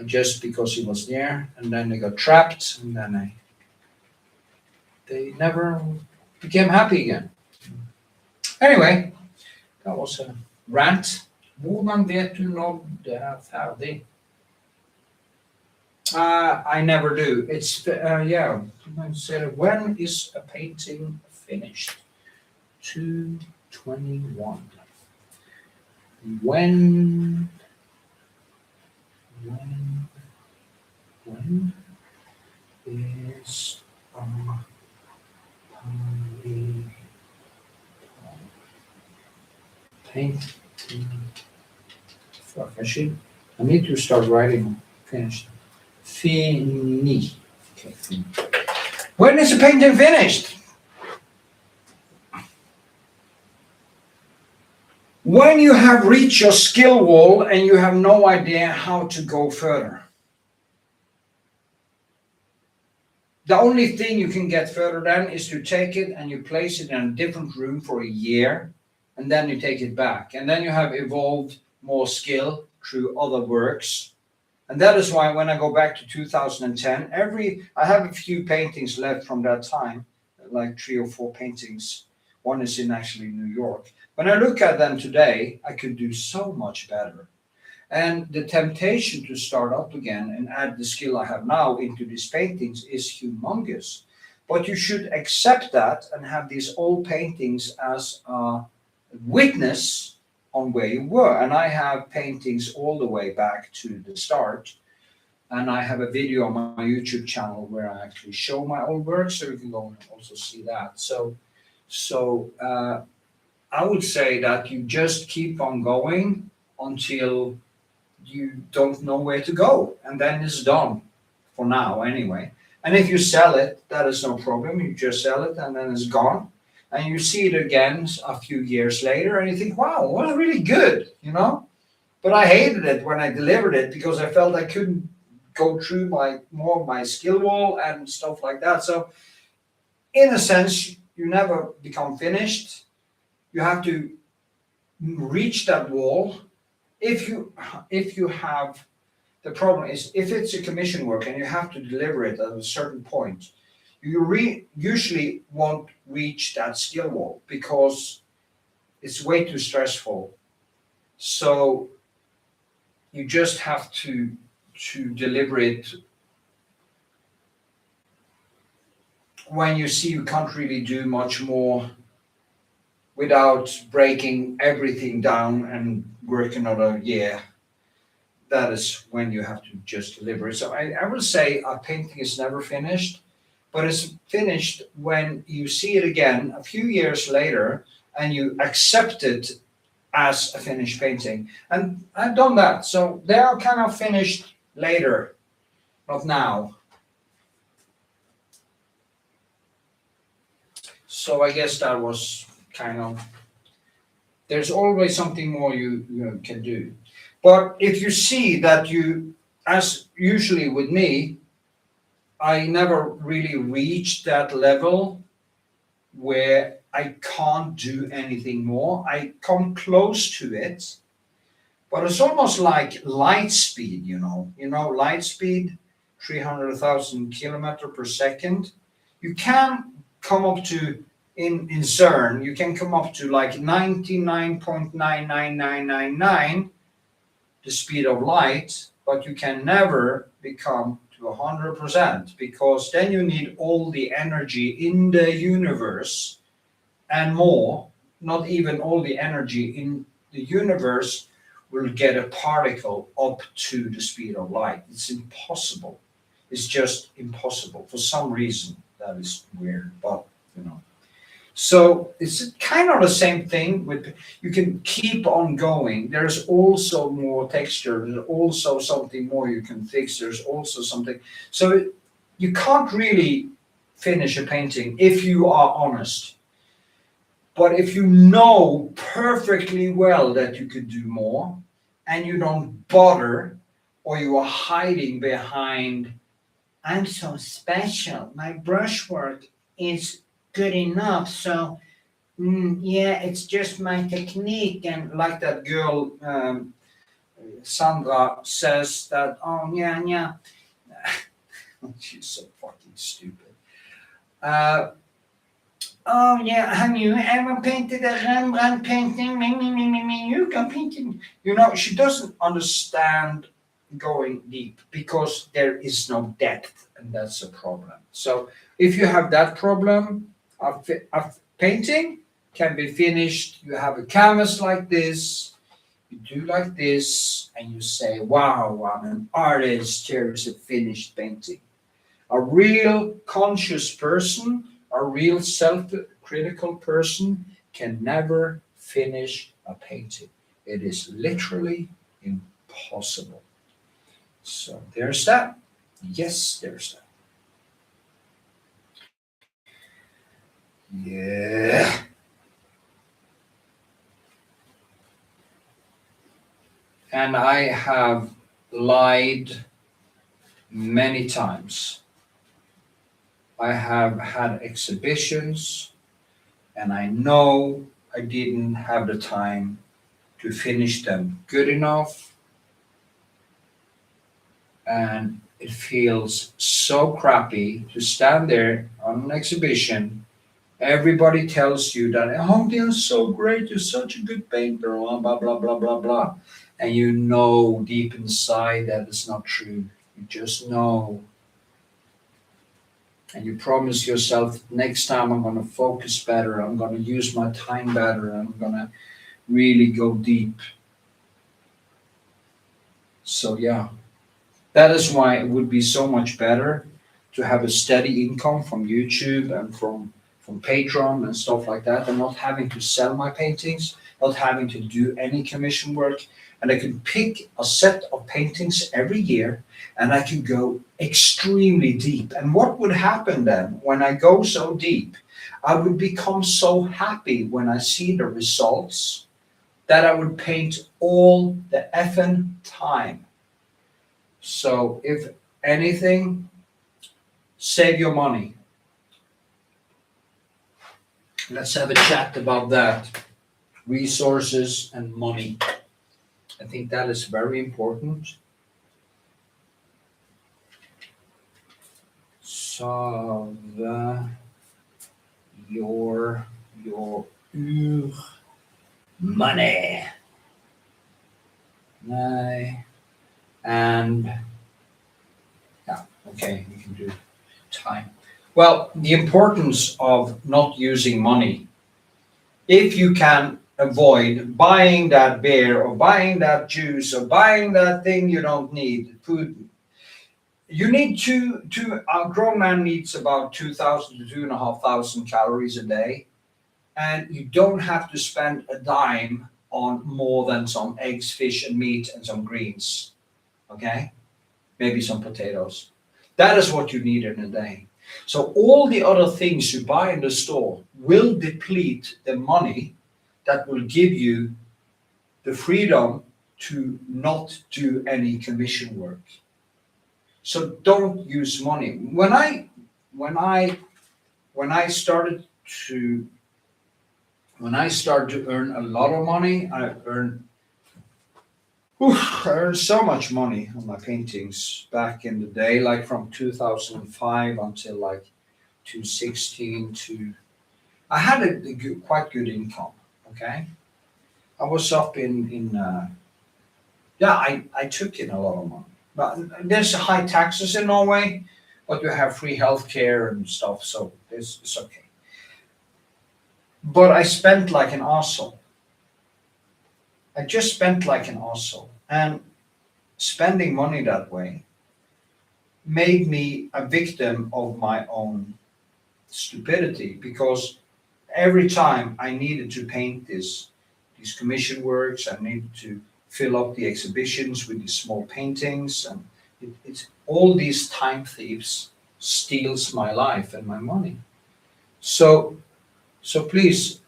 just because he was there, and then they got trapped, and then they never became happy again. Anyway, that was a rant. Hvordan vet du når det er ferdig? I never do. It's, when is a painting finished? 2:21. When is painting? Fuck, I need to start writing finished. Fini. Okay, fini. When is the painting finished? When you have reached your skill wall and you have no idea how to go further. The only thing you can get further then is to take it and you place it in a different room for a year, and then you take it back. And then you have evolved more skill through other works. And that is why when I go back to 2010, I have a few paintings left from that time, like 3 or 4 paintings. One is in actually New York. When I look at them today, I could do so much better. And the temptation to start up again and add the skill I have now into these paintings is humongous. But you should accept that and have these old paintings as a witness on where you were. And I have paintings all the way back to the start. And I have a video on my YouTube channel where I actually show my old work, so you can go and also see that. So I would say that you just keep on going until you don't know where to go, and then it's done for now anyway. And if you sell it, that is no problem. You just sell it and then it's gone. And you see it again a few years later and you think, wow, it was really good, But I hated it when I delivered it because I felt I couldn't go through more of my skill wall and stuff like that. So in a sense, you never become finished. You have to reach that wall. If you have, the problem is if it's a commission work and you have to deliver it at a certain point, you usually won't reach that skill wall because it's way too stressful. So you just have to deliver it when you see you can't really do much more without breaking everything down and work another year. that is when you have to just deliver it. So I will say a painting is never finished, but it's finished when you see it again a few years later and you accept it as a finished painting. And I've done that. So they are kind of finished later, not now. So I guess that was kind of, there's always something more you can do. But if you see that you, as usually with me, I never really reached that level where I can't do anything more. I come close to it, but it's almost like light speed, light speed, 300,000 kilometers per second. You can come up to, in CERN, you can come up to like 99.99999, the speed of light, but you can never become to 100%, because then you need all the energy in the universe and more. Not even all the energy in the universe will get a particle up to the speed of light. It's impossible. It's just impossible. For some reason, that is weird, but So it's kind of the same thing with, you can keep on going. There's also more texture. There's also something more you can fix. There's also something. So you can't really finish a painting if you are honest. But if you know perfectly well that you could do more and you don't bother, or you are hiding behind, I'm so special, my brushwork is good enough, so yeah, it's just my technique. And like that girl, Sandra, says that, oh yeah. She's so fucking stupid. Oh yeah, have you ever painted a Rembrandt painting? You can paint it. She doesn't understand going deep because there is no depth, and that's a problem. So if you have that problem, a painting can be finished. You have a canvas like this, you do like this, and you say, wow, I'm an artist, here is a finished painting. A real conscious person, a real self-critical person can never finish a painting. It is literally impossible. So there's that. Yes, there's that. Yeah. And I have lied many times. I have had exhibitions and I know I didn't have the time to finish them good enough. And it feels so crappy to stand there on an exhibition. Everybody tells you that, oh, you're so great, you're such a good painter, blah, blah, blah, blah, blah, blah. And you know deep inside that it's not true. You just know. And you promise yourself, next time I'm going to focus better, I'm going to use my time better, I'm going to really go deep. So yeah, that is why it would be so much better to have a steady income from YouTube and from PATRON and stuff like that, and not having to sell my paintings, not having to do any commission work. And I could pick a set of paintings every year and I could go extremely deep. And what would happen then when I go so deep? I would become so happy when I see the results that I would paint all the effing time. So if anything, save your money. Let's have a chat about that. Resources and money. I think that is very important. Save your money. And yeah, okay, we can do time. Well, the importance of not using money. If you can avoid buying that beer or buying that juice or buying that thing you don't need, food. You need a grown man needs about 2,000 to 2,500 calories a day. And you don't have to spend a dime on more than some eggs, fish, and meat and some greens. Okay? Maybe some potatoes. That is what you need in a day. So all the other things you buy in the store will deplete the money that will give you the freedom to not do any commission work. So don't use money. When I started to earn a lot of money, I earned so much money on my paintings back in the day, like from 2005 until like 2016 to, I had a quite good income, okay? I was up I took in a lot of money. But there's high taxes in Norway, but you have free healthcare and stuff, so it's okay. But I spent like an arsehole. I just spent like an arsehole. And spending money that way made me a victim of my own stupidity, because every time I needed to paint these commission works, I needed to fill up the exhibitions with these small paintings, and it's all these time thieves steals my life and my money. So please,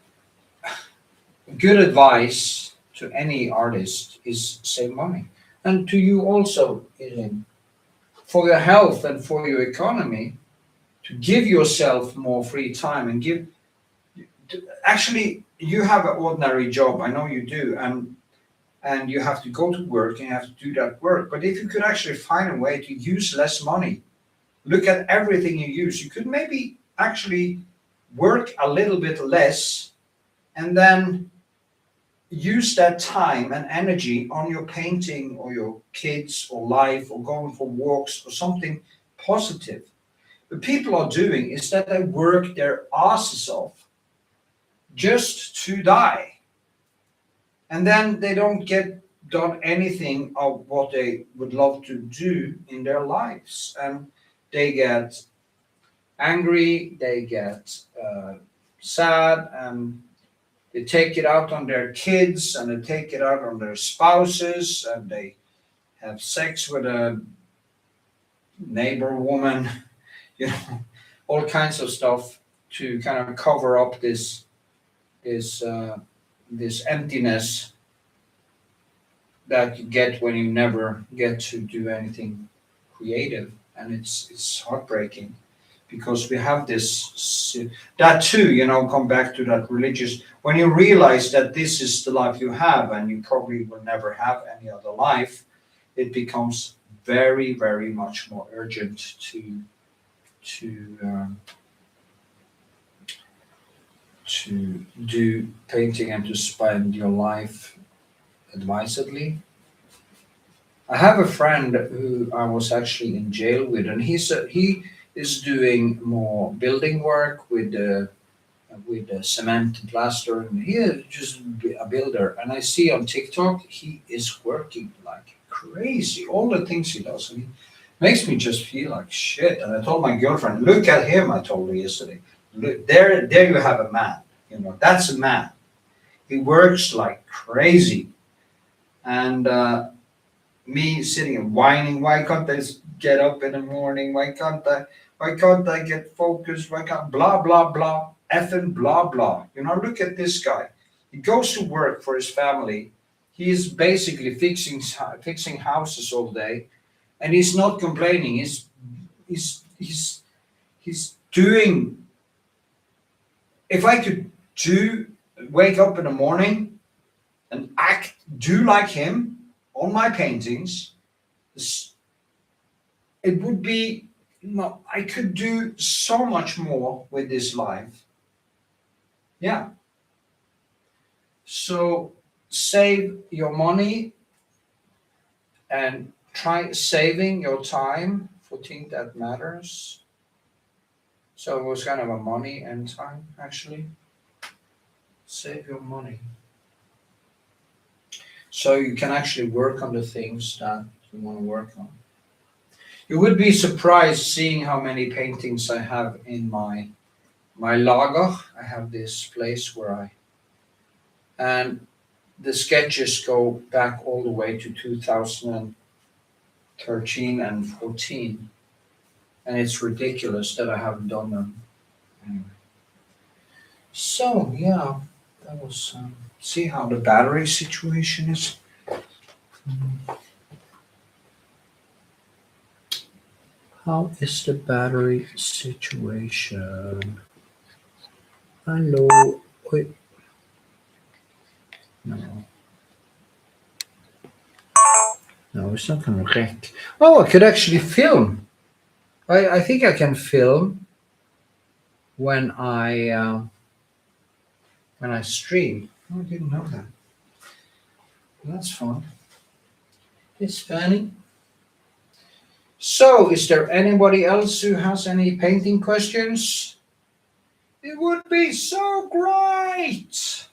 good advice to any artist is save money. And to you also, Elin, for your health and for your economy, to give yourself more free time and actually, you have an ordinary job, I know you do, and you have to go to work and you have to do that work. But if you could actually find a way to use less money, look at everything you use, you could maybe actually work a little bit less and then use that time and energy on your painting or your kids or life or going for walks or something positive. What people are doing is that they work their asses off just to die. And then they don't get done anything of what they would love to do in their lives. And they get angry, they get sad, and they take it out on their kids, and they take it out on their spouses, and they have sex with a neighbor woman, all kinds of stuff to kind of cover up this emptiness that you get when you never get to do anything creative, and it's heartbreaking, because we have this that too, come back to that religious, when you realize that this is the life you have and you probably will never have any other life, it becomes very, very much more urgent to do painting and to spend your life advisedly. I have a friend who I was actually in jail with, and he is doing more building work with cement and plaster, and he is just a builder. And I see on TikTok he is working like crazy, all the things he does, and it makes me just feel like shit. And I told my girlfriend, "Look at him," I told her yesterday. Look, there you have a man. That's a man. He works like crazy, and me sitting and whining, why can't I get up in the morning? Why can't I get focused? Why can't blah blah blah, effing blah blah. Look at this guy. He goes to work for his family. He's basically fixing houses all day, and he's not complaining. He's doing. If I could wake up in the morning and do like him on my paintings, it would be, I could do so much more with this life. Yeah. So save your money and try saving your time for things that matters. So it was kind of a money and time, actually. Save your money. So you can actually work on the things that you want to work on. You would be surprised seeing how many paintings I have in my lager. I have this place where and the sketches go back all the way to 2013 and 14. And it's ridiculous that I haven't done them. Anyway. So, yeah, that was, see how the battery situation is? How is the battery situation? Hello. Wait. No. No, it's not gonna wreck. Oh, I could actually film. I think I can film when I stream. Oh, I didn't know that. Well, that's fun. It's funny. So, is there anybody else who has any painting questions? It would be so great.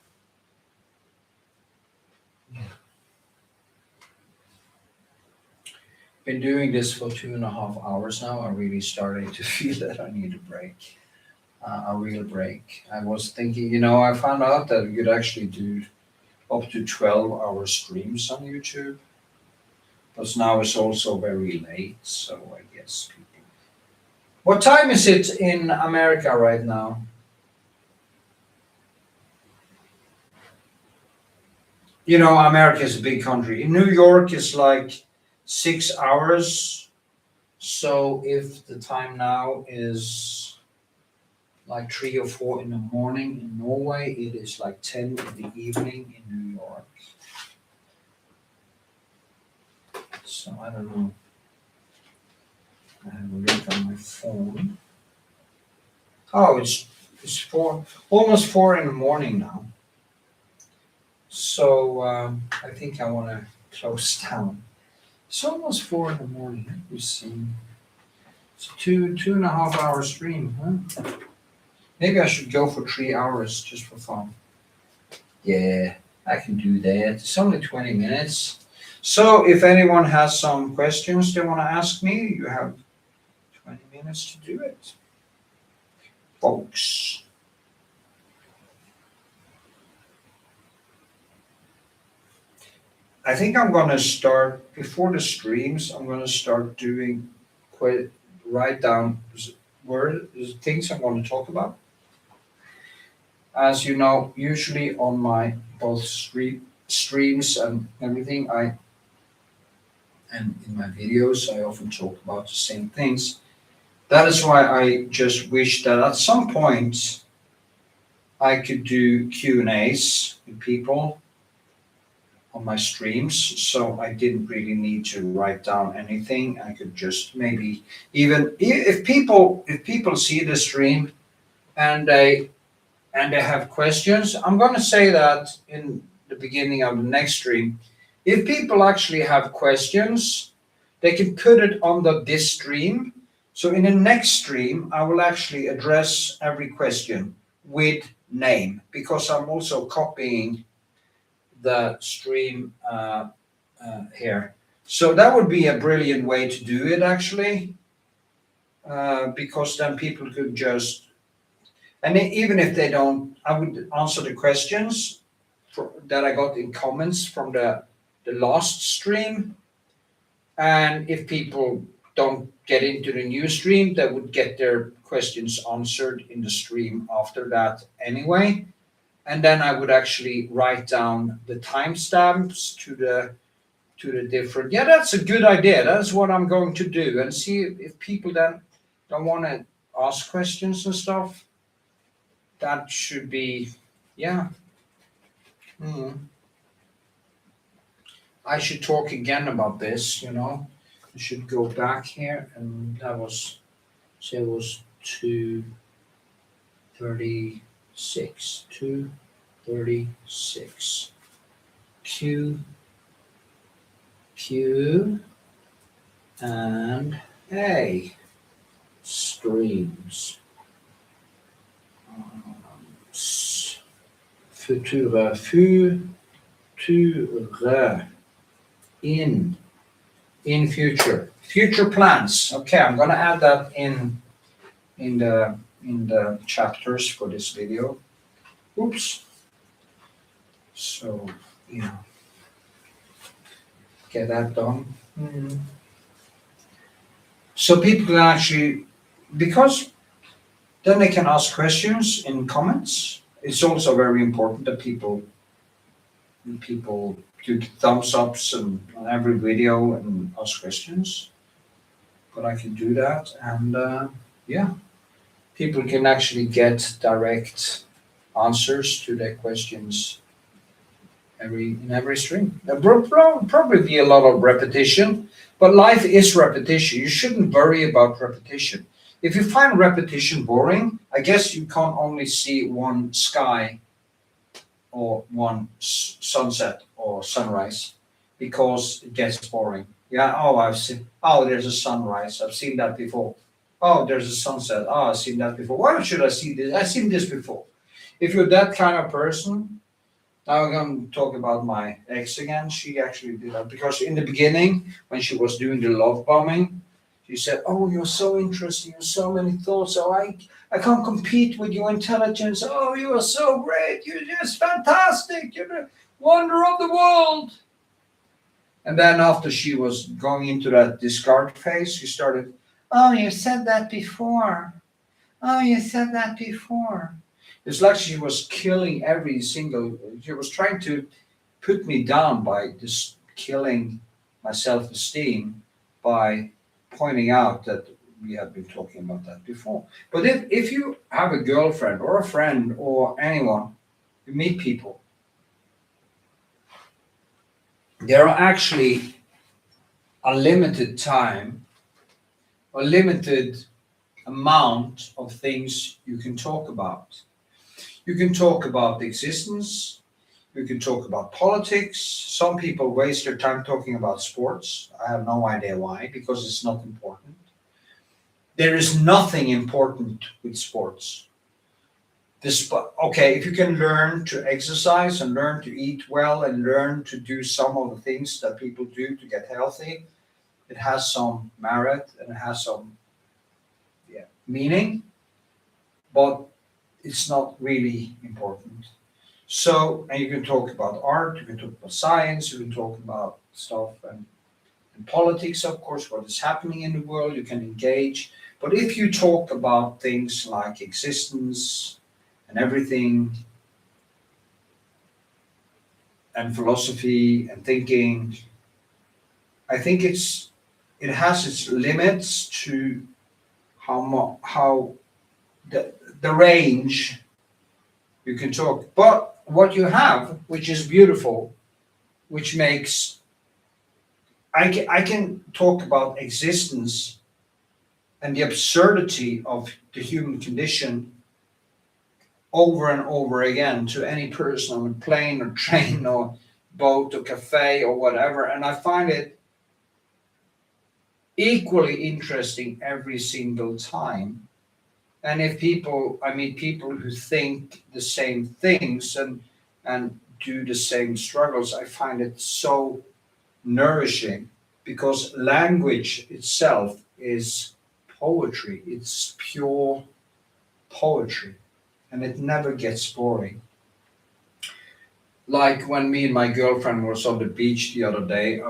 Been doing this for 2.5 hours now. I'm really starting to feel that I need a break, a real break. I was thinking, I found out that we could actually do up to 12-hour streams on YouTube. But now it's also very late, so I guess people. What time is it in America right now? America is a big country. In New York, it's like 6 hours. So if the time now is like 3 or 4 in the morning in Norway, it is like 10 in the evening in New York. So I don't know. I have a look on my phone. Oh, it's almost 4 in the morning now. So I think I want to close down. It's almost 4 in the morning. Let me see. It's a 2.5 hour stream, huh? Maybe I should go for 3 hours just for fun. Yeah, I can do that. It's only 20 minutes. So if anyone has some questions they want to ask me, you have 20 minutes to do it, folks. I think I'm going to start, before the streams, I'm going to start doing write down things I'm going to talk about. As you know, usually on my both streams and everything, and in my videos, I often talk about the same things. That is why I just wish that at some point I could do Q&As with people on my streams, so I didn't really need to write down anything. I could just maybe even if people see the stream and they have questions, I'm going to say that in the beginning of the next stream. If people actually have questions, they can put it on this stream. So in the next stream, I will actually address every question with name, because I'm also copying the stream here. So that would be a brilliant way to do it, actually, because then people could just, and even if they don't, I would answer the questions that I got in comments from the last stream. And if people don't get into the new stream, they would get their questions answered in the stream after that anyway. And then I would actually write down the timestamps to the different. Yeah, that's a good idea. That's what I'm going to do, and see if people then don't want to ask questions and stuff. That should be, yeah. I should talk again about this, I should go back here, and that was, say it was 236, 236. Q and A streams. Futura fu in future plans. Okay, I'm gonna add that in the chapters for this video. Oops. So yeah, get that done. So people can actually, because then they can ask questions in comments. It's also very important that people do thumbs ups on every video and ask questions. But I can do that, and yeah, people can actually get direct answers to their questions in every stream. There will probably be a lot of repetition, but life is repetition. You shouldn't worry about repetition. If you find repetition boring, I guess you can't only see one sky or one sunset or sunrise, because it gets boring. Yeah, oh, I've seen, oh, there's a sunrise. I've seen that before. Oh, there's a sunset. Oh, I've seen that before. Why should I see this? I've seen this before. If you're that kind of person, now I'm going to talk about my ex again. She actually did that because in the beginning, when she was doing the love bombing, she said, "Oh, you're so interesting. You have so many thoughts. Oh, I can't compete with your intelligence. Oh, you are so great. You're just fantastic. You're the wonder of the world." And then after she was going into that discard phase, she started, "Oh, you said that before. Oh, you said that before." It's like she was killing she was trying to put me down by just killing my self-esteem by pointing out that we have been talking about that before. But if you have a girlfriend or a friend or anyone, you meet people, there are actually a limited time, a limited amount of things you can talk about. You can talk about existence, you can talk about politics. Some people waste their time talking about sports. I have no idea why, because it's not important. There is nothing important with sports. Okay, if you can learn to exercise and learn to eat well and learn to do some of the things that people do to get healthy, it has some merit and it has some meaning, but it's not really important. So, and you can talk about art, you can talk about science, you can talk about stuff and politics, of course, what is happening in the world, you can engage. But if you talk about things like existence and everything, and philosophy and thinking, I think it has its limits to how the range you can talk. But what you have, which is beautiful, which makes I can talk about existence and the absurdity of the human condition over and over again to any person on a plane or train or boat or cafe or whatever, and I find it equally interesting every single time. And if I meet people who think the same things and do the same struggles, I find it so nourishing, because language itself is poetry. It's pure poetry, and it never gets boring. Like when me and my girlfriend was on the beach the other day,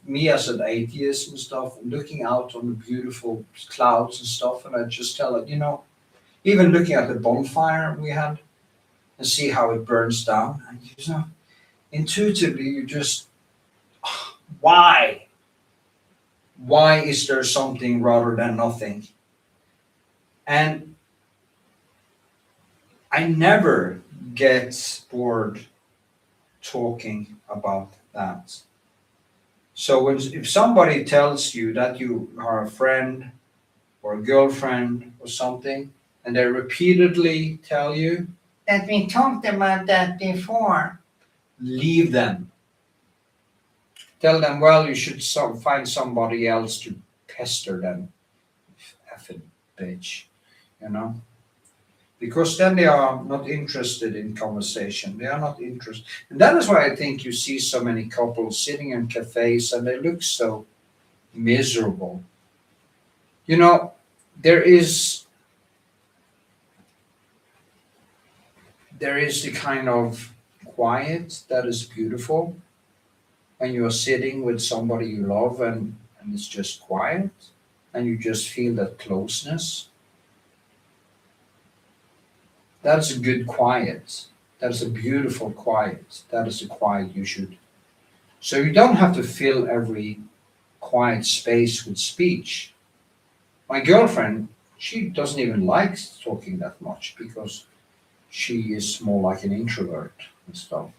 me as an atheist and stuff, looking out on the beautiful clouds and stuff, and I just tell her, even looking at the bonfire we had and see how it burns down, and intuitively you just, why? Why is there something rather than nothing? And I never get bored talking about that. So if somebody tells you that you are a friend or a girlfriend or something, and they repeatedly tell you that we talked about that before, leave them. Tell them, well, you should find somebody else to pester them. Effing bitch, because then they are not interested in conversation. They are not interested. And that is why I think you see so many couples sitting in cafes and they look so miserable. You know, there is the kind of quiet that is beautiful when you are sitting with somebody you love and it's just quiet and you just feel that closeness. That's a good quiet. That's a beautiful quiet. That is a quiet you should. So you don't have to fill every quiet space with speech. My girlfriend, she doesn't even like talking that much because she is more like an introvert and stuff.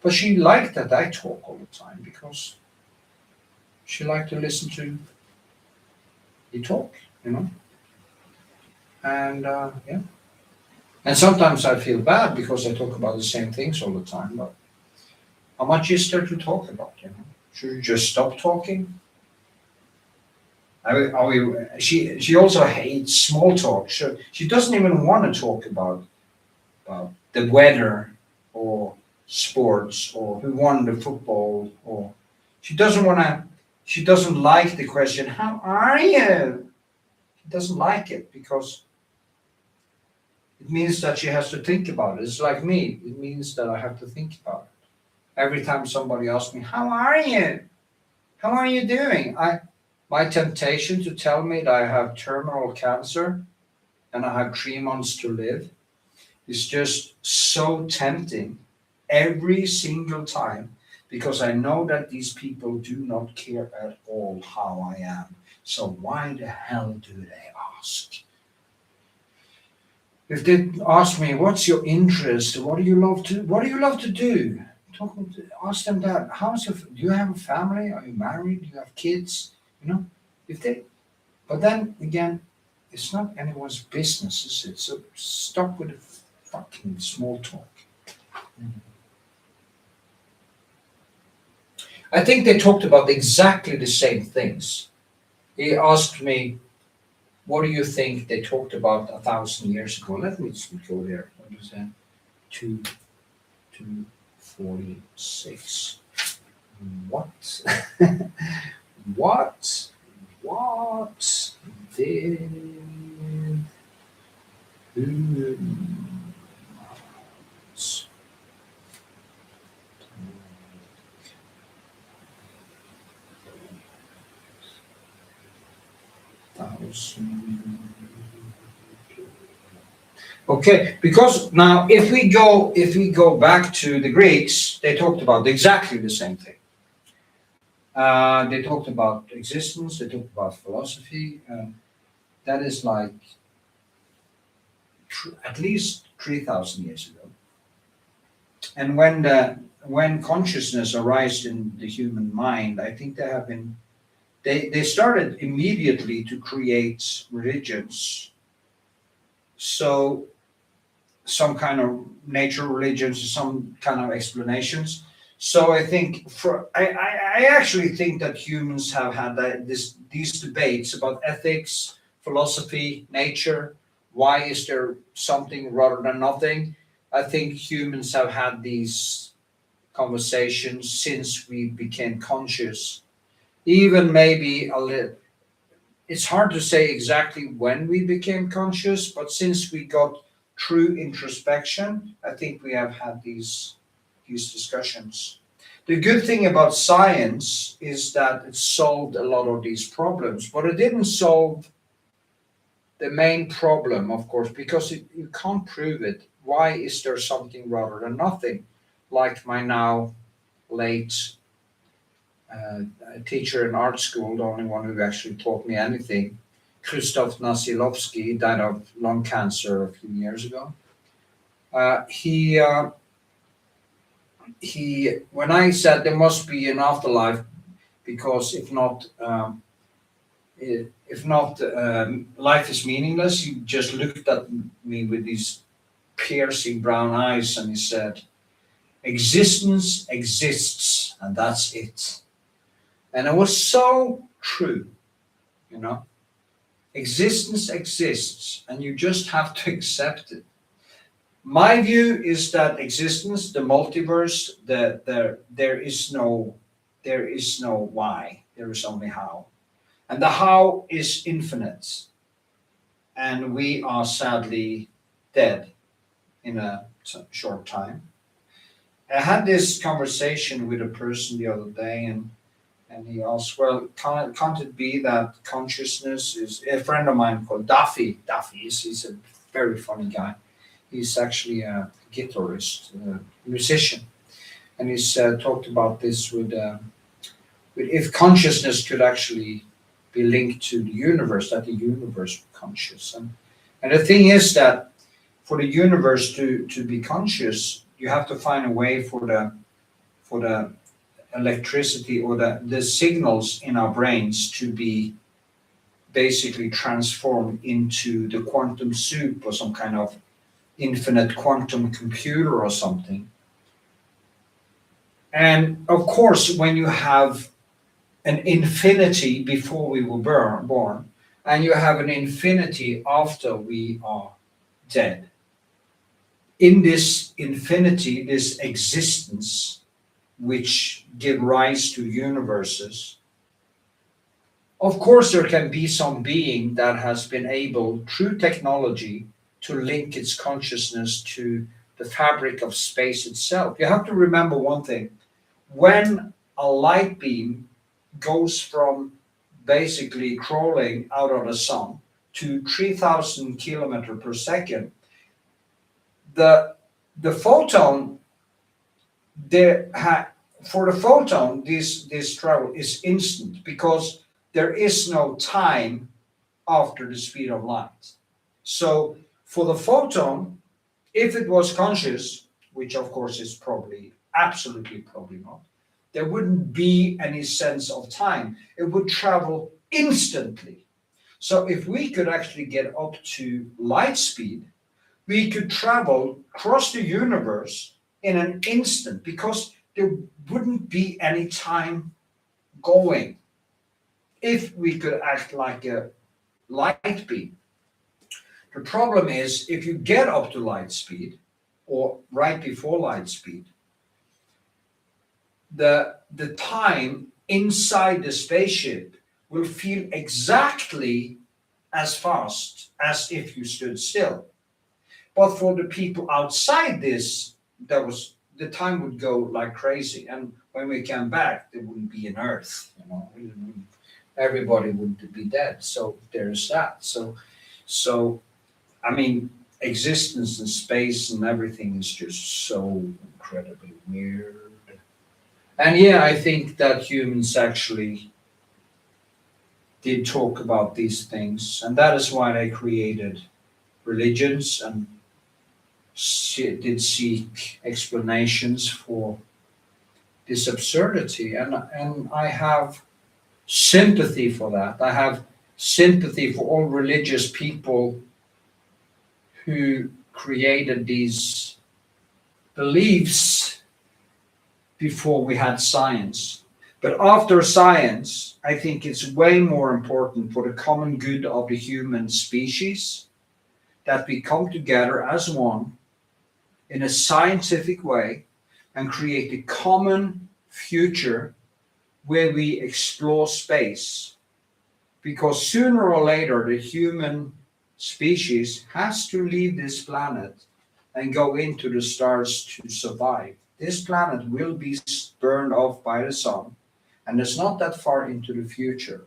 But she liked that I talk all the time because she liked to listen to me talk, you know. And yeah. And sometimes I feel bad because I talk about the same things all the time. But how much is there to talk about? You know, should you just stop talking? She also hates small talk. She doesn't even want to talk about the weather or sports or who won the football, or she doesn't want to. She doesn't like the question, "How are you?" She doesn't like it because it means that she has to think about it. It's like me. It means that I have to think about it. Every time somebody asks me, "How are you? How are you doing?" My temptation to tell me that I have terminal cancer and I have 3 months to live is just so tempting every single time because I know that these people do not care at all how I am. So why the hell do they ask? If they ask me, what's your interest? What do you love to do? Ask them that. Do you have a family? Are you married? Do you have kids? You know, but then again, it's not anyone's business, is it? So stop with the fucking small talk. I think they talked about exactly the same things. He asked me, what do you think they talked about 1,000 years ago? Let me just go there. What is that? 246. What? What did humans Okay, because now if we go back to the Greeks, they talked about exactly the same thing. They talked about existence. They talked about philosophy. That is like at least 3,000 years ago. And when consciousness arises in the human mind, I think they started immediately to create religions. So some kind of nature religions, some kind of explanations. So I think I actually think that humans have had these debates about ethics, philosophy, nature. Why is there something rather than nothing? I think humans have had these conversations since we became conscious. Even maybe a little. It's hard to say exactly when we became conscious, but since we got true introspection, I think we have had these discussions. The good thing about science is that it solved a lot of these problems, but it didn't solve the main problem, of course, because you can't prove it. Why is there something rather than nothing? Like my now late teacher in art school, the only one who actually taught me anything, Krzysztof Nasilovsky, died of lung cancer a few years ago. He when I said there must be an afterlife, because if not, life is meaningless. He just looked at me with these piercing brown eyes and he said, existence exists and that's it. And it was so true, you know. Existence exists, and you just have to accept it. My view is that existence, the multiverse, there is no why, there is only how. And the how is infinite. And we are sadly dead in a short time. I had this conversation with a person the other day, and he asked, well, can't it be that consciousness is, a friend of mine called Duffy, he's a very funny guy. He's actually a guitarist, a musician. And he's talked about this with if consciousness could actually be linked to the universe, that the universe was conscious. And the thing is that for the universe to be conscious, you have to find a way for the electricity or the signals in our brains to be basically transformed into the quantum soup or some kind of infinite quantum computer or something. And of course, when you have an infinity before we were born, and you have an infinity after we are dead, in this infinity, this existence, which give rise to universes, of course there can be some being that has been able, through technology, to link its consciousness to the fabric of space itself. You have to remember one thing. When a light beam goes from basically crawling out of the sun to 3,000 kilometers per second, the photon, for the photon, this travel is instant because there is no time after the speed of light. So for the photon, if it was conscious, which of course is probably, absolutely probably not, there wouldn't be any sense of time. It would travel instantly. So if we could actually get up to light speed, we could travel across the universe in an instant because there wouldn't be any time going if we could act like a light beam. The problem is if you get up to light speed or right before light speed, the time inside the spaceship will feel exactly as fast as if you stood still. But for the people outside this, the time would go like crazy. And when we came back, there wouldn't be an Earth, everybody would be dead. So there's that. So I mean, existence and space and everything is just so incredibly weird. And yeah, I think that humans actually did talk about these things, and that is why they created religions and did seek explanations for this absurdity. And I have sympathy for that. I have sympathy for all religious people who created these beliefs before we had science. But after science, I think it's way more important for the common good of the human species that we come together as one in a scientific way and create a common future where we explore space. Because sooner or later, the human species has to leave this planet and go into the stars to survive. This planet will be burned off by the sun, and it's not that far into the future.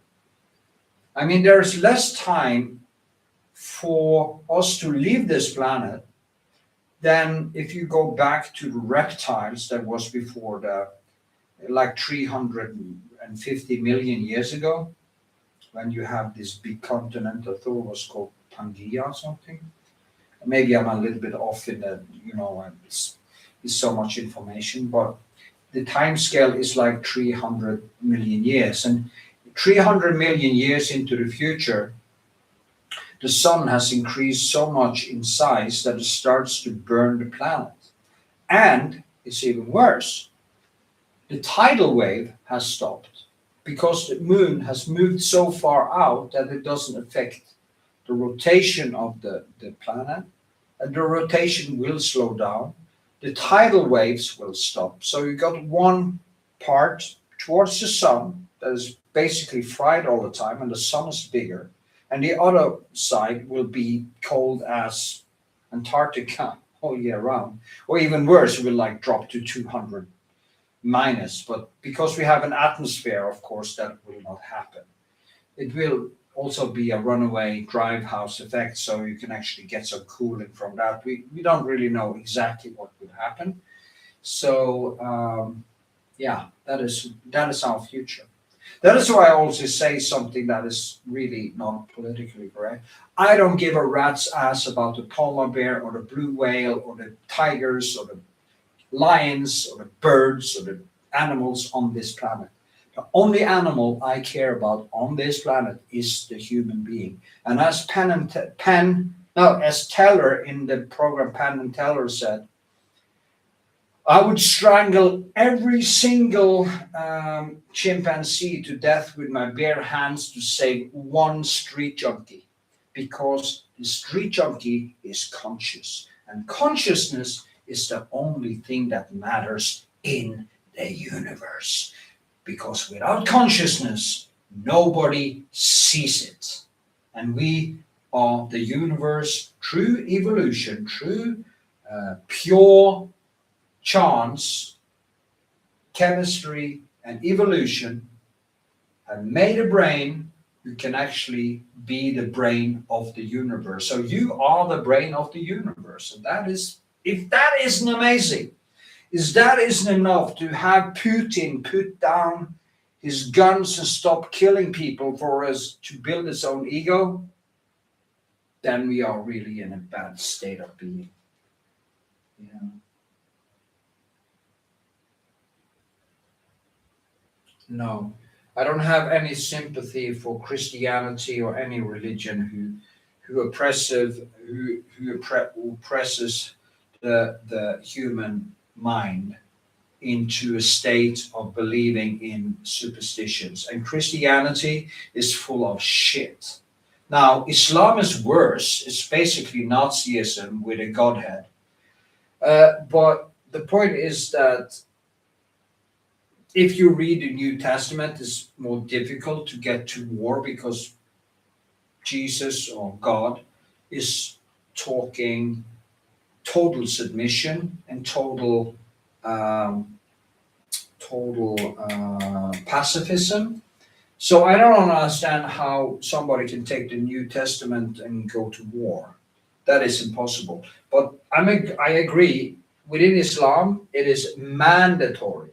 I mean, there's less time for us to leave this planet than if you go back to the reptiles that was before like 350 million years ago, when you have this big continent, I thought it was called Pangea or something. Maybe I'm a little bit off in that, it's so much information, but the time scale is like 300 million years. And 300 million years into the future, the sun has increased so much in size that it starts to burn the planet. And it's even worse. The tidal wave has stopped. because the moon has moved so far out that it doesn't affect the rotation of the planet, and the rotation will slow down. The tidal waves will stop. So you got one part towards the sun that is basically fried all the time, and the sun is bigger, and the other side will be cold as Antarctica all year round, or even worse, it will like drop to 200 minus. But because we have an atmosphere, of course, that will not happen. It will also be a runaway drive house effect, so you can actually get some cooling from that. We don't really know exactly what would happen. So yeah, that is our future. That is why I also say something that is really not politically correct. I don't give a rat's ass about the polar bear or the blue whale or the tigers or the lions or the birds or the animals on this planet. The only animal I care about on this planet is the human being. And as as Teller in the program Penn and Teller said, I would strangle every single chimpanzee to death with my bare hands to save one street junkie, because the street junkie is conscious, and consciousness is the only thing that matters in the universe. Because without consciousness, nobody sees it. And we are the universe, true evolution, true pure chance, chemistry, and evolution have made a brain who can actually be the brain of the universe. So you are the brain of the universe. And that is, if that isn't amazing, if that isn't enough to have Putin put down his guns and stop killing people for us to build his own ego, then we are really in a bad state of being. Yeah. No, I don't have any sympathy for Christianity or any religion who oppresses the human mind into a state of believing in superstitions. And Christianity is full of shit. Now, Islam is worse. It's basically Nazism with a godhead. But the point is that if you read the New Testament, it's more difficult to get to war because Jesus or God is talking total submission and total pacifism. So I don't understand how somebody can take the New Testament and go to war. That is impossible. But I agree, within Islam, it is mandatory.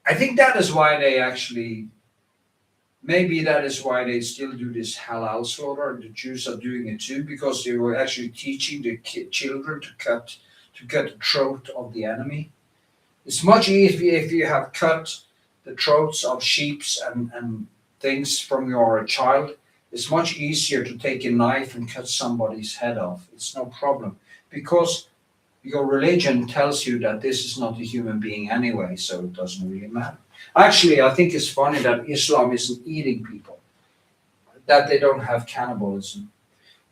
I think that is why they actually, maybe that is why they still do this halal slaughter, and the Jews are doing it too, because they were actually teaching the children to cut the throat of the enemy. It's much easier if you have cut the throats of sheep and things from your child. It's much easier to take a knife and cut somebody's head off. It's no problem, because your religion tells you that this is not a human being anyway, so it doesn't really matter. Actually, I think it's funny that Islam isn't eating people, that they don't have cannibalism,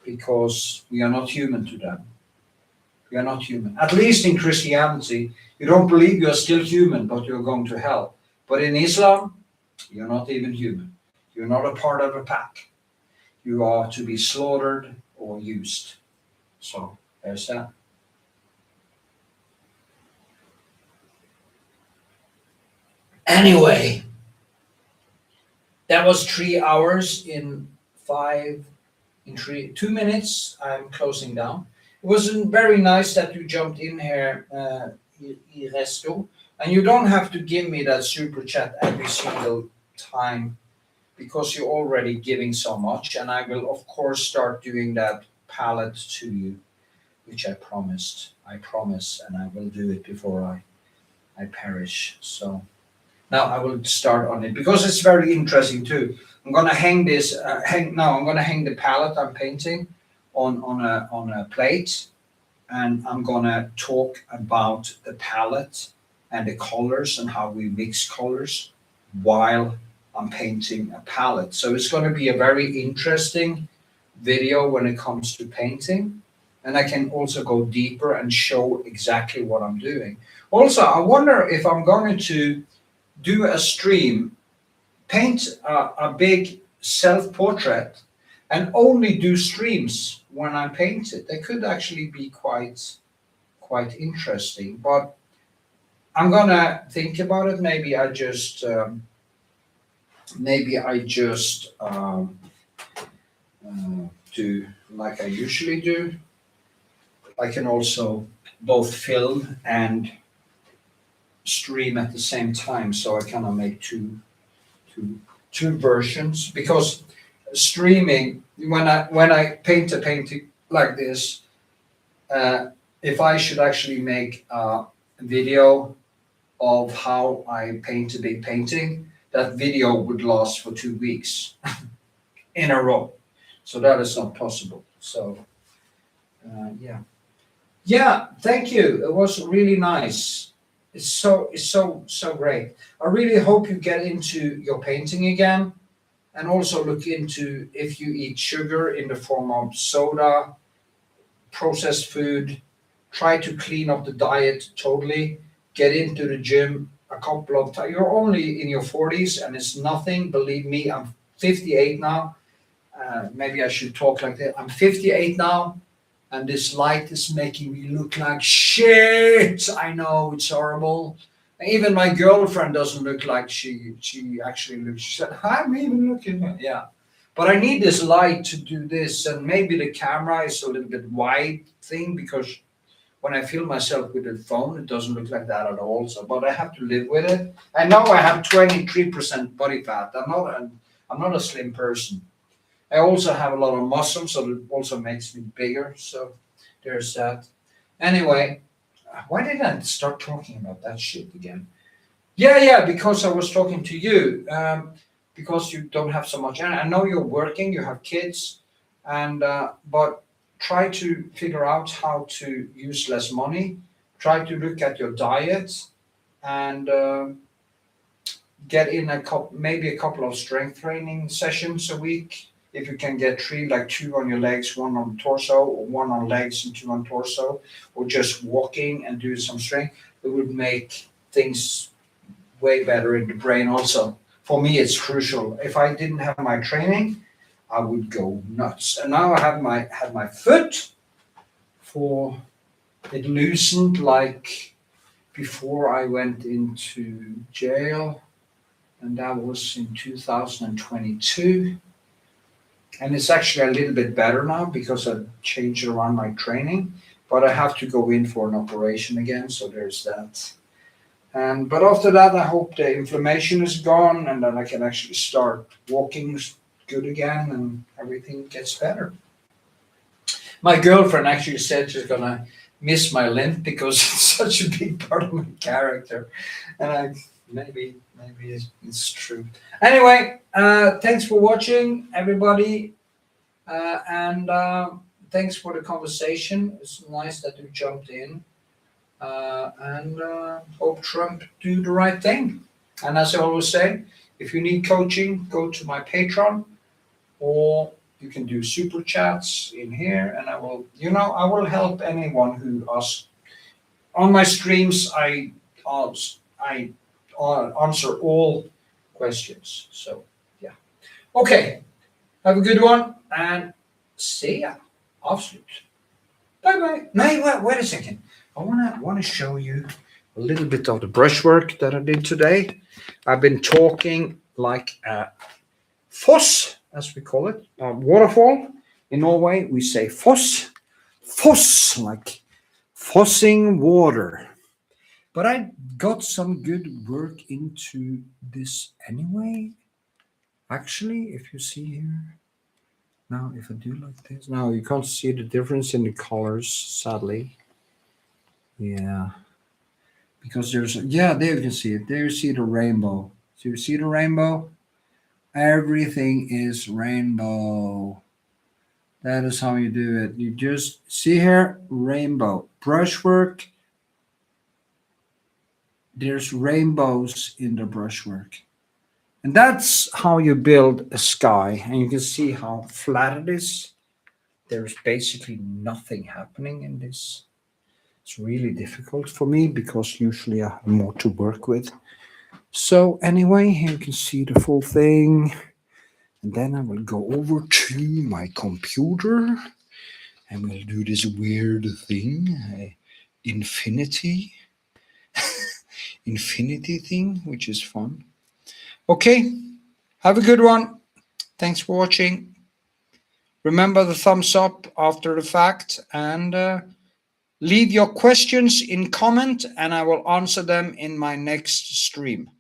because we are not human to them. We are not human. At least in Christianity, you don't believe you're still human, but you're going to hell. But in Islam, you're not even human. You're not a part of a pack. You are to be slaughtered or used. So there's that. Anyway, that was 3 hours in 2 minutes. I'm closing down. It was very nice that you jumped in here, Resto. And you don't have to give me that super chat every single time, because you're already giving so much. And I will, of course, start doing that palette to you, which I promised. I promise, and I will do it before I perish. So now I will start on it, because it's very interesting too. I'm gonna hang this. I'm gonna hang the palette I'm painting on a plate, and I'm gonna talk about the palette and the colors and how we mix colors while I'm painting a palette. So it's going to be a very interesting video when it comes to painting. And I can also go deeper and show exactly what I'm doing. Also, I wonder if I'm going to do a stream, paint a big self-portrait and only do streams when I paint it. They could actually be quite interesting, but I'm gonna think about it. Maybe I just do like I usually do. I can also both film and stream at the same time, so I kind of make two versions, because streaming, when I paint a painting like this, if I should actually make a video of how I paint a big painting, that video would last for 2 weeks in a row. So that is not possible. So yeah, thank you. It was really nice. It's so great. I really hope you get into your painting again, and also look into if you eat sugar in the form of soda, processed food. Try to clean up the diet totally. Get into the gym a couple of times. You're only in your 40s and it's nothing. Believe me, I'm 58 now. Maybe I should talk like that. I'm 58 now, and this light is making me look like shit. I know, it's horrible. Even my girlfriend doesn't look like she actually looks. She said, I'm even looking. Yeah. But I need this light to do this, and maybe the camera is a little bit wide thing, because when I film myself with the phone, it doesn't look like that at all. So, but I have to live with it. I know I have 23% body fat. I'm not a slim person. I also have a lot of muscle, so it also makes me bigger. So there's that. Anyway, why did I start talking about that shit again? Yeah, because I was talking to you, because you don't have so much. And I know you're working, you have kids, and but try to figure out how to use less money. Try to look at your diet, and get in maybe a couple of strength training sessions a week. If you can get 3, like 2 on your legs, 1 on torso, or 1 on legs and 2 on torso, or just walking and do some strength, it would make things way better in the brain also. For me, it's crucial. If I didn't have my training, I would go nuts. And now I have had my foot for it loosened like before I went into jail, and that was in 2022. And it's actually a little bit better now because I changed around my training, but I have to go in for an operation again, so there's that. But after that, I hope the inflammation is gone, and then I can actually start walking good again, and everything gets better. My girlfriend actually said she's gonna miss my limp because it's such a big part of my character, and maybe it's true. Anyway, thanks for watching, everybody, and thanks for the conversation. It's nice that you jumped in, and hope Trump do the right thing. And as I always say, if you need coaching, go to my PATRON, or you can do super chats in here, and I will help anyone who asks. On my streams, I answer all questions. So yeah. Okay. Have a good one, and see ya. Absolute. Bye bye. No, wait a second. I wanna show you a little bit of the brushwork that I did today. I've been talking like a foss, as we call it, a waterfall. In Norway, we say foss, like fossing water. But I got some good work into this anyway. Actually, if you see here, now if I do like this, now you can't see the difference in the colors, sadly. Yeah, because there you can see it. There you see the rainbow. So you see the rainbow? Everything is rainbow. That is how you do it. You just see here, rainbow. Brushwork. There's rainbows in the brushwork. And that's how you build a sky. And you can see how flat it is. There is basically nothing happening in this. It's really difficult for me because usually I have more to work with. So anyway, here you can see the full thing. And then I will go over to my computer and we'll do this weird thing, infinity thing, which is fun. Okay, have a good one. Thanks for watching. Remember the thumbs up after the fact, and leave your questions in comment and I will answer them in my next stream.